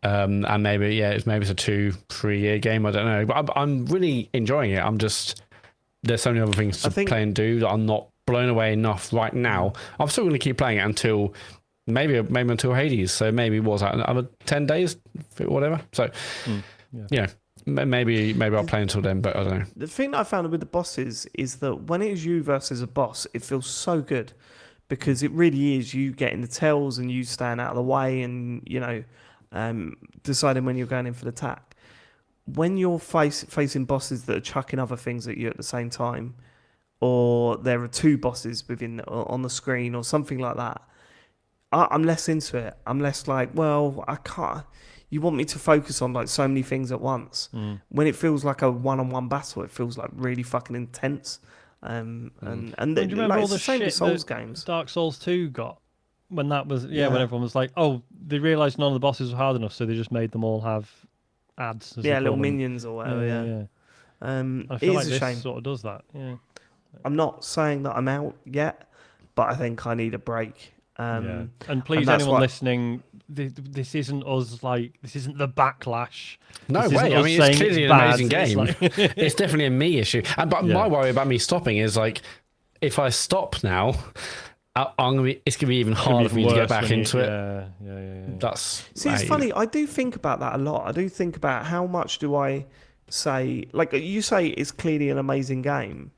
And maybe it's a 2-3 year game. I don't know, but I'm really enjoying it. There's so many other things to play and do that I'm not blown away enough right now. I'm still going to keep playing it until maybe until Hades. So maybe another 10 days, whatever. So maybe I'll play until then, but I don't know. The thing that I found with the bosses is that when it is you versus a boss, it feels so good because it really is you getting the tells and you staying out of the way and deciding when you're going in for the attack. when you're facing bosses that are chucking other things at you at the same time, or there are two bosses on the screen or something like that, I'm less into it. I'm less like, well, I can't. You want me to focus on like so many things at once. When it feels like a one-on-one battle, it feels like really fucking intense. And do you remember like, all it's the the same shit with Souls that games. Dark Souls 2 got when that was when Yeah. everyone was like, oh, they realised none of the bosses were hard enough, so they just made them all have ads. As they Yeah, call little them. minions or whatever. Yeah. I It feel like is a this shame. sort of does that. Yeah. I'm not saying that I'm out yet, but I think I need a break. And please, that's anyone what- listening, this isn't us. Like, this isn't the backlash. No This isn't way. I us mean, it's saying clearly an bad. amazing It's game. like- It's definitely a me issue. But Yeah. my worry about me stopping is like, if I stop now, it's gonna be even harder for me to get back into it. Yeah. That's See, it's funny. I do think about that a lot. I do think about how much do I say, like you say, it's clearly an amazing game,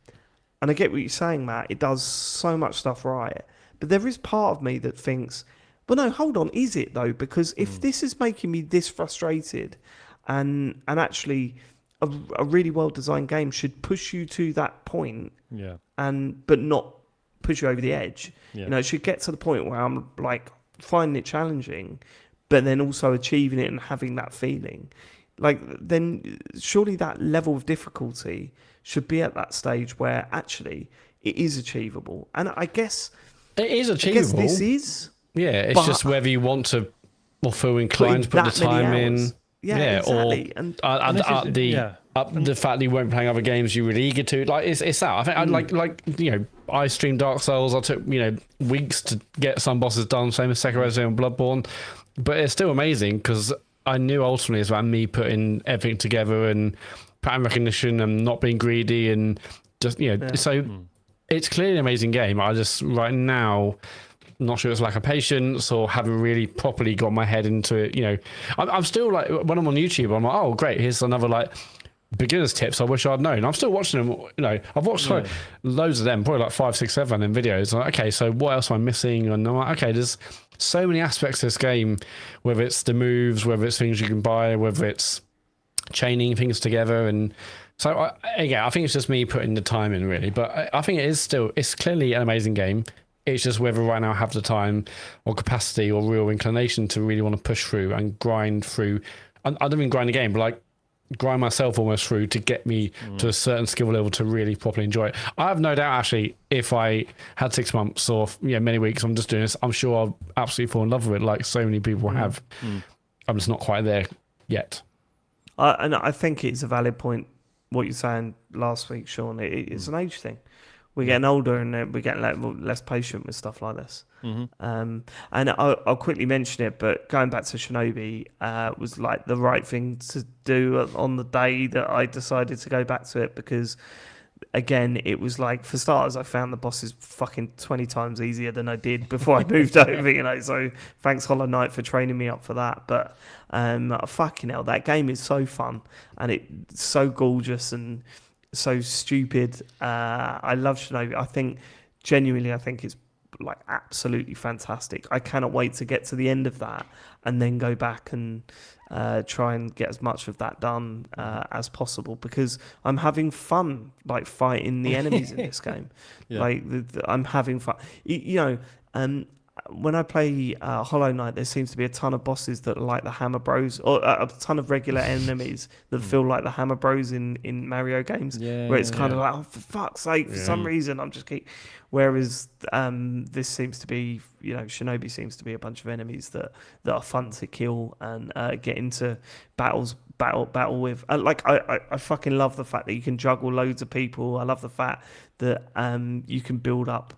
and I get what you're saying, Matt. It does so much stuff right, but there is part of me that thinks, well, no, hold on, is it though? Because if this is making me this frustrated, and actually a really well designed game should push you to that point, Yeah. but not push you over the edge. Yeah. You know, it should get to the point where I'm like finding it challenging, but then also achieving it and having that feeling. Like, then surely that level of difficulty should be at that stage where actually it is achievable. And I guess it is I guess achievable. this is. Yeah, it's but just whether you want to or feel inclined to put the that many time in. hours. Yeah, exactly. Or And the fact that you weren't playing other games you were eager to. Like, it's that. I think I like you know, I streamed Dark Souls. I took, you know, weeks to get some bosses done. Same as Sekiro and Bloodborne, but it's still amazing because I knew ultimately it's about me putting everything together and pattern recognition and not being greedy and just, you know. Yeah. So it's clearly an amazing game. I just right now, not sure it's lack of patience or haven't really properly got my head into it. You know, I'm still like, when I'm on YouTube, I'm like, oh great, here's another like beginner's tips I wish I'd known. I'm still watching them. You know, I've watched like loads of them, probably like 5, 6, 7 in videos. I'm like, okay, so what else am I missing? And I'm like, okay, there's so many aspects of this game, whether it's the moves, whether it's things you can buy, whether it's chaining things together. And so I think it's just me putting the time in really, but I think it's clearly an amazing game. It's just whether right now I have the time or capacity or real inclination to really want to push through and grind through. I don't mean grind the game, but like grind myself almost through to get me to a certain skill level to really properly enjoy it. I have no doubt, actually, if I had 6 months or many weeks, I'm just doing this, I'm sure I'll absolutely fall in love with it like so many people have. I'm just not quite there yet. And I think it's a valid point, what you're saying last week, Sean. It's an age thing. We're getting older and we're getting less patient with stuff like this. And I'll quickly mention it, but going back to Shinobi was like the right thing to do on the day that I decided to go back to it, because again, it was like, for starters, I found the bosses fucking 20 times easier than I did before I moved over, you know, so thanks Hollow Knight for training me up for that. But fucking hell, that game is so fun and it's so gorgeous and so stupid. I love Shinobi. I think it's like absolutely fantastic. I cannot wait to get to the end of that and then go back and try and get as much of that done as possible, because I'm having fun like fighting the enemies in this game. Like I'm having fun. You know, when I play Hollow Knight, there seems to be a ton of bosses that are like the Hammer Bros, or a ton of regular enemies that feel like the Hammer Bros in Mario games, where it's kind of like, oh, for fuck's sake, for some reason I'm just keep. Whereas this seems to be, you know, Shinobi seems to be a bunch of enemies that are fun to kill and get into battle with. Like I fucking love the fact that you can juggle loads of people. I love the fact that you can build up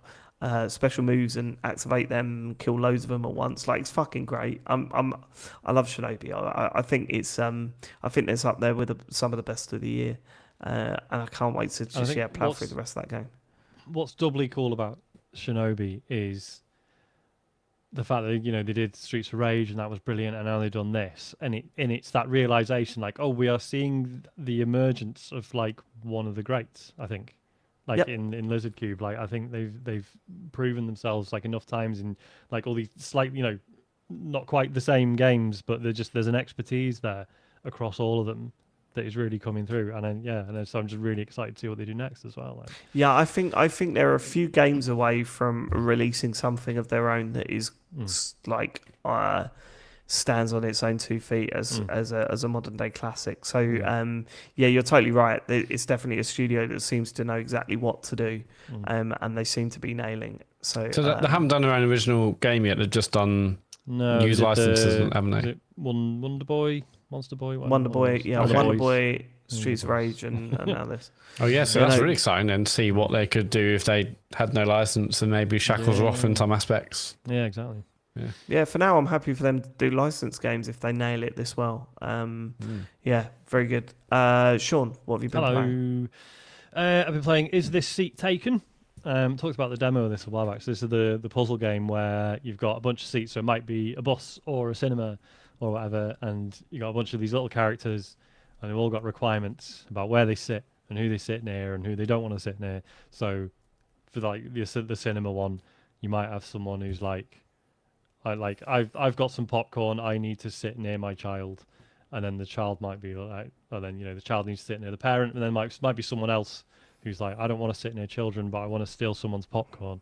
special moves and activate them and kill loads of them at once. Like, it's fucking great. I love Shinobi. I think it's I think it's up there with some of the best of the year, and I can't wait to just plow through the rest of that game. What's doubly cool about Shinobi is the fact that, you know, they did Streets of Rage and that was brilliant, and now they've done this, and it's that realization, like, oh, we are seeing the emergence of like one of the greats. I think, like in Lizard Cube, like I think they've proven themselves like enough times in like all these slightly, you know, not quite the same games, but there's an expertise there across all of them that is really coming through. And then so I'm just really excited to see what they do next as well. Like, Yeah, I think they're a few games away from releasing something of their own that is stands on its own 2 feet as a modern day classic. So you're totally right. It's definitely a studio that seems to know exactly what to do, and they seem to be nailing it. So they haven't done their own original game yet. They've just done used licenses, haven't they? Is it Wonder Boy, Monster Boy, Wonder Boy, Okay. Wonder Boy, Streets of Rage, and now this. Oh yeah, so that's really exciting. And see what they could do if they had no license and maybe shackles are off in some aspects. Yeah, exactly. Yeah, for now I'm happy for them to do licensed games if they nail it this well. Yeah, very good. Sean, what have you been playing? I've been playing Is This Seat Taken? Talked about the demo of this a while back. So this is the puzzle game where you've got a bunch of seats, so it might be a bus or a cinema or whatever, and you got a bunch of these little characters, and they've all got requirements about where they sit and who they sit near and who they don't want to sit near. So for like the cinema one, you might have someone who's I've got some popcorn. I need to sit near my child, and then the child might be like, the child needs to sit near the parent, and then might be someone else who's like, I don't want to sit near children, but I want to steal someone's popcorn,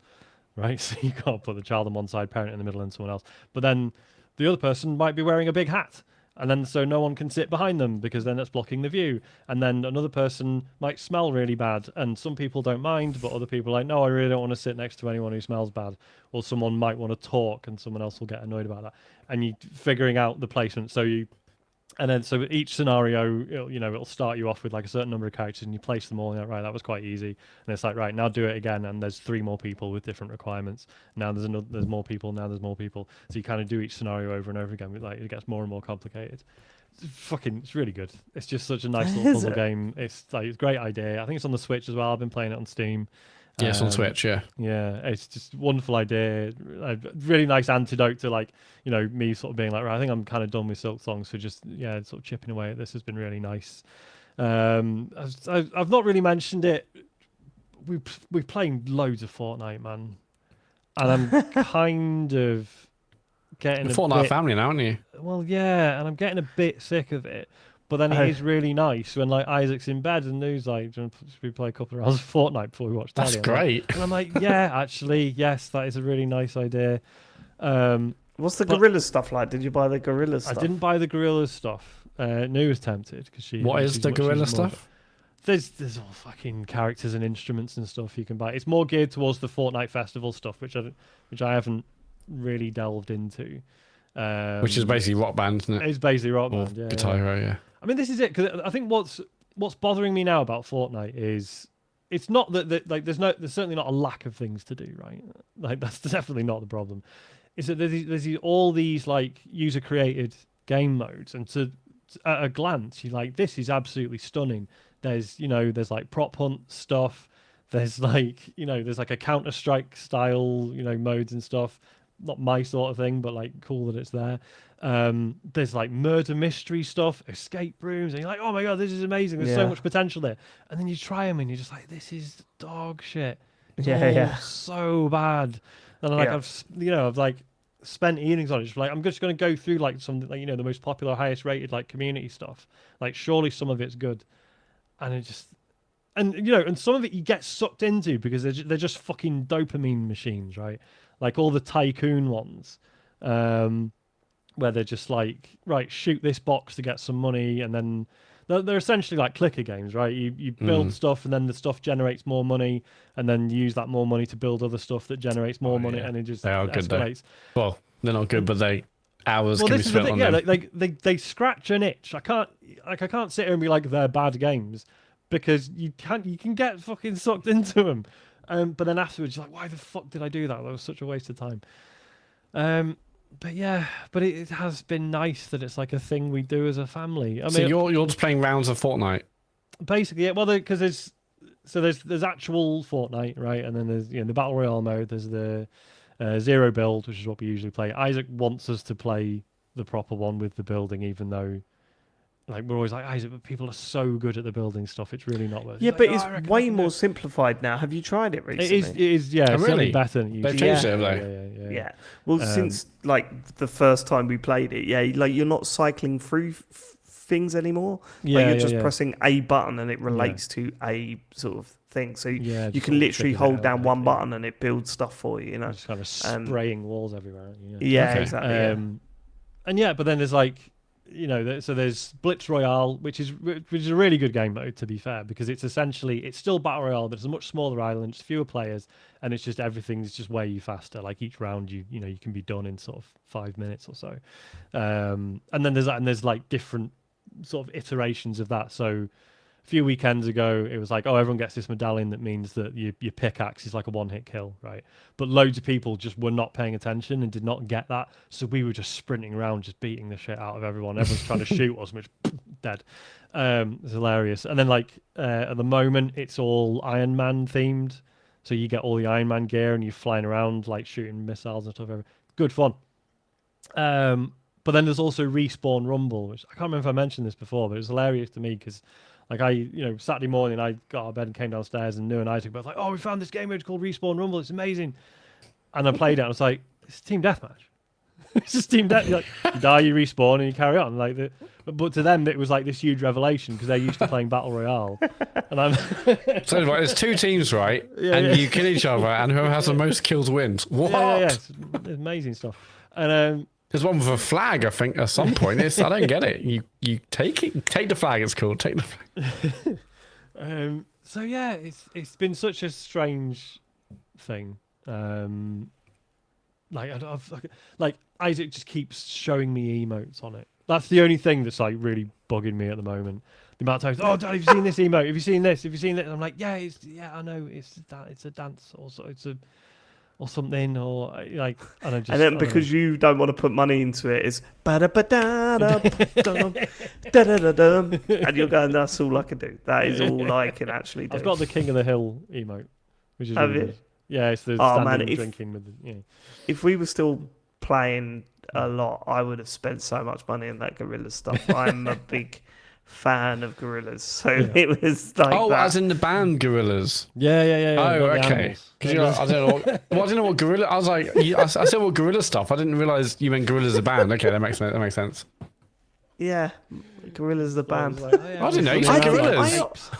right? So you can't put the child on one side, parent in the middle, and someone else. But then the other person might be wearing a big hat, and then so no one can sit behind them because then that's blocking the view. And then another person might smell really bad, and some people don't mind, but other people are like, no, I really don't want to sit next to anyone who smells bad. Or someone might want to talk, and someone else will get annoyed about that. And you figuring out the placement. So each scenario, it'll start you off with like a certain number of characters, and you place them all. And right, that was quite easy. And it's like, right, now do it again. And there's 3 more people with different requirements. Now there's more people. Now there's more people. So you kind of do each scenario over and over again. Like it gets more and more complicated. It's really good. It's just such a nice little puzzle game. It's like it's a great idea. I think it's on the Switch as well. I've been playing it on Steam. Yeah, it's on Switch, yeah. Yeah, it's just a wonderful idea. A really nice antidote to me sort of being like, right, I think I'm kind of done with Silksong, so just sort of chipping away at this has been really nice. I've not really mentioned it. We're playing loads of Fortnite, man, and I'm kind of getting the Fortnite family now, aren't you? Well, yeah, and I'm getting a bit sick of it. But then it is really nice when like Isaac's in bed and he's like, should we play a couple of hours of Fortnite before we watch telly? That's great. And I'm like, yeah, actually, yes, that is a really nice idea. What's the Gorilla stuff like? Did you buy the Gorilla stuff? I didn't buy the Gorilla stuff. Nu was tempted because she. What is the Gorilla stuff? There's all fucking characters and instruments and stuff you can buy. It's more geared towards the Fortnite festival stuff, which I haven't really delved into. Which is basically Rock Band, isn't it? It's basically Rock Band, yeah. Guitar Hero, yeah. I mean, this is it, because I think what's bothering me now about Fortnite is it's not that like there's certainly not a lack of things to do, right? Like that's definitely not the problem. It's that there's all these like user created game modes, and at a glance you're like, this is absolutely stunning. There's like prop hunt stuff. There's like a Counter-Strike style modes and stuff. Not my sort of thing, but like cool that it's there. There's like murder mystery stuff, escape rooms, and you're like, oh my god, this is amazing. There's so much potential there. And then you try them, and you're just like, this is dog shit. It's so bad. And like I've like spent evenings on it. Just like I'm just going to go through like some the most popular, highest rated like community stuff. Like surely some of it's good, and it just. And some of it you get sucked into because they're just fucking dopamine machines, right? Like all the tycoon ones, where they're just like, right, shoot this box to get some money, and then they're essentially like clicker games, right? You build stuff, and then the stuff generates more money, and then you use that more money to build other stuff that generates more money, and it just they are escalates. Good, well, they're not good, but hours can be spent on them. They scratch an itch. I can't sit here and be like they're bad games. Because you can get fucking sucked into them, but then afterwards you're like, why the fuck did I do that? That was such a waste of time. But it has been nice that it's like a thing we do as a family. I mean, so you're just playing rounds of Fortnite. Basically, yeah. Well, because there's actual Fortnite, right, and then there's the battle royale mode. There's the zero build, which is what we usually play. Isaac wants us to play the proper one with the building, even though. Like we're always like, Isaac, but people are so good at the building stuff. It's really not worth it. Yeah, but it's way more simplified now. Have you tried it recently? It is. Yeah, it's really better than it used They've to changed be. it, Yeah. Well, since like the first time we played it, like you're not cycling through things anymore. Yeah, you're yeah, just yeah. pressing a button and it relates to a sort of thing. So Yeah, you just can sort of literally figures it hold out, down one basically. button and it builds stuff for you. You know. Just kind of spraying walls everywhere. Aren't you? Yeah, Okay. exactly. Yeah. And yeah, but then there's like, you know, so there's Blitz Royale, which is a really good game mode, to be fair, because it's still Battle Royale, but it's a much smaller island, fewer players, and it's just everything's just way faster. Like each round, you can be done in sort of 5 minutes or so. And then there's like different sort of iterations of that. So a few weekends ago, it was like, oh, everyone gets this medallion that means that your pickaxe is like a one-hit kill, right? But loads of people just were not paying attention and did not get that. So we were just sprinting around, just beating the shit out of everyone. Everyone's trying to shoot us, which dead. It's hilarious. And then like at the moment, it's all Iron Man themed. So you get all the Iron Man gear and you're flying around like shooting missiles and stuff. Good fun. But then there's also Respawn Rumble, which I can't remember if I mentioned this before, but it was hilarious to me because like Saturday morning, I got out of bed and came downstairs and New and Isaac both like, oh, we found this game mode called Respawn Rumble. It's amazing. And I played it and I was like, it's team deathmatch. It's just team death. Like, you die, you respawn, and you carry on. But to them, it was like this huge revelation because they're used to playing Battle Royale. And I'm So right, there's two teams, right? And you kill each other, and whoever has the most kills wins. What? yeah. It's amazing stuff. And there's one with a flag, I think, at some point. I don't get it. You take it, take the flag. It's cool. Take the flag. So yeah, it's been such a strange thing. Like Isaac just keeps showing me emotes on it. That's the only thing that's like really bugging me at the moment. The amount of times, oh, Dad, have you seen this emote? Have you seen this? Have you seen that? And I'm like, yeah, I know, it's a dance, or something, or like, and I just. And then because you don't want to put money into it, it's ba-da-ba-da-da-dum, and you're going, that's all I can do. That is all I can actually do. I've got the King of the Hill emote, which is Have really you? good. Yeah, it's the Oh, standing man, and if- drinking with the, If we were still playing a lot, I would have spent so much money on that gorilla stuff. I'm a big fan of gorillas, so it was like that. As in the band Gorillas. Yeah. Oh, not the okay. animals. 'Cause I don't know. I didn't know what gorilla. I was like, I said what gorilla stuff. I didn't realize you meant Gorillas a band. Okay, that makes sense. Yeah, gorillas the So I band. was like, oh, yeah, I didn't know you well, said yeah, gorillas.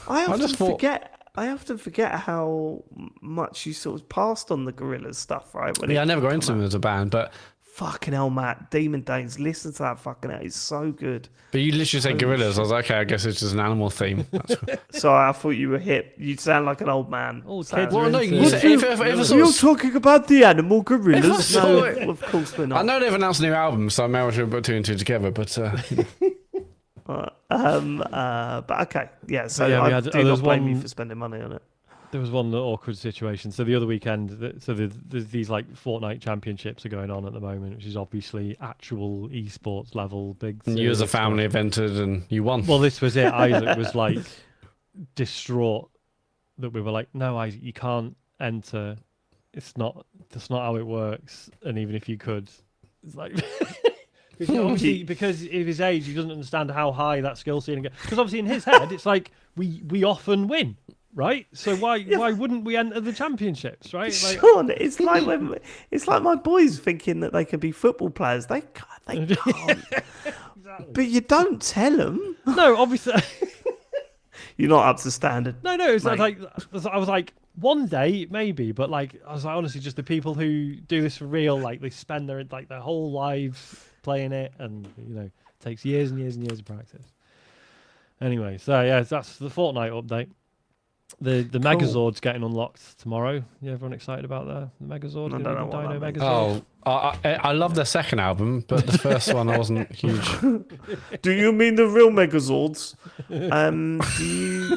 I often just thought- forget. I often forget how much you sort of passed on the gorillas stuff, right? When Yeah, I it never got come into out. them as a band, but Fucking hell, Matt. Demon Days. Listen to that fucking hell. It's so good. you literally said gorillas. I was like, okay, I guess it's just an animal theme. That's cool. Sorry, I thought you were hip. You sound like an old man. Oh, Sound- kids Well, are no, into- you said, if a sort You're of, talking about the animal gorillas. saw No, it- of course we're I not. know they've announced a new album, so maybe I should put two and two together. But But okay, yeah. So yeah, we I had- do there's not blame you one- for spending money on it. There was one awkward situation. So the other weekend, there's these like Fortnite championships are going on at the moment, which is obviously actual esports level big. you as a serious family stuff. entered and you won. Well, this was it. Isaac was like distraught that we were like, no, Isaac, you can't enter. That's not how it works. And even if you could, it's like. Because obviously, because of his age, he doesn't understand how high that skill ceiling goes. Because obviously, in his head, it's like we often win, right? So why wouldn't we enter the championships, right? Like, Sean, it's like my boys thinking that they can be football players. They can't. exactly. But you don't tell them. No, obviously, You're not up to standard. no. It's Mate. like I was like one day maybe, but like I was like honestly, just the people who do this for real, like they spend their whole lives playing it, and it takes years and years and years of practice. Anyway, so yeah, that's the Fortnite update. The Megazord's getting unlocked tomorrow. Yeah, everyone excited about the Megazord? I don't know what Dino that means. Megazord. I love their second album, but the first one I wasn't huge. Do you mean the real Megazords?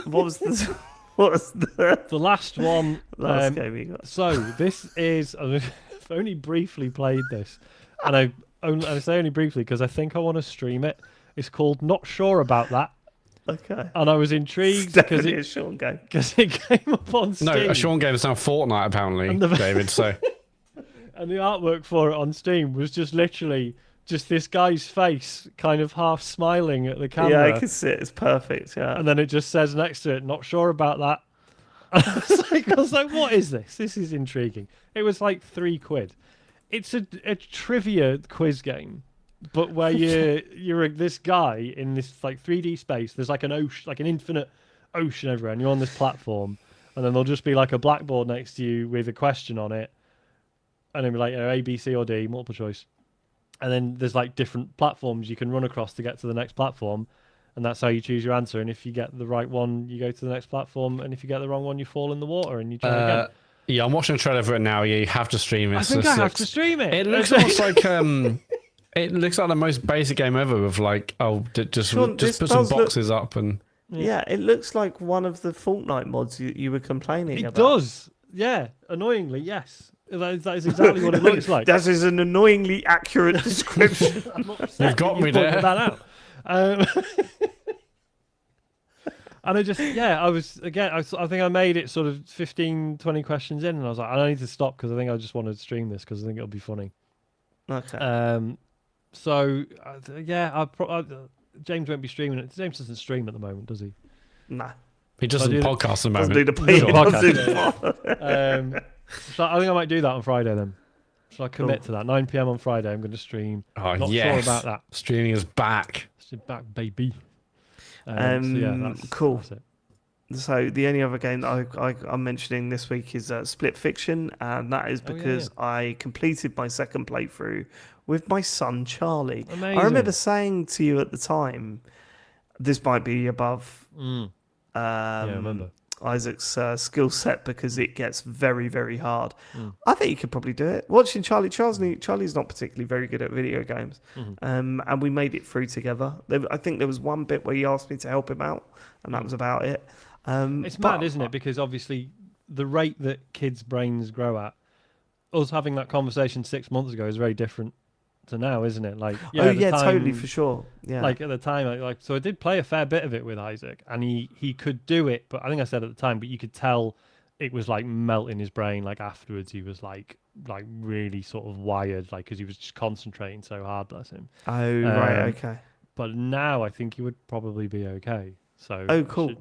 What was the The last one. last game you got? So this is. I've only briefly played this, and I say only briefly because I think I want to stream it. It's called Not Sure About That, Okay. and I was intrigued It's because definitely a it Sean game. came up on Steam. No, a Sean game is now Fortnite apparently, And the- David. So And the artwork for it on Steam was just literally just this guy's face, kind of half smiling at the camera. Yeah, I can see it. It's perfect. Yeah. And then it just says next to it, "Not sure about that." And I was like, "What is this? This is intriguing." It was like £3. It's a trivia quiz game but where you're this guy in this like 3D space. There's like an ocean, like an infinite ocean everywhere, and you're on this platform, and then there'll just be like a blackboard next to you with a question on it, and then be like, A, B, C, or D, multiple choice. And then there's like different platforms you can run across to get to the next platform, and that's how you choose your answer. And if you get the right one, you go to the next platform, and if you get the wrong one, you fall in the water and you try again. Yeah, I'm watching a trailer for it now. Yeah, you have to stream it. I think I have to stream it. It looks almost like it looks like the most basic game ever. With like, just Sean, put some boxes up and. Yeah, it looks like one of the Fortnite mods you were complaining about. It does. Yeah, annoyingly, yes. That is exactly what it looks like. That is an annoyingly accurate description. You've got me there. That out. And I just, I think I made it sort of 15, 20 questions in, and I was like, I need to stop because I think I just wanted to stream this because I think it'll be funny. Okay. James won't be streaming it. James doesn't stream at the moment, does he? Nah. He does the podcast at the moment. Doesn't do the podcast. So I think I might do that on Friday then. So I commit to that. 9 p.m. on Friday, I'm going to stream. Oh, Not yes. sure about that. Streaming is back. It's back, baby. Cool. That's it. So the only other game that I'm mentioning this week is Split Fiction, and that is because I completed my second playthrough with my son Charlie. Amazing. I remember saying to you at the time, this might be above I remember. Isaac's skill set because it gets very, very hard. I think you could probably do it. Watching Charlie's not particularly very good at video games, and we made it through together. I think there was one bit where he asked me to help him out, and that was about it. It's mad, isn't it? Because obviously the rate that kids' brains grow at, us having that conversation 6 months ago is very different to now, isn't it? Like, totally, for sure. Yeah. Like at the time, so I did play a fair bit of it with Isaac, and he could do it, but I think I said at the time, but you could tell it was like melting his brain. Like afterwards, he was like really sort of wired, like because he was just concentrating so hard. Bless him. Oh right, okay. But now I think he would probably be okay. So cool.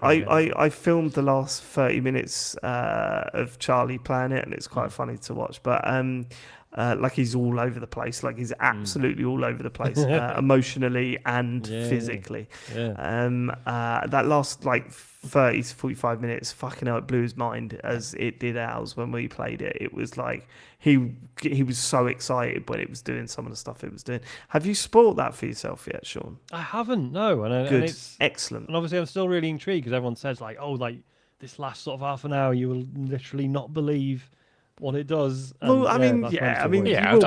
I filmed the last 30 minutes of Charlie playing it, and it's quite funny to watch. But like he's all over the place, like he's absolutely all over the place, emotionally and physically. That last like 30 to 45 minutes, fucking hell, it blew his mind as it did ours when we played it. It was like he was so excited when it was doing some of the stuff it was doing. Have you spoiled that for yourself yet, Sean? I haven't, no. Good, and it's excellent. And obviously I'm still really intrigued because everyone says like, oh, like this last sort of half an hour you will literally not believe what it does. And, well, you will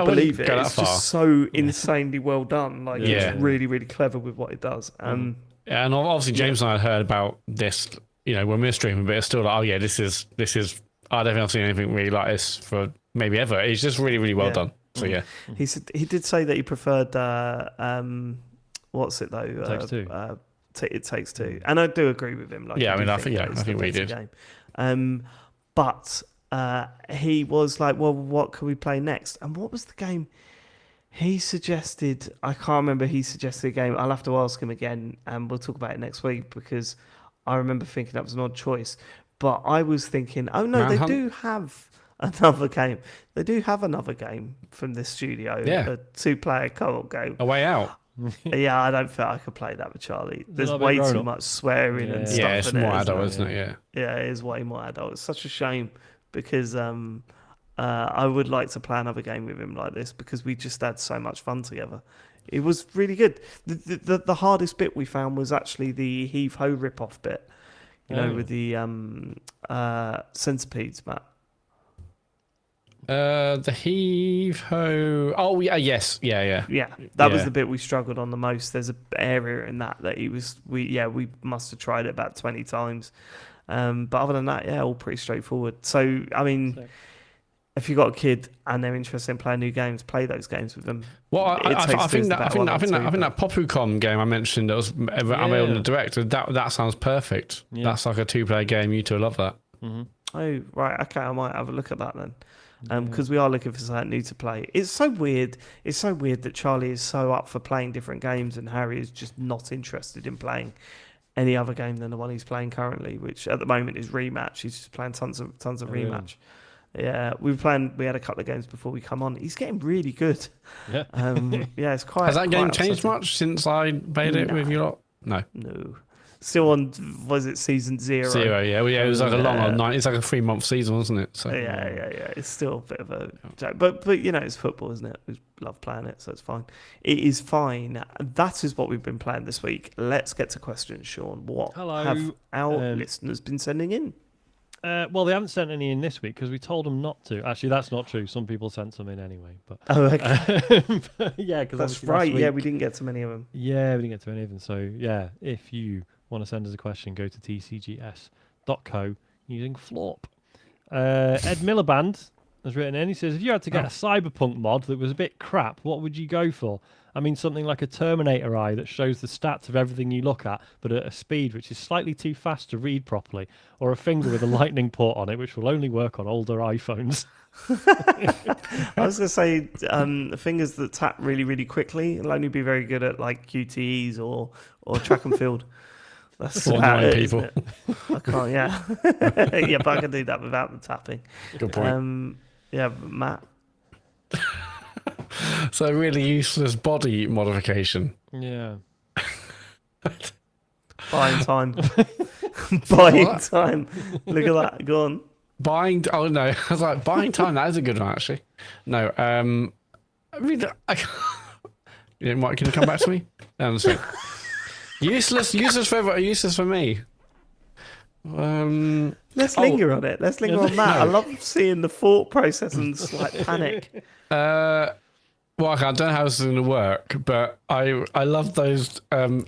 believe it. It's just so insanely well done. Like it's really, really clever with what it does. And obviously James and I had heard about this, when we were streaming, but it's still like, oh yeah, this is. I don't think I've seen anything really like this for maybe ever. It's just really, really well done. So yeah, he said he did say that he preferred. What's it though? Takes Two. It Takes Two, and I do agree with him. Like, I think we did. Game. But he was like, well, what can we play next? And what was the game he suggested? I can't remember. He suggested a game. I'll have to ask him again, and we'll talk about it next week because I remember thinking that was an odd choice. But I was thinking, oh no, Manhunt? They do have another game. They do have another game from this studio. Yeah. A 2-player co-op game. A Way Out. Yeah, I don't think I could play that with Charlie. There's way too much swearing and stuff. Yeah, it's more adult, isn't it? Yeah, it is way more adult. It's such a shame because I would like to play another game with him like this because we just had so much fun together. It was really good. The hardest bit we found was actually the Heave Ho rip-off bit. With the centipedes, Matt. The Heave Ho. Oh yeah, yes, yeah. That was the bit we struggled on the most. There's a area in that we must have tried it about 20 times. But other than that, all pretty straightforward. So I mean, if you've got a kid and they're interested in playing new games, play those games with them. Well, I think that Popucom game I mentioned that was available on the Director. That sounds perfect. Yeah. That's like a 2-player game. You two love that. Mm-hmm. Oh right, okay. I might have a look at that then. Because we are looking for something new to play. It's so weird. It's so weird that Charlie is so up for playing different games and Harry is just not interested in playing any other game than the one he's playing currently, which at the moment is Rematch. He's just playing tons of Rematch. Yeah, we had a couple of games before we come on. He's getting really good. Yeah. Yeah, it's quite. Has that game quite changed upsetting. much since I played it with you lot? No. No, still on. Was it season 0? 0, yeah. Well, yeah, it was like a long Yeah. old night. It's like a 3-month season, wasn't it? So Yeah. It's still a bit of a joke, but it's football, isn't it? We love playing it, so it's fine. It is fine. That is what we've been playing this week. Let's get to questions, Sean. What Hello. have our listeners been sending in? Well, they haven't sent any in this week because we told them not to. Actually, that's not true. Some people sent some in anyway. But Oh, okay. yeah, because That's right. Yeah, we didn't get to many of them. Yeah, we didn't get to any of them. So yeah, if you want to send us a question, go to tcgs.co using Florp. Ed Miliband has written in. He says, if you had to get a Cyberpunk mod that was a bit crap, what would you go for? I mean, something like a Terminator eye that shows the stats of everything you look at, but at a speed which is slightly too fast to read properly, or a finger with a lightning port on it, which will only work on older iPhones. I was going to say fingers that tap really, really quickly. It'll only be very good at like QTEs or track and field. That's For about annoying it, people. isn't it? I can't. Yeah, yeah, but I can do that without the tapping. good point. Yeah, Matt. So really useless body modification. Yeah. Buying time. Buying What? time. Look at that. Go on. Buying. Oh no, I was like buying time. That is a good one actually. No. I mean, Mike, can you come back to me? Useless for everyone. Useless for me. Let's linger on it. Let's linger on that. I love seeing the thought process and slight panic. Well, okay, I don't know how this is going to work, but I love those the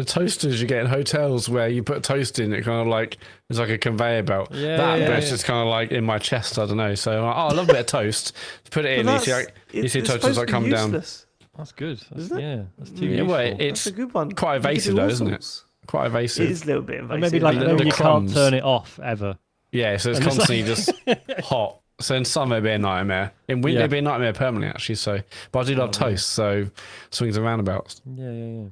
toasters you get in hotels where you put toast in. It kind of like it's like a conveyor belt. Yeah, but yeah, it's just kind of like in my chest. I don't know. So I'm like, I love a bit of toast. Put it in. You see it's toasters supposed like to be come down. useless. That's good. That's, Isn't it? yeah, that's too Yeah, useful. well, That's it's a good one. quite You could evasive do all though, isn't it? sorts. Quite It evasive. is a little bit Or invasive. maybe like The when you can't crumbs. turn it off ever. Yeah, so it's And it's constantly just hot. So in summer it'd be a nightmare. In winter it'd be a nightmare permanently actually. So, but I do love toast. So swings and roundabouts. Yeah.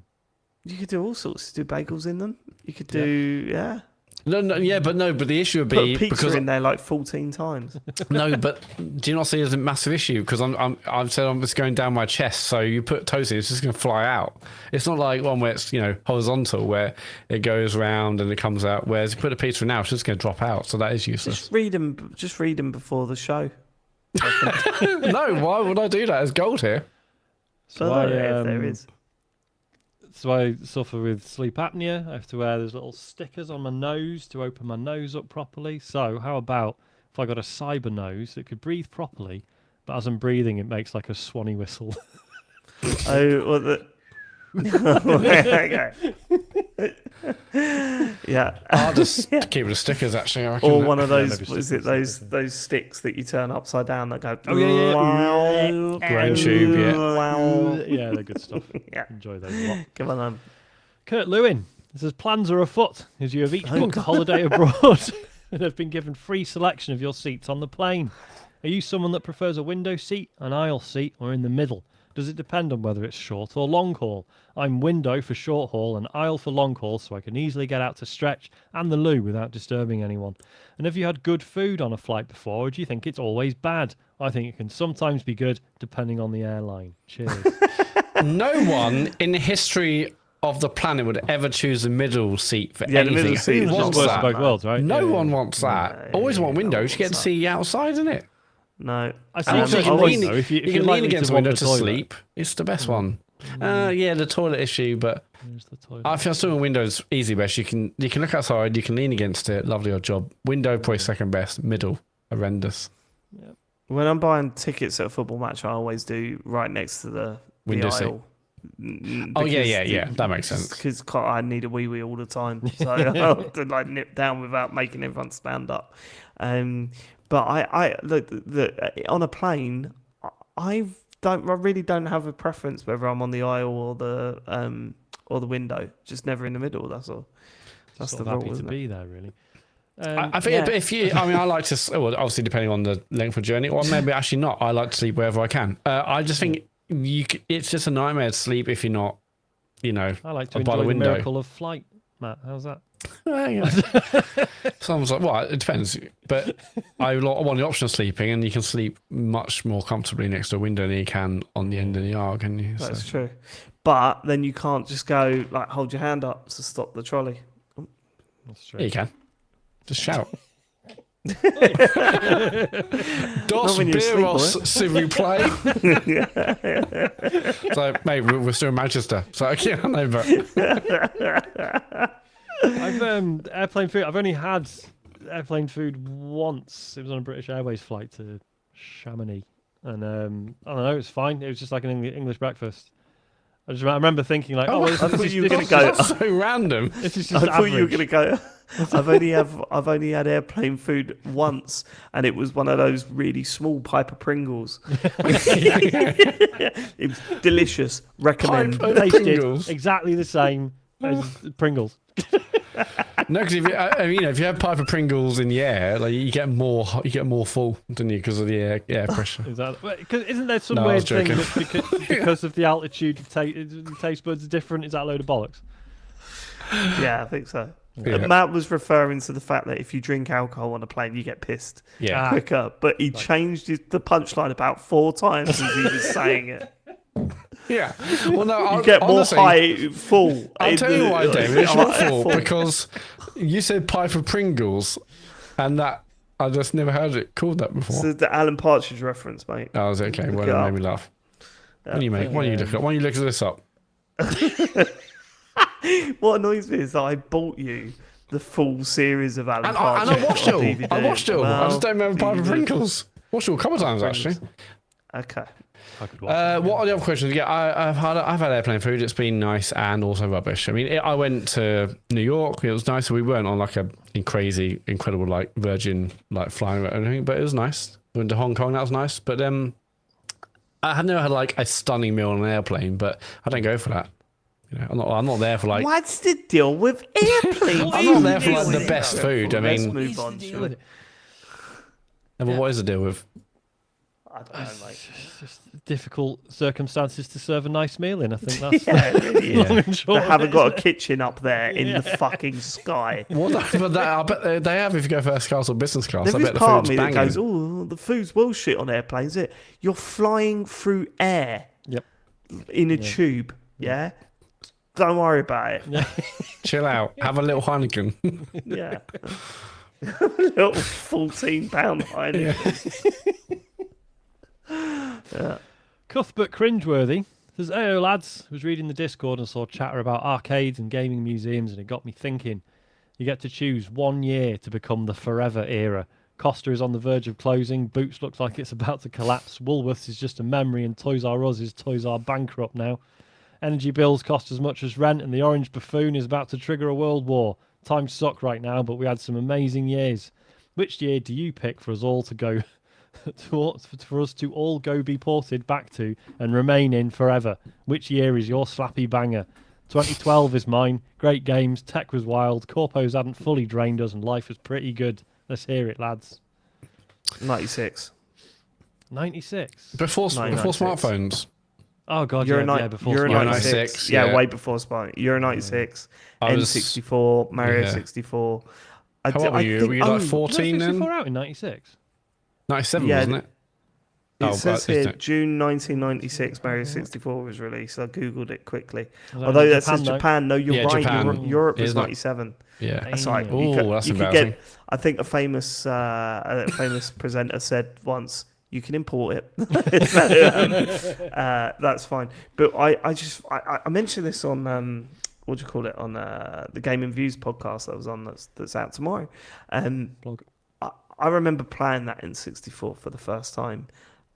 You could do all sorts. Do bagels in them. You could do But the issue would Put be pizza because in there like 14 times. no, but do you not see it as a massive issue? Because I've said it's going down my chest. So you put toast in, it's just going to fly out. It's not like one where it's horizontal where it goes round and it comes out. Whereas you put a pizza in now, it's just going to drop out. So that is useless. Just read them before the show. No, why would I do that? There's gold here. So But I, if there is. So I suffer with sleep apnea. I have to wear those little stickers on my nose to open my nose up properly. So how about if I got a cyber nose that could breathe properly, but as I'm breathing, it makes like a swanny whistle. Oh, well, okay. Yeah. I'll just keep the stickers actually. I reckon Or that- one of those, maybe what is it, those sticks that you turn upside down that go. Oh, yeah. Grain tube, Yeah, they're good stuff. Yeah. Enjoy those a lot. Come on. Kurt Lewin says plans are afoot as you have each booked a holiday abroad and have been given free selection of your seats on the plane. Are you someone that prefers a window seat, an aisle seat, or in the middle? Does it depend on whether it's short or long haul? I'm window for short haul and aisle for long haul, so I can easily get out to stretch and the loo without disturbing anyone. And have you had good food on a flight before, or do you think it's always bad? I think it can sometimes be good, depending on the airline. Cheers. No one in the history of the planet would ever choose the middle seat for Yeah, the anything. middle seat Who is wants Worst that? of both worlds, right? No Yeah. one wants that. Always want windows. You get to see outside, isn't it? No. I see And what also, you you can point, lean, though. If you you're can lean likely against the want window to toilet. sleep. It's the best one. Yeah, the toilet issue, but There's the toilet. I feel still windows easy best. You can look outside. You can lean against it. Lovely odd job. Window probably second best. Middle horrendous. When I'm buying tickets at a football match, I always do right next to the Window seat. aisle. Oh yeah. That makes sense. Because I need a wee all the time, so I have to like nip down without making everyone stand up. But I look on a plane. I really don't have a preference whether I'm on the aisle or the window. Just never in the middle. That's all. That's Sort the of rule, happy to isn't it? be there, really. I think if you, I mean, I like to. Well, obviously depending on the length of journey, or maybe actually not. I like to sleep wherever I can. I just think it's just a nightmare to sleep if you're not, I like to by enjoy the the window. miracle of flight. Matt, how's that? Someone's like, well, it depends. But I want the option of sleeping, and you can sleep much more comfortably next to a window than you can on the end of the yard, can you? That's true. But then you can't just go, like, hold your hand up to stop the trolley. That's true. Yeah, you can. Just shout. Dos when you're asleep, Biros, s'il vous plaît. So, mate, we're still in Manchester. So, yeah, I know, but... I've airplane food. I've only had airplane food once. It was on a British Airways flight to Chamonix, and I don't know. It was fine. It was just like an English breakfast. I remember thinking like, I thought you were going to go. So random. This is just I thought you were average. going to go. I've only had airplane food once, and it was one of those really small Piper Pringles. It was delicious. Recommend. Piper Tasted Pringles. exactly the same as Pringles. No, because if you have Piper Pringles in the air, like you get more full, don't you? Because of the air pressure. Exactly. Because isn't there some No, I weird was thing joking. that because of the altitude, the taste buds are different? Is that a load of bollocks? Yeah, I think so. Yeah. Matt was referring to the fact that if you drink alcohol on a plane, you get pissed Yeah. quicker. But he changed the punchline about 4 times as he was saying it. Yeah. Well, no, You get more honestly, high full. I'll tell you why, David. It's not full full. because you said Piper Pringles, and that I just never heard it called that before. It's the Alan Partridge reference, mate. Oh, was okay. Well, Look it that up. made me laugh. What do you make? Why don't you look at? Why don't you look this up? What annoys me is that I bought you the full series of Alan And Partridge. I watched it on all. DVD. I watched it all. I just don't remember Piper DVD. Pringles. Watched it all a couple of times actually. Okay. I could watch What are the other questions? Yeah, I've had airplane food. It's been nice and also rubbish. I mean, I went to New York. It was nice. We weren't on like a crazy, incredible like Virgin like flying or anything, but it was nice. We went to Hong Kong. That was nice. But I had never had like a stunning meal on an airplane. But I don't go for that. You know, I'm not there for like. What's the deal with airplanes? I'm not there for like the best food. I Let's mean, move on. shall we? but what is the deal with? I don't know, mate. It's just difficult circumstances to serve a nice meal in. I think that's Yeah, it really is. long and short They of haven't it, got a isn't it? kitchen up there in the fucking sky. But I bet they have if you go first class or business class. I There is bet the part of food's me that banging. goes, oh, the food's well shit on airplanes. It You're flying through air Yep. in a tube, yeah? Don't worry about it. Chill out. Have a little Heineken. Yeah. A little 14-pound Heineken. Yeah. Cuthbert Cringeworthy says, "Hey, lads, I was reading the Discord and saw chatter about arcades and gaming museums, and it got me thinking. You get to choose 1 year to become the forever era. Costa is on the verge of closing. Boots looks like it's about to collapse. Woolworths is just a memory, and Toys R Us is Toys R bankrupt now. Energy bills cost as much as rent, and the Orange Buffoon is about to trigger a world war. Times suck right now, but we had some amazing years. Which year do you pick for us all to go?" For us to all go be ported back to and remain in forever. Which year is your slappy banger? 2012 is mine. Great games, tech was wild, corpos hadn't fully drained us, and life was pretty good. Let's hear it, lads. 96. 96. Before 96. smartphones. Oh god, Euro, yeah, before Euro Smart. 96. 96, Yeah, yeah. way before Spine. Euro 96, I was- N64, Mario yeah. 64. How old were you? Were you like 14 Was then? 64 out in 96? 97, Yeah, wasn't it? It says isn't here it? June 1996, Mario 64 was released. I googled it quickly. Was that Although in that says though? Japan. No, you're Yeah, right. Japan. Europe It was is not- 97. Yeah. That's right. Ooh, that's you could embarrassing. get. I think a famous presenter said once, "You can import it." So, that's fine. But I mentioned this on what do you call it, on the Game and Views podcast that was on that's out tomorrow. Blog. I remember playing that in 64 for the first time,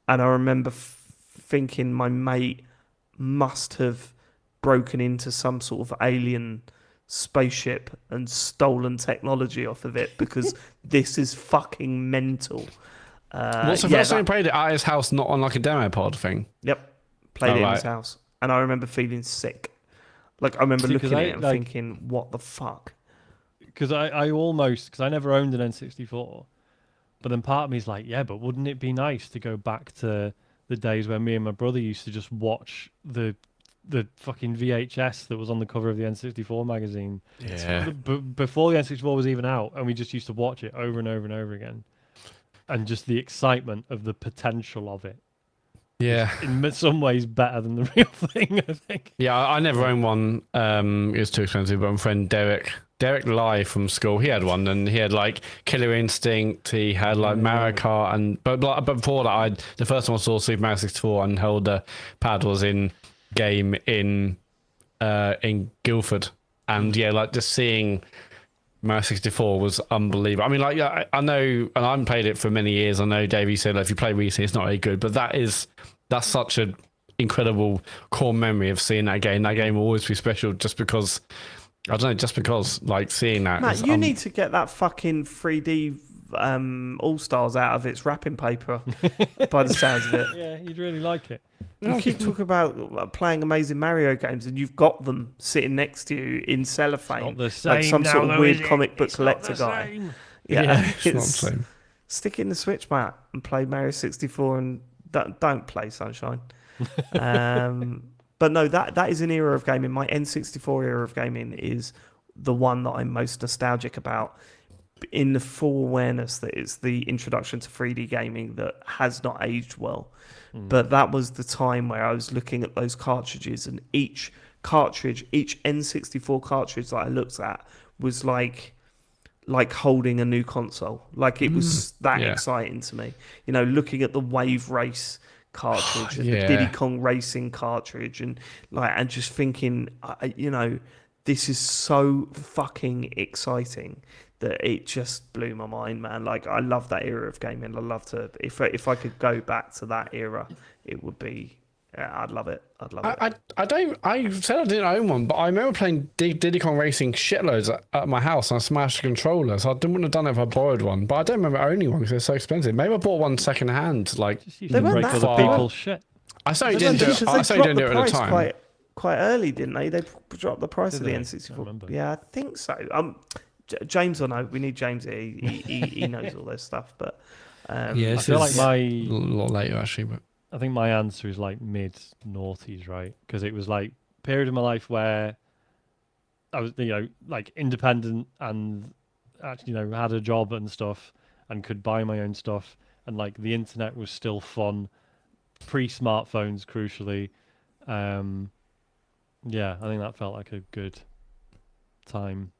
and I remember thinking my mate must have broken into some sort of alien spaceship and stolen technology off of it because this is fucking mental. What's the yeah, first time you played it at his house, not on like a demo pod thing? Yep, played Oh, it in right. his house, and I remember feeling sick. Like I remember See, looking 'cause at I, it and like- thinking, "What the fuck?" Because I never owned an N64, but then part of me is like, yeah, but wouldn't it be nice to go back to the days when me and my brother used to just watch the the fucking VHS that was on the cover of the N64 magazine. Yeah. Before the N64 was even out, and we just used to watch it over and over and over again, and just the excitement of the potential of it. Yeah. In some ways, better than the real thing, I think. Yeah, I never owned one. It was too expensive. But my friend Derek Lai from school, he had one, and he had like Killer Instinct. He had like Mario Kart, and but before that, the first one I saw Super Mario 64 and held the pad was in game in Guildford, and yeah, like just seeing Mario 64 was unbelievable. I mean, like, yeah, I know, and I haven't played it for many years. I know Davey said, like, if you play recently, it's not very good, but that's such an incredible core memory of seeing that game. That game will always be special just because, I don't know, just because, like, seeing that. Matt, you need to get that fucking 3D All-Stars out of its wrapping paper, by the sounds of it. Yeah, you'd really like it. You keep talking about playing amazing Mario games, and you've got them sitting next to you in cellophane, It's not the like same some now, sort of though, weird is it? comic book It's not collector the guy. same. Yeah, it's not the same. Stick in the Switch, Matt, and play Mario 64, and don't play Sunshine. But no, that is an era of gaming. My N64 era of gaming is the one that I'm most nostalgic about, in the full awareness that it's the introduction to 3D gaming that has not aged well. But that was the time where I was looking at those cartridges, and each N64 cartridge that I looked at was like holding a new console. Like, it was that exciting to me. You know, looking at the Wave Race cartridge and the Diddy Kong Racing cartridge, and just thinking, you know, this is so fucking exciting that it just blew my mind, man. Like, I love that era of gaming. I love to, if I could go back to that era, it would be, I'd love it. I'd love it. I said I didn't own one, but I remember playing Diddy Kong Racing shitloads at my house, and I smashed the controller, so I wouldn't have done it if I borrowed one. But I don't remember owning one because they're so expensive. Maybe I bought one second hand. Like, They weren't break that other far. people's shit. I certainly didn't do it. I certainly didn't do it at the time. Quite early, didn't they? They dropped the price Did of the they? N64. I remember. Yeah, I think so. James will know. We need James here. He knows all this stuff. But Yeah, I this feel is like a lot later actually, but I think my answer is like mid-noughties, right? Because it was like a period of my life where I was, you know, like independent and actually, you know, had a job and stuff and could buy my own stuff, and like the internet was still fun, pre-smartphones, crucially. Yeah, I think that felt like a good time.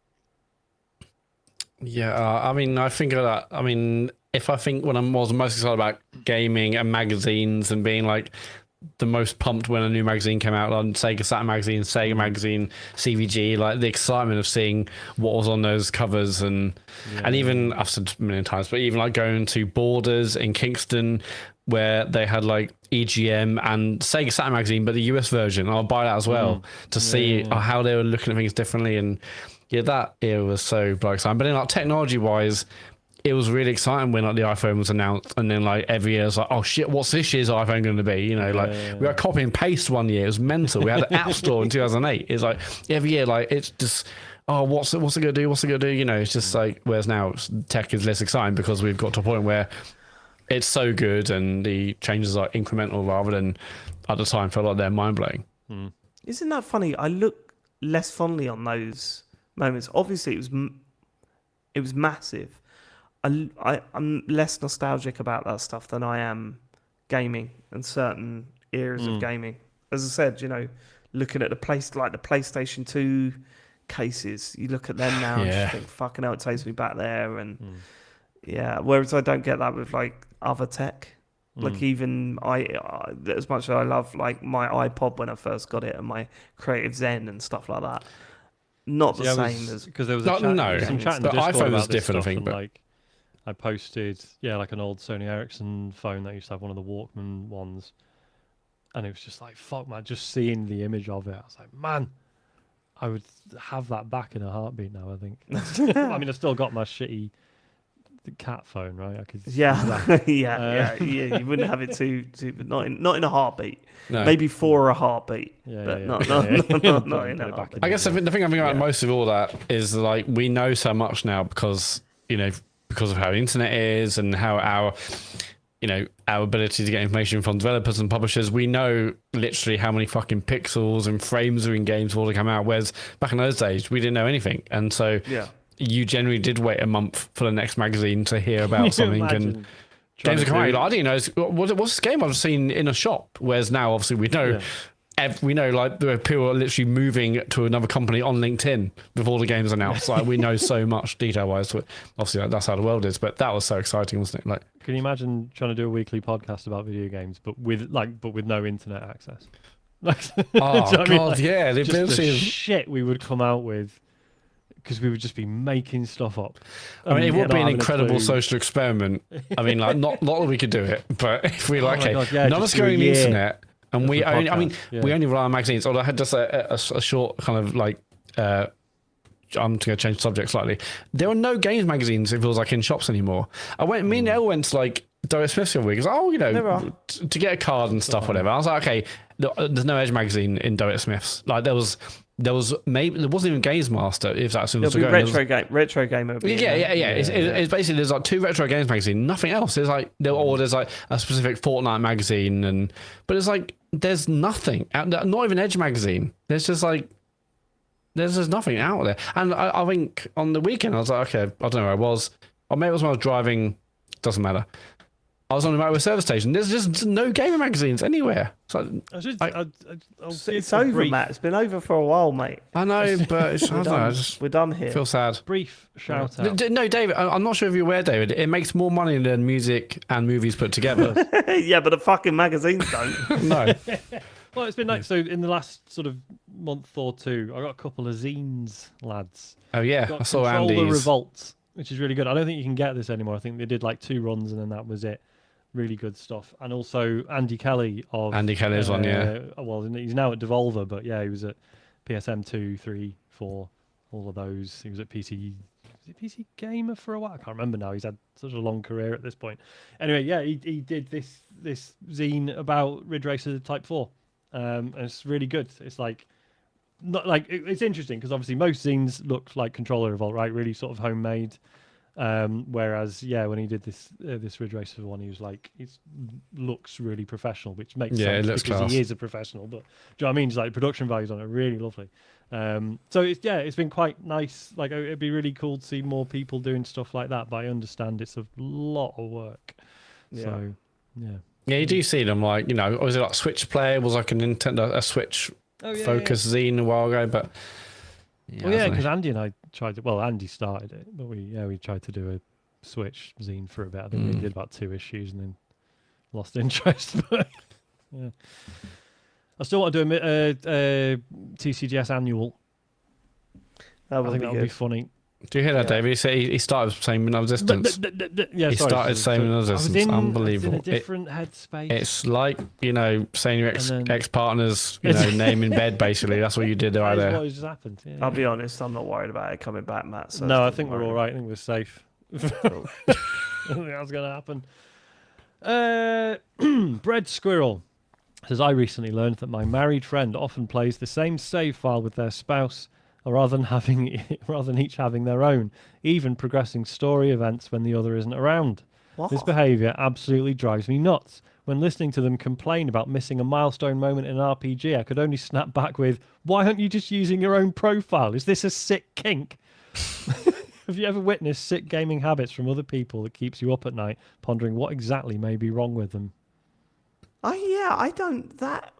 yeah, I mean, I think of that. I mean, if I think when I was most excited about gaming and magazines and being like the most pumped when a new magazine came out on Sega Saturn magazine, Sega magazine, CVG, like the excitement of seeing what was on those covers, and even I've said a million times, but even like going to Borders in Kingston where they had like EGM and Sega Saturn magazine, but the US version, I'll buy that as well to see how they were looking at things differently. And yeah, that era was so bloody exciting. But then like technology wise, it was really exciting when like the iPhone was announced, and then like every year it's like, oh shit, what's this year's iPhone going to be? You know, like we had copy and paste one year, it was mental. We had an App Store in 2008. It's like every year, like it's just, oh, what's it gonna do? What's it gonna do? You know, it's just like, whereas now tech is less exciting because we've got to a point where it's so good and the changes are incremental rather than at the time felt like they're mind blowing. Isn't that funny? I look less fondly on those moments. Obviously, it was massive. I'm less nostalgic about that stuff than I am gaming and certain eras of gaming. As I said, you know, looking at the PlayStation 2 cases, you look at them now and just think, fucking hell, it takes me back there. And yeah, whereas I don't get that with like other tech. Like even as much as I love like my iPod when I first got it and my Creative Zen and stuff like that, not the same as, because there was a chat, no, some chat in but the Discord iPhone about was this different, I stuff, think, and, but like I posted like an old Sony Ericsson phone that used to have one of the Walkman ones, and it was just like, fuck man, just seeing the image of it, I was like, man, I would have that back in a heartbeat now, I think. I mean, I still got my shitty cat phone, right? I could yeah, you wouldn't have it too but not in a heartbeat. No. Maybe for a heartbeat, but not in a heartbeat. I guess the thing I'm thinking about most of all that is like we know so much now because, you know, because of how the internet is and how our ability to get information from developers and publishers. We know literally how many fucking pixels and frames are in games before they come out. Whereas back in those days, we didn't know anything, and so you generally did wait a month for the next magazine to hear about something. And games are coming out. I didn't know what's this game I've seen in a shop. Whereas now, obviously, we know. We know, like, the people are literally moving to another company on LinkedIn before the game's announced. Like, we know so much detail-wise. Obviously, that's how the world is. But that was so exciting, wasn't it? Like, can you imagine trying to do a weekly podcast about video games, but with no internet access? Oh God, yeah, the ability of shit we would come out with, because we would just be making stuff up. I mean, it would be an incredible social experiment. I mean, like, not that we could do it, but if we none of us going on the internet. And we only, we only rely on magazines. Although I had just a short kind of like, I'm going to change the subject slightly. There are no games magazines, it feels like, in shops anymore. Me and Elle went to like Doris Smith's the other week. I was like, to get a card and stuff, whatever. I was like, okay, there's no Edge magazine in Doris Smith's. Like there wasn't even Games Master, if that's It'll be retro gamer. Yeah. It's basically, there's like 2 retro games magazine, nothing else. There's like there's like a specific Fortnite magazine, but it's like there's nothing. Not even Edge magazine. There's just nothing out there. And I think on the weekend I was like, okay, I don't know where I was. Or maybe it was when I was driving. Doesn't matter. I was on the motorway service station. There's just no gamer magazines anywhere. It's over, Matt. It's been over for a while, mate. I know, but we're done here. Feel sad. Brief shout out. No, David, I'm not sure if you're aware, David. It makes more money than music and movies put together. Yeah, but the fucking magazines don't. No. Well, it's been nice. So in the last sort of month or two, I got a couple of zines, lads. Oh yeah, I saw Control Andy's. the Revolt, which is really good. I don't think you can get this anymore. I think they did like 2 runs and then that was it. Really good stuff. And also Andy Kelly's one, yeah. Well, he's now at Devolver, but yeah, he was at PSM 2, 3, 4, all of those. He was at PC Gamer for a while. I can't remember now. He's had such a long career at this point. Anyway, yeah, he did this zine about Ridge Racer Type 4. And it's really good. It's like, not like, it's interesting because obviously most zines look like Controller Revolt, right? Really sort of homemade. Whereas, when he did this Ridge Racer one, he was like, it looks really professional, which makes sense it looks because class. he is a professional. But do you know what I mean? It's like production values on it, really lovely. So it's been quite nice. Like it'd be really cool to see more people doing stuff like that. But I understand it's a lot of work. Yeah. So yeah. Yeah, you do see them like, was it like Switch Play? It was like a Switch focus zine a while ago, but because Andy and I tried to. Well, Andy started it, but we tried to do a Switch zine for a bit. I think we did about 2 issues and then lost interest. But yeah, I still want to do a TCGS annual. I think that would be funny. Do you hear that, David? He started saying no resistance. Yeah, he started saying no resistance. Unbelievable. I was in a different headspace. It's like, saying your ex-partner's name in bed, basically. That's what you did right there. What just happened. Yeah. I'll be honest, I'm not worried about it coming back, Matt. So no, I think we're all right. I think we're safe. I don't think that's going to happen. Bread Squirrel says, I recently learned that my married friend often plays the same save file with their spouse, rather than each having their own, even progressing story events when the other isn't around. What? This behaviour absolutely drives me nuts. When listening to them complain about missing a milestone moment in an RPG, I could only snap back with, why aren't you just using your own profile? Is this a sick kink? Have you ever witnessed sick gaming habits from other people that keeps you up at night, pondering what exactly may be wrong with them? I don't. That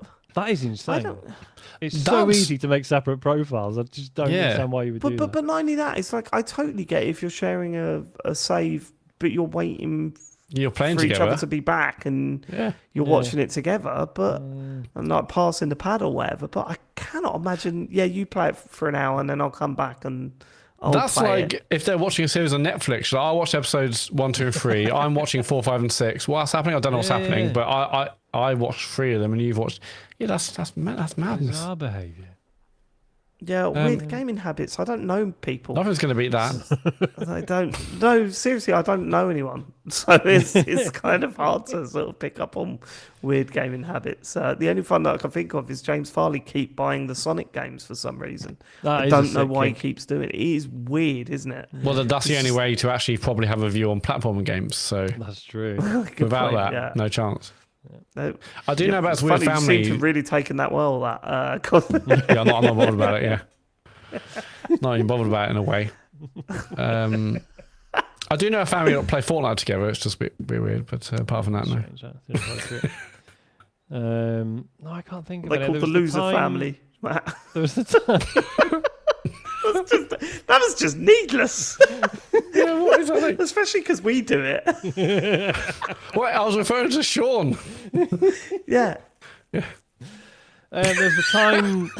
is insane. It's so easy to make separate profiles. I just don't understand why you would do that. But not only that, it's like I totally get if you're sharing a save, but you're waiting playing for together. each other to be back and you're watching it together, but I'm not passing the pad or whatever. But I cannot imagine. Yeah, you play it for an hour and then I'll come back and that's like if they're watching a series on Netflix. Like, I watch episodes 1, 2, and 3. I'm watching 4, 5, and 6. What's happening? I don't know what's happening, but I watched 3 of them, and you've watched. Yeah, that's madness. Bizarre behaviour. Yeah, weird gaming habits. I don't know people. Nothing's going to beat that. I don't. No, seriously, I don't know anyone. So it's kind of hard to sort of pick up on weird gaming habits. The only one that I can think of is James Farley keep buying the Sonic games for some reason. I don't know why he keeps doing it. It is weird, isn't it? Well, that's the only way to actually probably have a view on platform games. So That's true. without that, no chance. No, I do know about Weird Family. You seem to have really taken that well. That Yeah, I'm not bothered about it. Yeah, not even bothered about it in a way. I do know a family that play Fortnite together. It's just a bit weird, but apart from that, no. No, I can't think of They're it. called the Loser Family. There was the time. That was just needless. Yeah, what is that thing? Especially because we do it. Wait, I was referring to Sean. Yeah. There's the time.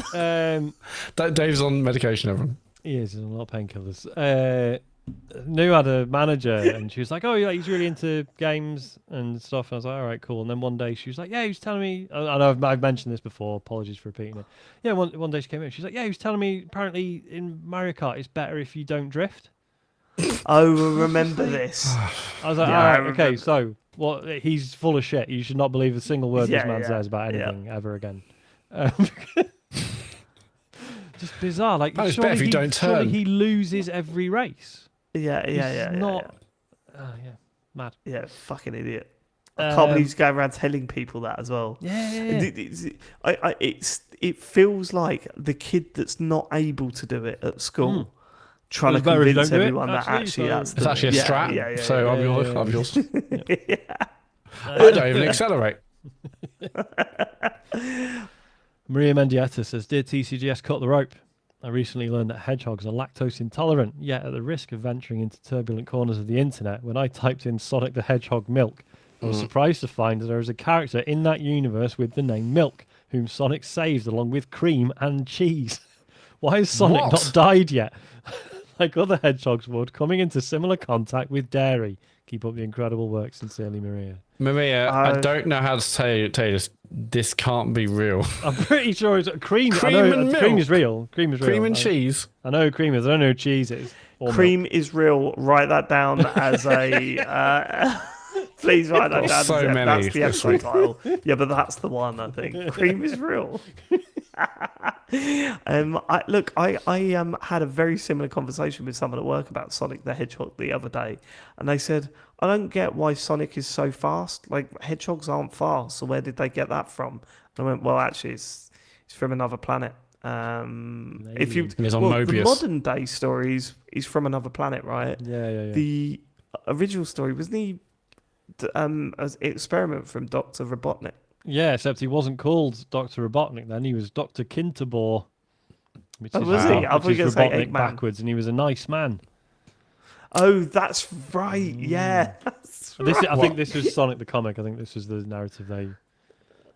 Dave's on medication, everyone. He is, he's on a lot of painkillers. New had a manager, and she was like, "Oh, yeah, he's really into games and stuff." And I was like, "All right, cool." And then one day she was like, "Yeah, he was telling me." I know I've mentioned this before. Apologies for repeating it. Yeah, one day she came in. She's like, "Yeah, he was telling me apparently in Mario Kart it's better if you don't drift." Oh, remember this? I was like, Yeah, "All right, okay, so what? He's full of shit. You should not believe a single word this man says about anything ever again." Just bizarre. Like, it's better if you don't turn. Surely he loses every race. Yeah. Not. Mad. Yeah, fucking idiot. I can't believe he's going around telling people that as well. Yeah. It feels like the kid that's not able to do it at school trying to It's better if you convince don't do it, everyone that actually that's It's actually a strat. I'm yours. I don't even accelerate. Maria Mendieta says, "Dear TCGS, cut the rope. I recently learned that hedgehogs are lactose intolerant, yet at the risk of venturing into turbulent corners of the internet, when I typed in Sonic the Hedgehog Milk, I was surprised to find that there is a character in that universe with the name Milk, whom Sonic saved along with cream and cheese. Why has Sonic not died yet? Like other hedgehogs would, coming into similar contact with dairy. Keep up the incredible work. Sincerely, Maria." Maria, I don't know how to tell you this. This can't be real. I'm pretty sure it's cream. Cream I know, and milk. Cream is real. Cream is real. Cream and cheese. I know cream is. I don't know who cheese is. Cream is real. Write that down as a. Please write that down. So many. That's the episode title. Yeah, but that's the one, I think. Cream is real. I had a very similar conversation with someone at work about Sonic the Hedgehog the other day, and they said, "I don't get why Sonic is so fast. Like, hedgehogs aren't fast, so where did they get that from?" And I went, "Well, actually, it's from another planet. If you the modern day stories is from another planet, right? Yeah. The original story wasn't he an experiment from Dr. Robotnik? Yeah, except he wasn't called Dr. Robotnik then. He was Dr. Kinterbor. Which is was he? I thought you were going to say Robotnik backwards, and he was a nice man. Oh, that's right. Yeah. I think this was Sonic the comic. I think this was the narrative they.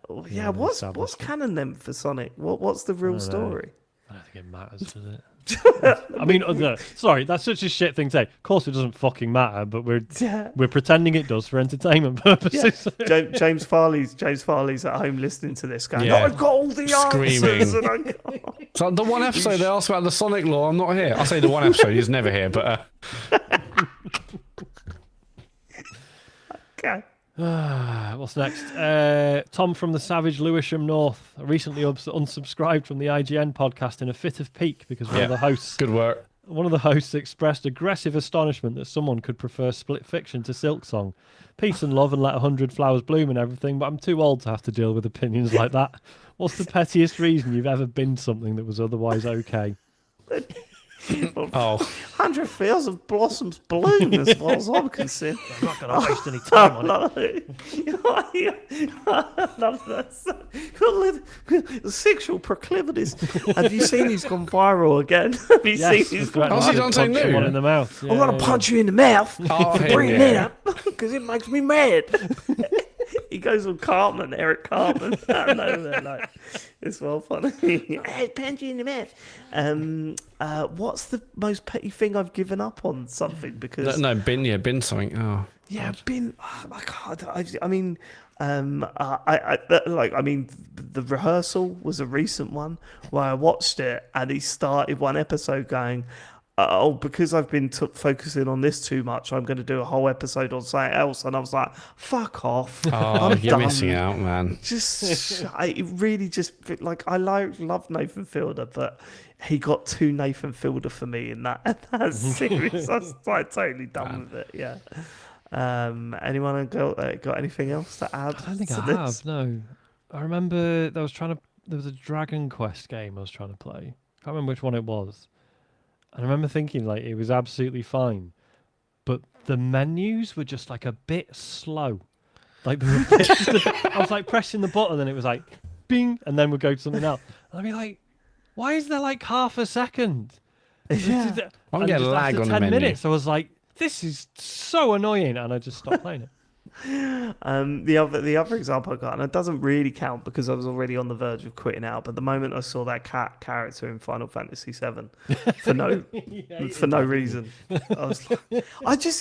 Oh, yeah. What's canon then for Sonic? What's the real story? I don't think it matters, does it? I mean, sorry, that's such a shit thing to say. Of course, it doesn't fucking matter, but we're pretending it does for entertainment purposes. Yeah. James Farley's at home listening to this, going, "I've got all the answers." And So the one episode they asked about the Sonic law, I'm not here. I say the one episode, he's never here, but. Okay. What's next? Tom from the Savage Lewisham North. I recently unsubscribed from the IGN podcast in a fit of pique because one of the hosts. Good work. One of the hosts expressed aggressive astonishment that someone could prefer Split Fiction to Silksong. Peace and love and let 100 flowers bloom and everything, but I'm too old to have to deal with opinions like that. What's the pettiest reason you've ever been something that was otherwise okay? 100 fields of blossoms bloom as far as I'm concerned. I'm not going to waste any time on it. Sexual proclivities. Have you seen he's gone viral again? Have you seen he's gone viral? He's done something new. One in the mouth. I'm going to punch you in the mouth for bringing it up because it makes me mad. he goes on Cartman, Eric Cartman. Out of nowhere, like, it's well funny. Hey, punch you in the mouth. What's the most petty thing I've given up on? Something because bin something. Oh, yeah, God. bin. Oh my God. I mean, the rehearsal was a recent one where I watched it and he started one episode going, oh, because I've been focusing on this too much, I'm going to do a whole episode on something else. And I was like, fuck off. Oh, you're missing out, man. It really just, like, I love Nathan Fielder, but he got too Nathan Fielder for me in that series. I was like totally done with it, yeah. Anyone got anything else to add? I don't think I have, no. I remember there was a Dragon Quest game I was trying to play. I can't remember which one it was. And I remember thinking, like, it was absolutely fine. But the menus were just, like, a bit slow. Like, I was, like, pressing the button and it was like, bing, and then we'd go to something else. And I'd be like, why is there, like, half a second? Yeah. I'm getting lag on the 10 menu. minutes, I was like, this is so annoying. And I just stopped playing it. The other example I got, and it doesn't really count because I was already on the verge of quitting out, but the moment I saw that cat character in Final Fantasy VII for no reason, I was like,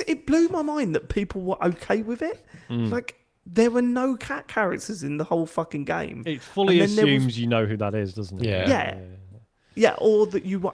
it blew my mind that people were okay with it. Like, there were no cat characters in the whole fucking game. It fully assumes you know who that is, doesn't it? Yeah, or that you were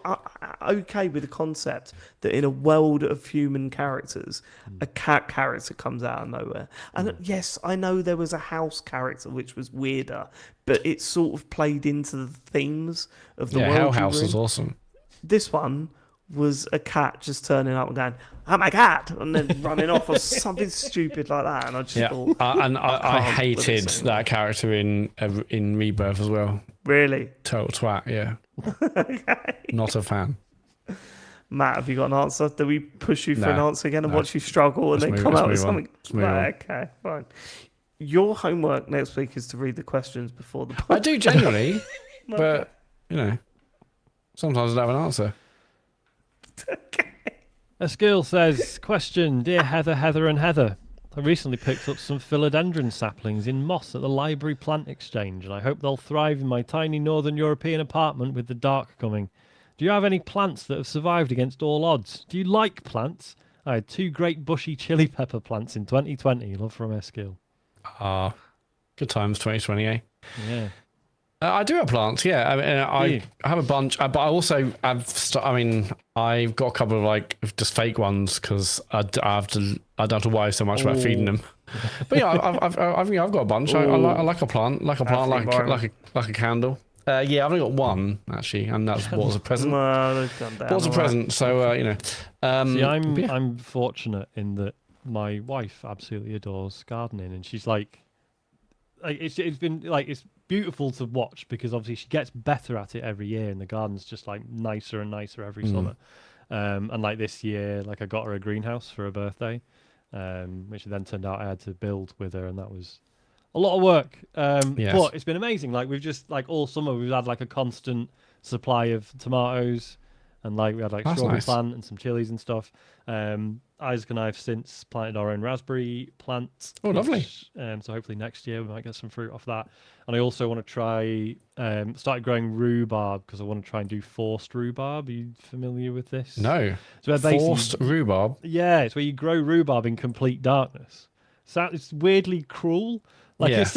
okay with the concept that in a world of human characters, a cat character comes out of nowhere. And yes, I know there was a house character which was weirder, but it sort of played into the themes of the world. Hell House was awesome. This one was a cat just turning up and going, "I'm a cat," and then running off or something stupid like that. And I just thought, I hated that character in Rebirth as well. Really? Total twat, yeah. Okay. Not a fan. Matt, have you got an answer? Do we push you for an answer again and watch you struggle and then come out with something? Okay, fine. Your homework next week is to read the questions before the podcast. I do generally, but, sometimes I don't have an answer. Okay. Eskil says, question, dear Heather and Heather. I recently picked up some philodendron saplings in moss at the Library Plant Exchange, and I hope they'll thrive in my tiny northern European apartment with the dark coming. Do you have any plants that have survived against all odds? Do you like plants? I had 2 great bushy chili pepper plants in 2020. Love from Eskil. Good times, 2020, eh? Yeah. I do have plants, yeah. I have a bunch, but I also I've got a couple of like just fake ones because I don't have to worry so much about feeding them. But yeah, I've got a bunch. I like a plant, like a candle. Yeah, I've only got one actually, and that's bought as a present. Bought as a present, so See, I'm fortunate in that my wife absolutely adores gardening, and she's like it's been like it's beautiful to watch because obviously she gets better at it every year, and the garden's just like nicer and nicer every summer. And like this year, like I got her a greenhouse for her birthday, which then turned out I had to build with her, and that was a lot of work. But it's been amazing. Like we've just like all summer we've had like a constant supply of tomatoes, and like we had like strawberry plant and some chilies and stuff. Isaac and I have since planted our own raspberry plant. Oh, lovely. So hopefully next year we might get some fruit off that. And I also want to try, started growing rhubarb because I want to try and do forced rhubarb. Are you familiar with this? No. So forced rhubarb? Yeah, it's where you grow rhubarb in complete darkness. So it's weirdly cruel. Like yeah.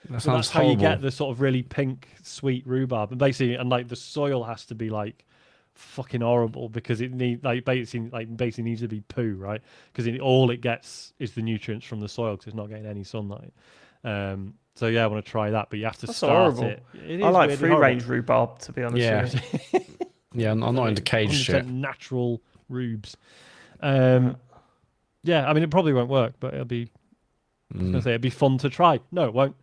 That's how you get the sort of really pink, sweet rhubarb. And basically, and like the soil has to be like fucking horrible because it needs basically needs to be poo, right? Because all it gets is the nutrients from the soil because it's not getting any sunlight. So yeah, I want to try that, but you have to start horrible. it. I like free range rhubarb, to be honest. Yeah, yeah, I'm not into cage shit. Natural rubes. Yeah, I mean it probably won't work, but it'll be. I was gonna say it'd be fun to try. No, it won't.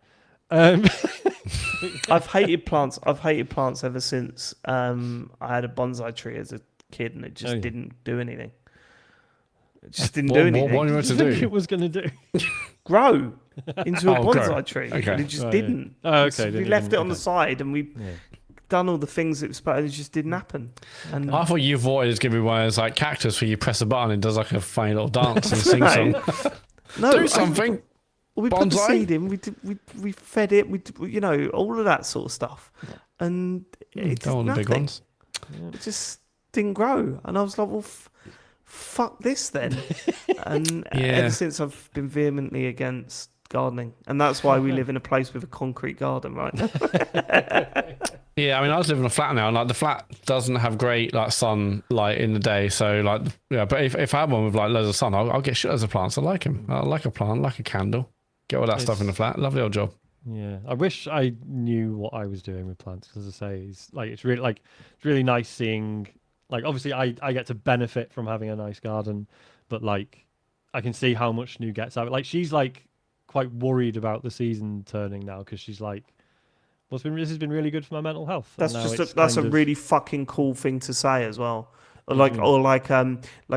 I've hated plants. I've hated plants ever since I had a bonsai tree as a kid, and it just didn't do anything. It just didn't do anything. What do you want to do? It was going to do grow into a bonsai tree, okay. and it just didn't. Yeah. Oh, okay. We left it on the side, and we done all the things it was supposed. It just didn't happen. And I thought you thought it was going to be one of those like cactus where you press a button and it does like a funny little dance and sing song. No, do something. Well, we put the Bonsai? seed in. We fed it. All of that sort of stuff, and it Don't want the big ones. It just didn't grow, and I was like, well, fuck this then. And ever since, I've been vehemently against gardening, and that's why we live in a place with a concrete garden, right? Yeah, I mean, I was living in a flat now, and like the flat doesn't have great like sunlight in the day. So like, yeah, but if I had one with like loads of sun, I'll get shit as of plants. I like them. I like a plant, like a candle. Get all that stuff in the flat. Lovely old job. Yeah, I wish I knew what I was doing with plants, because as I say, it's really nice seeing. Like, obviously, I get to benefit from having a nice garden, but like, I can see how much New gets out of it. Like, she's like quite worried about the season turning now, because she's like, this has been really good for my mental health. That's a really fucking cool thing to say as well. Or like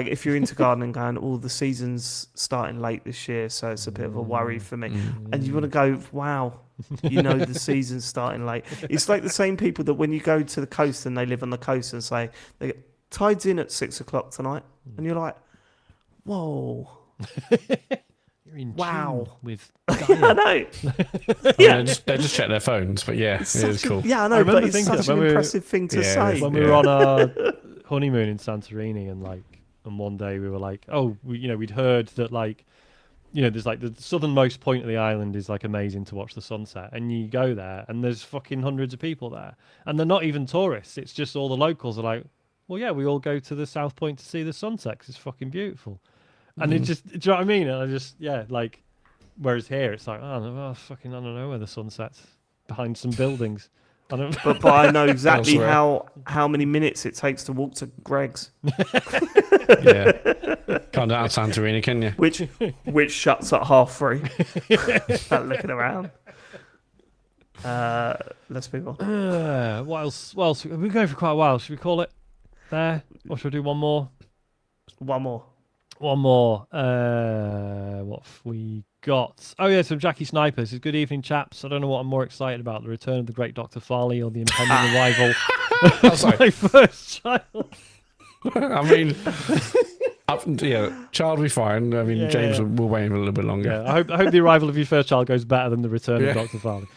if you're into gardening, going, oh, the season's starting late this year, so it's a bit of a worry for me. And you want to go, wow, the season's starting late. It's like the same people that when you go to the coast and they live on the coast and say, they get tides in at 6 o'clock tonight, and you're like, whoa. You're in wow. tune with I know. Yeah, they just check their phones, but yeah, it is cool. Yeah, I know, but it's such an impressive thing to say. When we were on our honeymoon in Santorini, and one day we were like, we'd heard that like, there's like the southernmost point of the island is like amazing to watch the sunset, and you go there and there's fucking hundreds of people there, and they're not even tourists. It's just all the locals are like, well, yeah, we all go to the south point to see the sunset 'cause it's fucking beautiful. And it just, do you know what I mean? And I just, like, whereas here it's like, I don't know where the sunset's behind some buildings. But I know exactly how many minutes it takes to walk to Greg's. Yeah, can't do it at Santorini, can you? Which shuts at 3:30. Looking around. Let's move on. What else? We've been going for quite a while. Should we call it there, or should we do one more? One more. What have we got? Oh, yeah, some Jackie Snipers. Good evening, chaps. I don't know what I'm more excited about, the return of the great Dr. Farley or the impending arrival of my first child. I mean, child will be fine. I mean, James will wait a little bit longer. Yeah, I hope the arrival of your first child goes better than the return of Dr. Farley.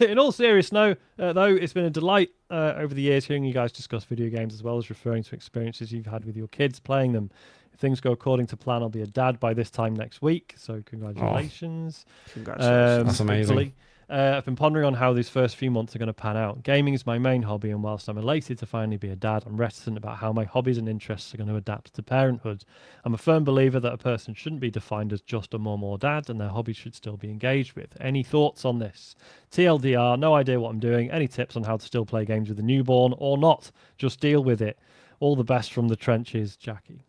In all seriousness, though, it's been a delight over the years hearing you guys discuss video games as well as referring to experiences you've had with your kids playing them. If things go according to plan, I'll be a dad by this time next week, so congratulations. Congratulations. That's amazing. Hopefully. I've been pondering on how these first few months are going to pan out. Gaming is my main hobby, and whilst I'm elated to finally be a dad, I'm reticent about how my hobbies and interests are going to adapt to parenthood. I'm a firm believer that a person shouldn't be defined as just a mum or dad, and their hobbies should still be engaged with. Any thoughts on this? TLDR, no idea what I'm doing. Any tips on how to still play games with a newborn or not? Just deal with it. All the best from the trenches, Jackie.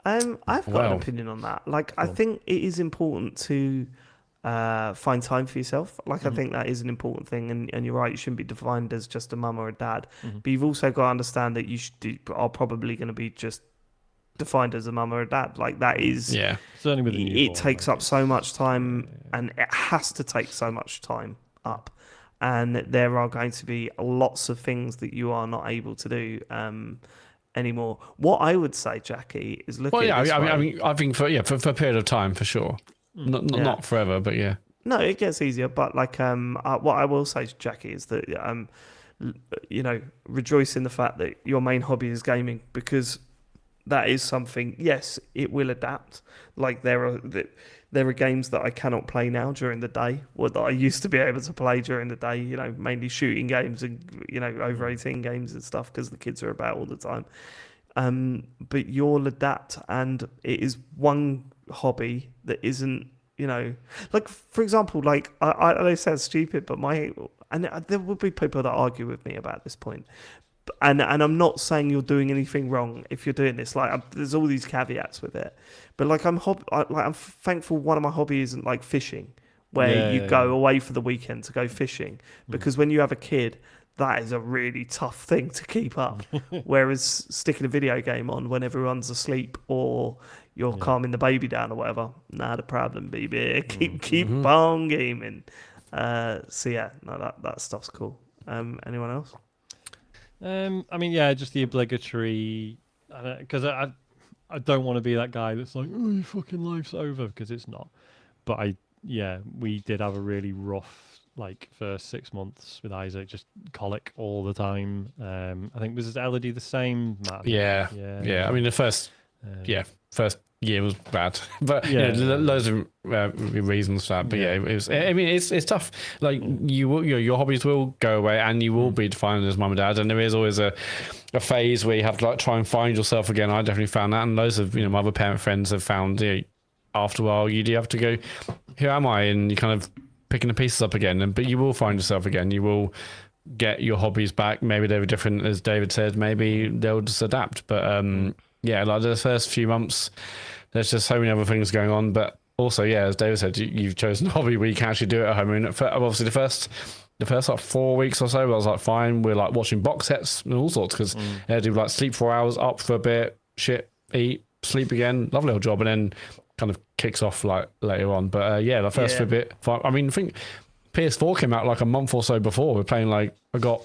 I've got an opinion on that. Like, I think it is important to find time for yourself. Like, I think that is an important thing, and you're right, you shouldn't be defined as just a mum or a dad. But you've also got to understand that you are probably going to be just defined as a mum or a dad. Like, that is certainly with it takes up so much time, and it has to take so much time up, and there are going to be lots of things that you are not able to do anymore. What I would say, Jackie, is look at it. I think for a period of time, for sure. Not forever, but yeah. No, it gets easier. But like, what I will say, Jackie, is that rejoice in the fact that your main hobby is gaming, because that is something. Yes, it will adapt. Like, there are games that I cannot play now during the day, or that I used to be able to play during the day. Mainly shooting games and over 18 games and stuff, because the kids are about all the time. But you'll adapt, and it is one hobby that isn't, like, for example, like, I sound stupid, but there will be people that argue with me about this point, and I'm not saying you're doing anything wrong if you're doing this. Like, there's all these caveats with it, but like, I'm thankful one of my hobbies isn't like fishing, where you go away for the weekend to go fishing, because when you have a kid, that is a really tough thing to keep up. Whereas sticking a video game on when everyone's asleep, or you're calming the baby down or whatever, not a problem, baby. Keep on gaming. That stuff's cool. Anyone else? Just the obligatory, because I don't want to be that guy that's like, oh, your fucking life's over, because it's not. we did have a really rough like first 6 months with Isaac, just colic all the time. I think was his Elodie the same, Matt? Yeah. I mean, the first year was bad, but loads of reasons for that. But it was. I mean, it's tough. Like your hobbies will go away, and you will be defined as mum and dad. And there is always a phase where you have to like try and find yourself again. I definitely found that, and loads of my other parent friends have found. After a while, you do have to go. Who am I? And you kind of picking the pieces up again. But you will find yourself again. You will get your hobbies back. Maybe they were different, as David said. Maybe they'll just adapt. But like the first few months, there's just so many other things going on. But also, as David said, you've chosen a hobby where you can actually do it at home. And obviously, the first like 4 weeks or so, I was like, fine, we're like watching box sets and all sorts because I do like sleep 4 hours, up for a bit, shit, eat, sleep again, lovely little job, and then kind of kicks off like later on. But the first bit, I mean, I think PS4 came out like a month or so before. We're playing like I got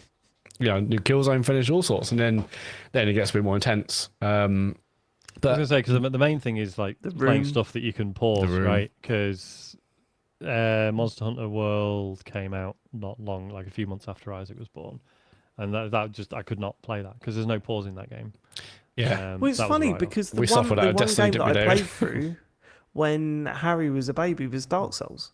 new Killzone finish, all sorts, and then it gets a bit more intense. But I was gonna say because the main thing is like playing stuff that you can pause, right? Because Monster Hunter World came out not long, like a few months after Isaac was born, and that just I could not play that because there's no pause in that game. Yeah, well, it's funny because the one game that I played through when Harry was a baby was Dark Souls.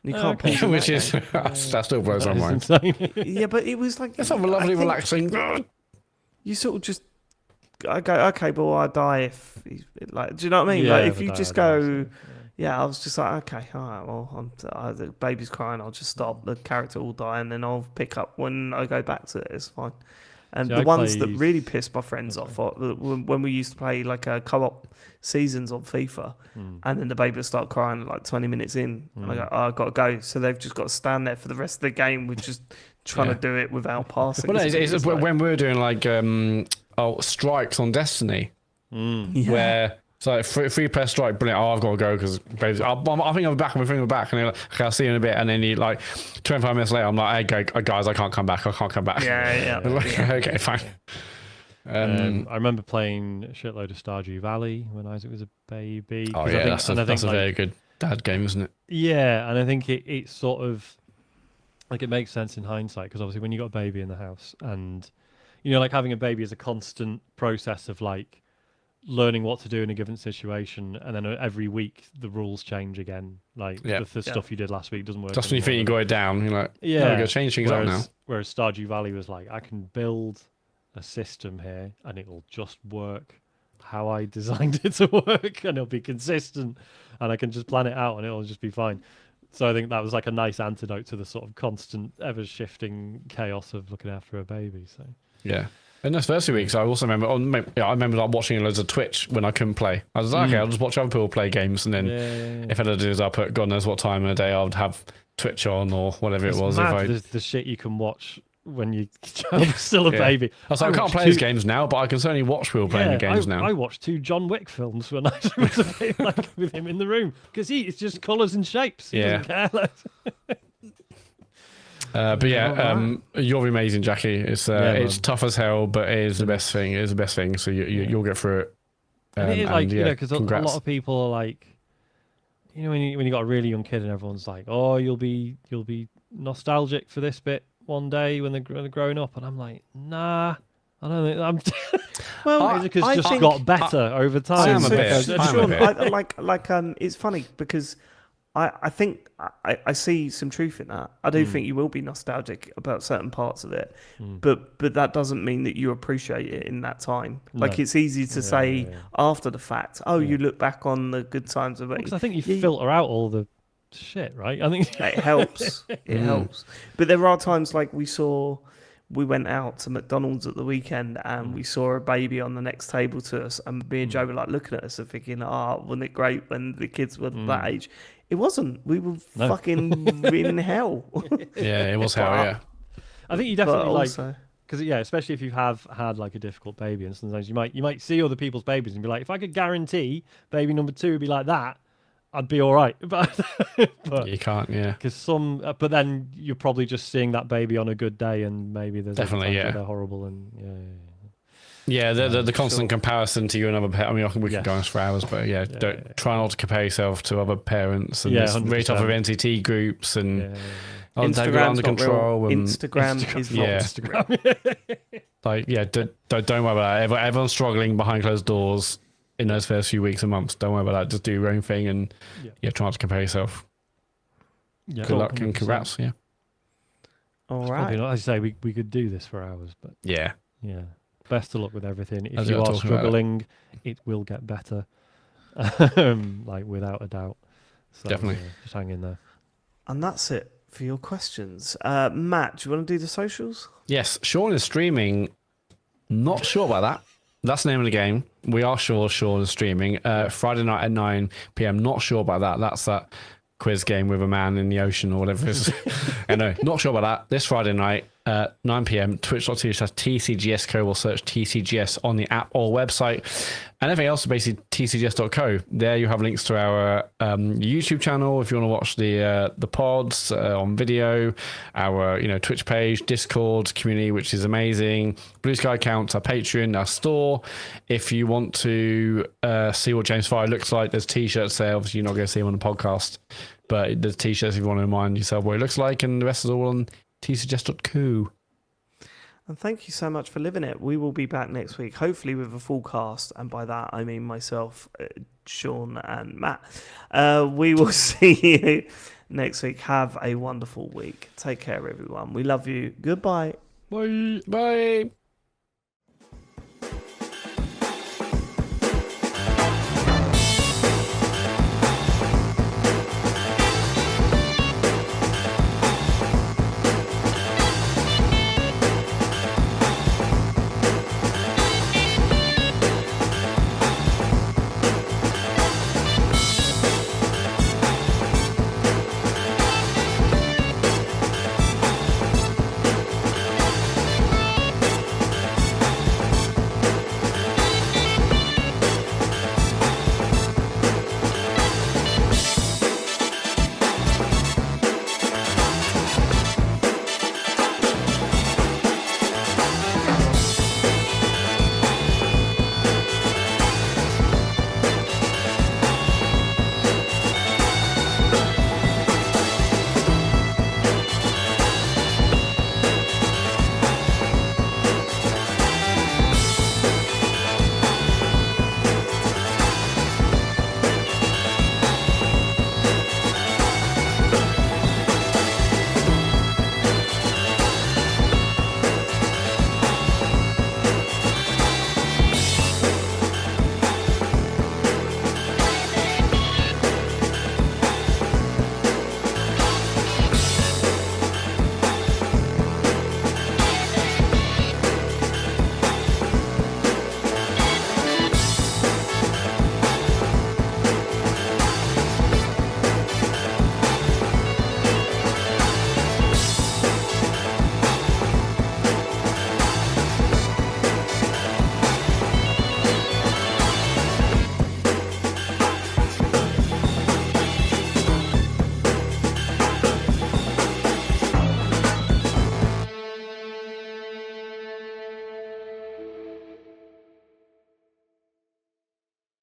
You can't pause which is that still blows my mind. Yeah, but it was like it's a lovely, relaxing. You sort of just. I go, okay, but I die if he's like, do you know what I mean? Yeah, like if you just go, I was just like, okay, all right, well, the baby's crying, I'll just stop. The character will die, and then I'll pick up when I go back to it. It's fine. And the ones that really pissed my friends off when we used to play like a co-op seasons on FIFA, and then the baby would start crying like 20 minutes in, and I go, I've got to go. So they've just got to stand there for the rest of the game with just trying to do it without passing. Well, it's when we were doing like strikes on Destiny, where it's like free press strike, brilliant. I've got to go because I think I'm back. And we're back, and they're like, okay, I'll see you in a bit. And then you like 25 minutes later, I'm like, hey guys, I can't come back. Yeah. Okay, fine. I remember playing a shitload of Stardew Valley when Isaac was a baby. Oh yeah, that's a very good dad game, isn't it? Yeah, and I think it sort of like it makes sense in hindsight because obviously when you got a baby in the house and like having a baby is a constant process of like learning what to do in a given situation, and then every week the rules change again. Like the stuff you did last week doesn't work. Just when you think you got it down, you're like, we got to change things up now. Whereas Stardew Valley was like, I can build a system here and it will just work how I designed it to work, and it'll be consistent, and I can just plan it out and it'll just be fine. So I think that was like a nice antidote to the sort of constant, ever-shifting chaos of looking after a baby. So yeah. In those first few weeks, I also remember. I remember like watching loads of Twitch when I couldn't play. I was like, okay, I'll just watch other people play games, and then if I had to do is I put God knows what time in the day, I would have Twitch on or whatever it was. Mad, the shit you can watch when you're still a baby. I was like, I can't play these games now, but I can certainly watch people playing the games now. I watched 2 John Wick films when I was a baby, like with him in the room because it's just colours and shapes. He doesn't care. You're amazing, Jackie. It's tough as hell, but it is the best thing. It is the best thing. So you'll get through it. And it is like because a lot of people are like, when you got a really young kid and everyone's like, oh, you'll be nostalgic for this bit one day when they're growing up, and I'm like, nah. I don't think I'm. Well, it's just got better over time. I am a bit. It's funny because I think I see some truth in that. I do think you will be nostalgic about certain parts of it, but that doesn't mean that you appreciate it in that time. Like it's easy to say after the fact. Oh, you look back on the good times of it. Because I think you filter out all the shit, right? I think it helps. It helps. But there are times like we went out to McDonald's at the weekend and we saw a baby on the next table to us, and me and Joe were like looking at us and thinking, wasn't it great when the kids were that age? It wasn't. We were fucking in hell. Yeah, it was hell, yeah. I think you definitely because especially if you have had like a difficult baby, and sometimes you might see other people's babies and be like, if I could guarantee baby number 2 would be like that, I'd be all right. But you can't, because but then you're probably just seeing that baby on a good day, and maybe there's definitely they're horrible, and Yeah, the constant comparison to you and other parents. I mean, we could go on for hours, but try not to compare yourself to other parents and rate off of NCT groups and Instagram's under control. And Instagram is not Instagram. Don't worry about that. Everyone's struggling behind closed doors in those first few weeks and months. Don't worry about that. Just do your own thing and try not to compare yourself. Yeah, Good luck and congrats. Yeah. All right. As I say, we could do this for hours, but yeah. Best of luck with everything. If As you we are are talking about struggling, it will get better, without a doubt. So, Definitely. Just hang in there. And that's it for your questions. Matt, do you want to do the socials? Yes, Sean is streaming. Not sure about that. That's the name of the game. We are sure Sean is streaming. Friday night at 9 p.m. Not sure about that. That's that quiz game with a man in the ocean or whatever it is. I know. Not sure about that. This Friday night, 9 p.m. Twitch.tv/TCGSco. We'll search TCGS on the app or website. And everything else is basically tcgs.co. There you have links to our YouTube channel if you want to watch the pods on video, our Twitch page, Discord community, which is amazing, Blue Sky accounts, our Patreon, our store. If you want to see what James Fry looks like, there's t-shirts there. Obviously, you're not going to see him on the podcast, but there's t-shirts if you want to remind yourself what he looks like, and the rest is all on tcgs.co. And thank you so much for living it. We will be back next week, hopefully with a full cast. And by that, I mean myself, Sean, and Matt. We will see you next week. Have a wonderful week. Take care, everyone. We love you. Goodbye. Bye. Bye.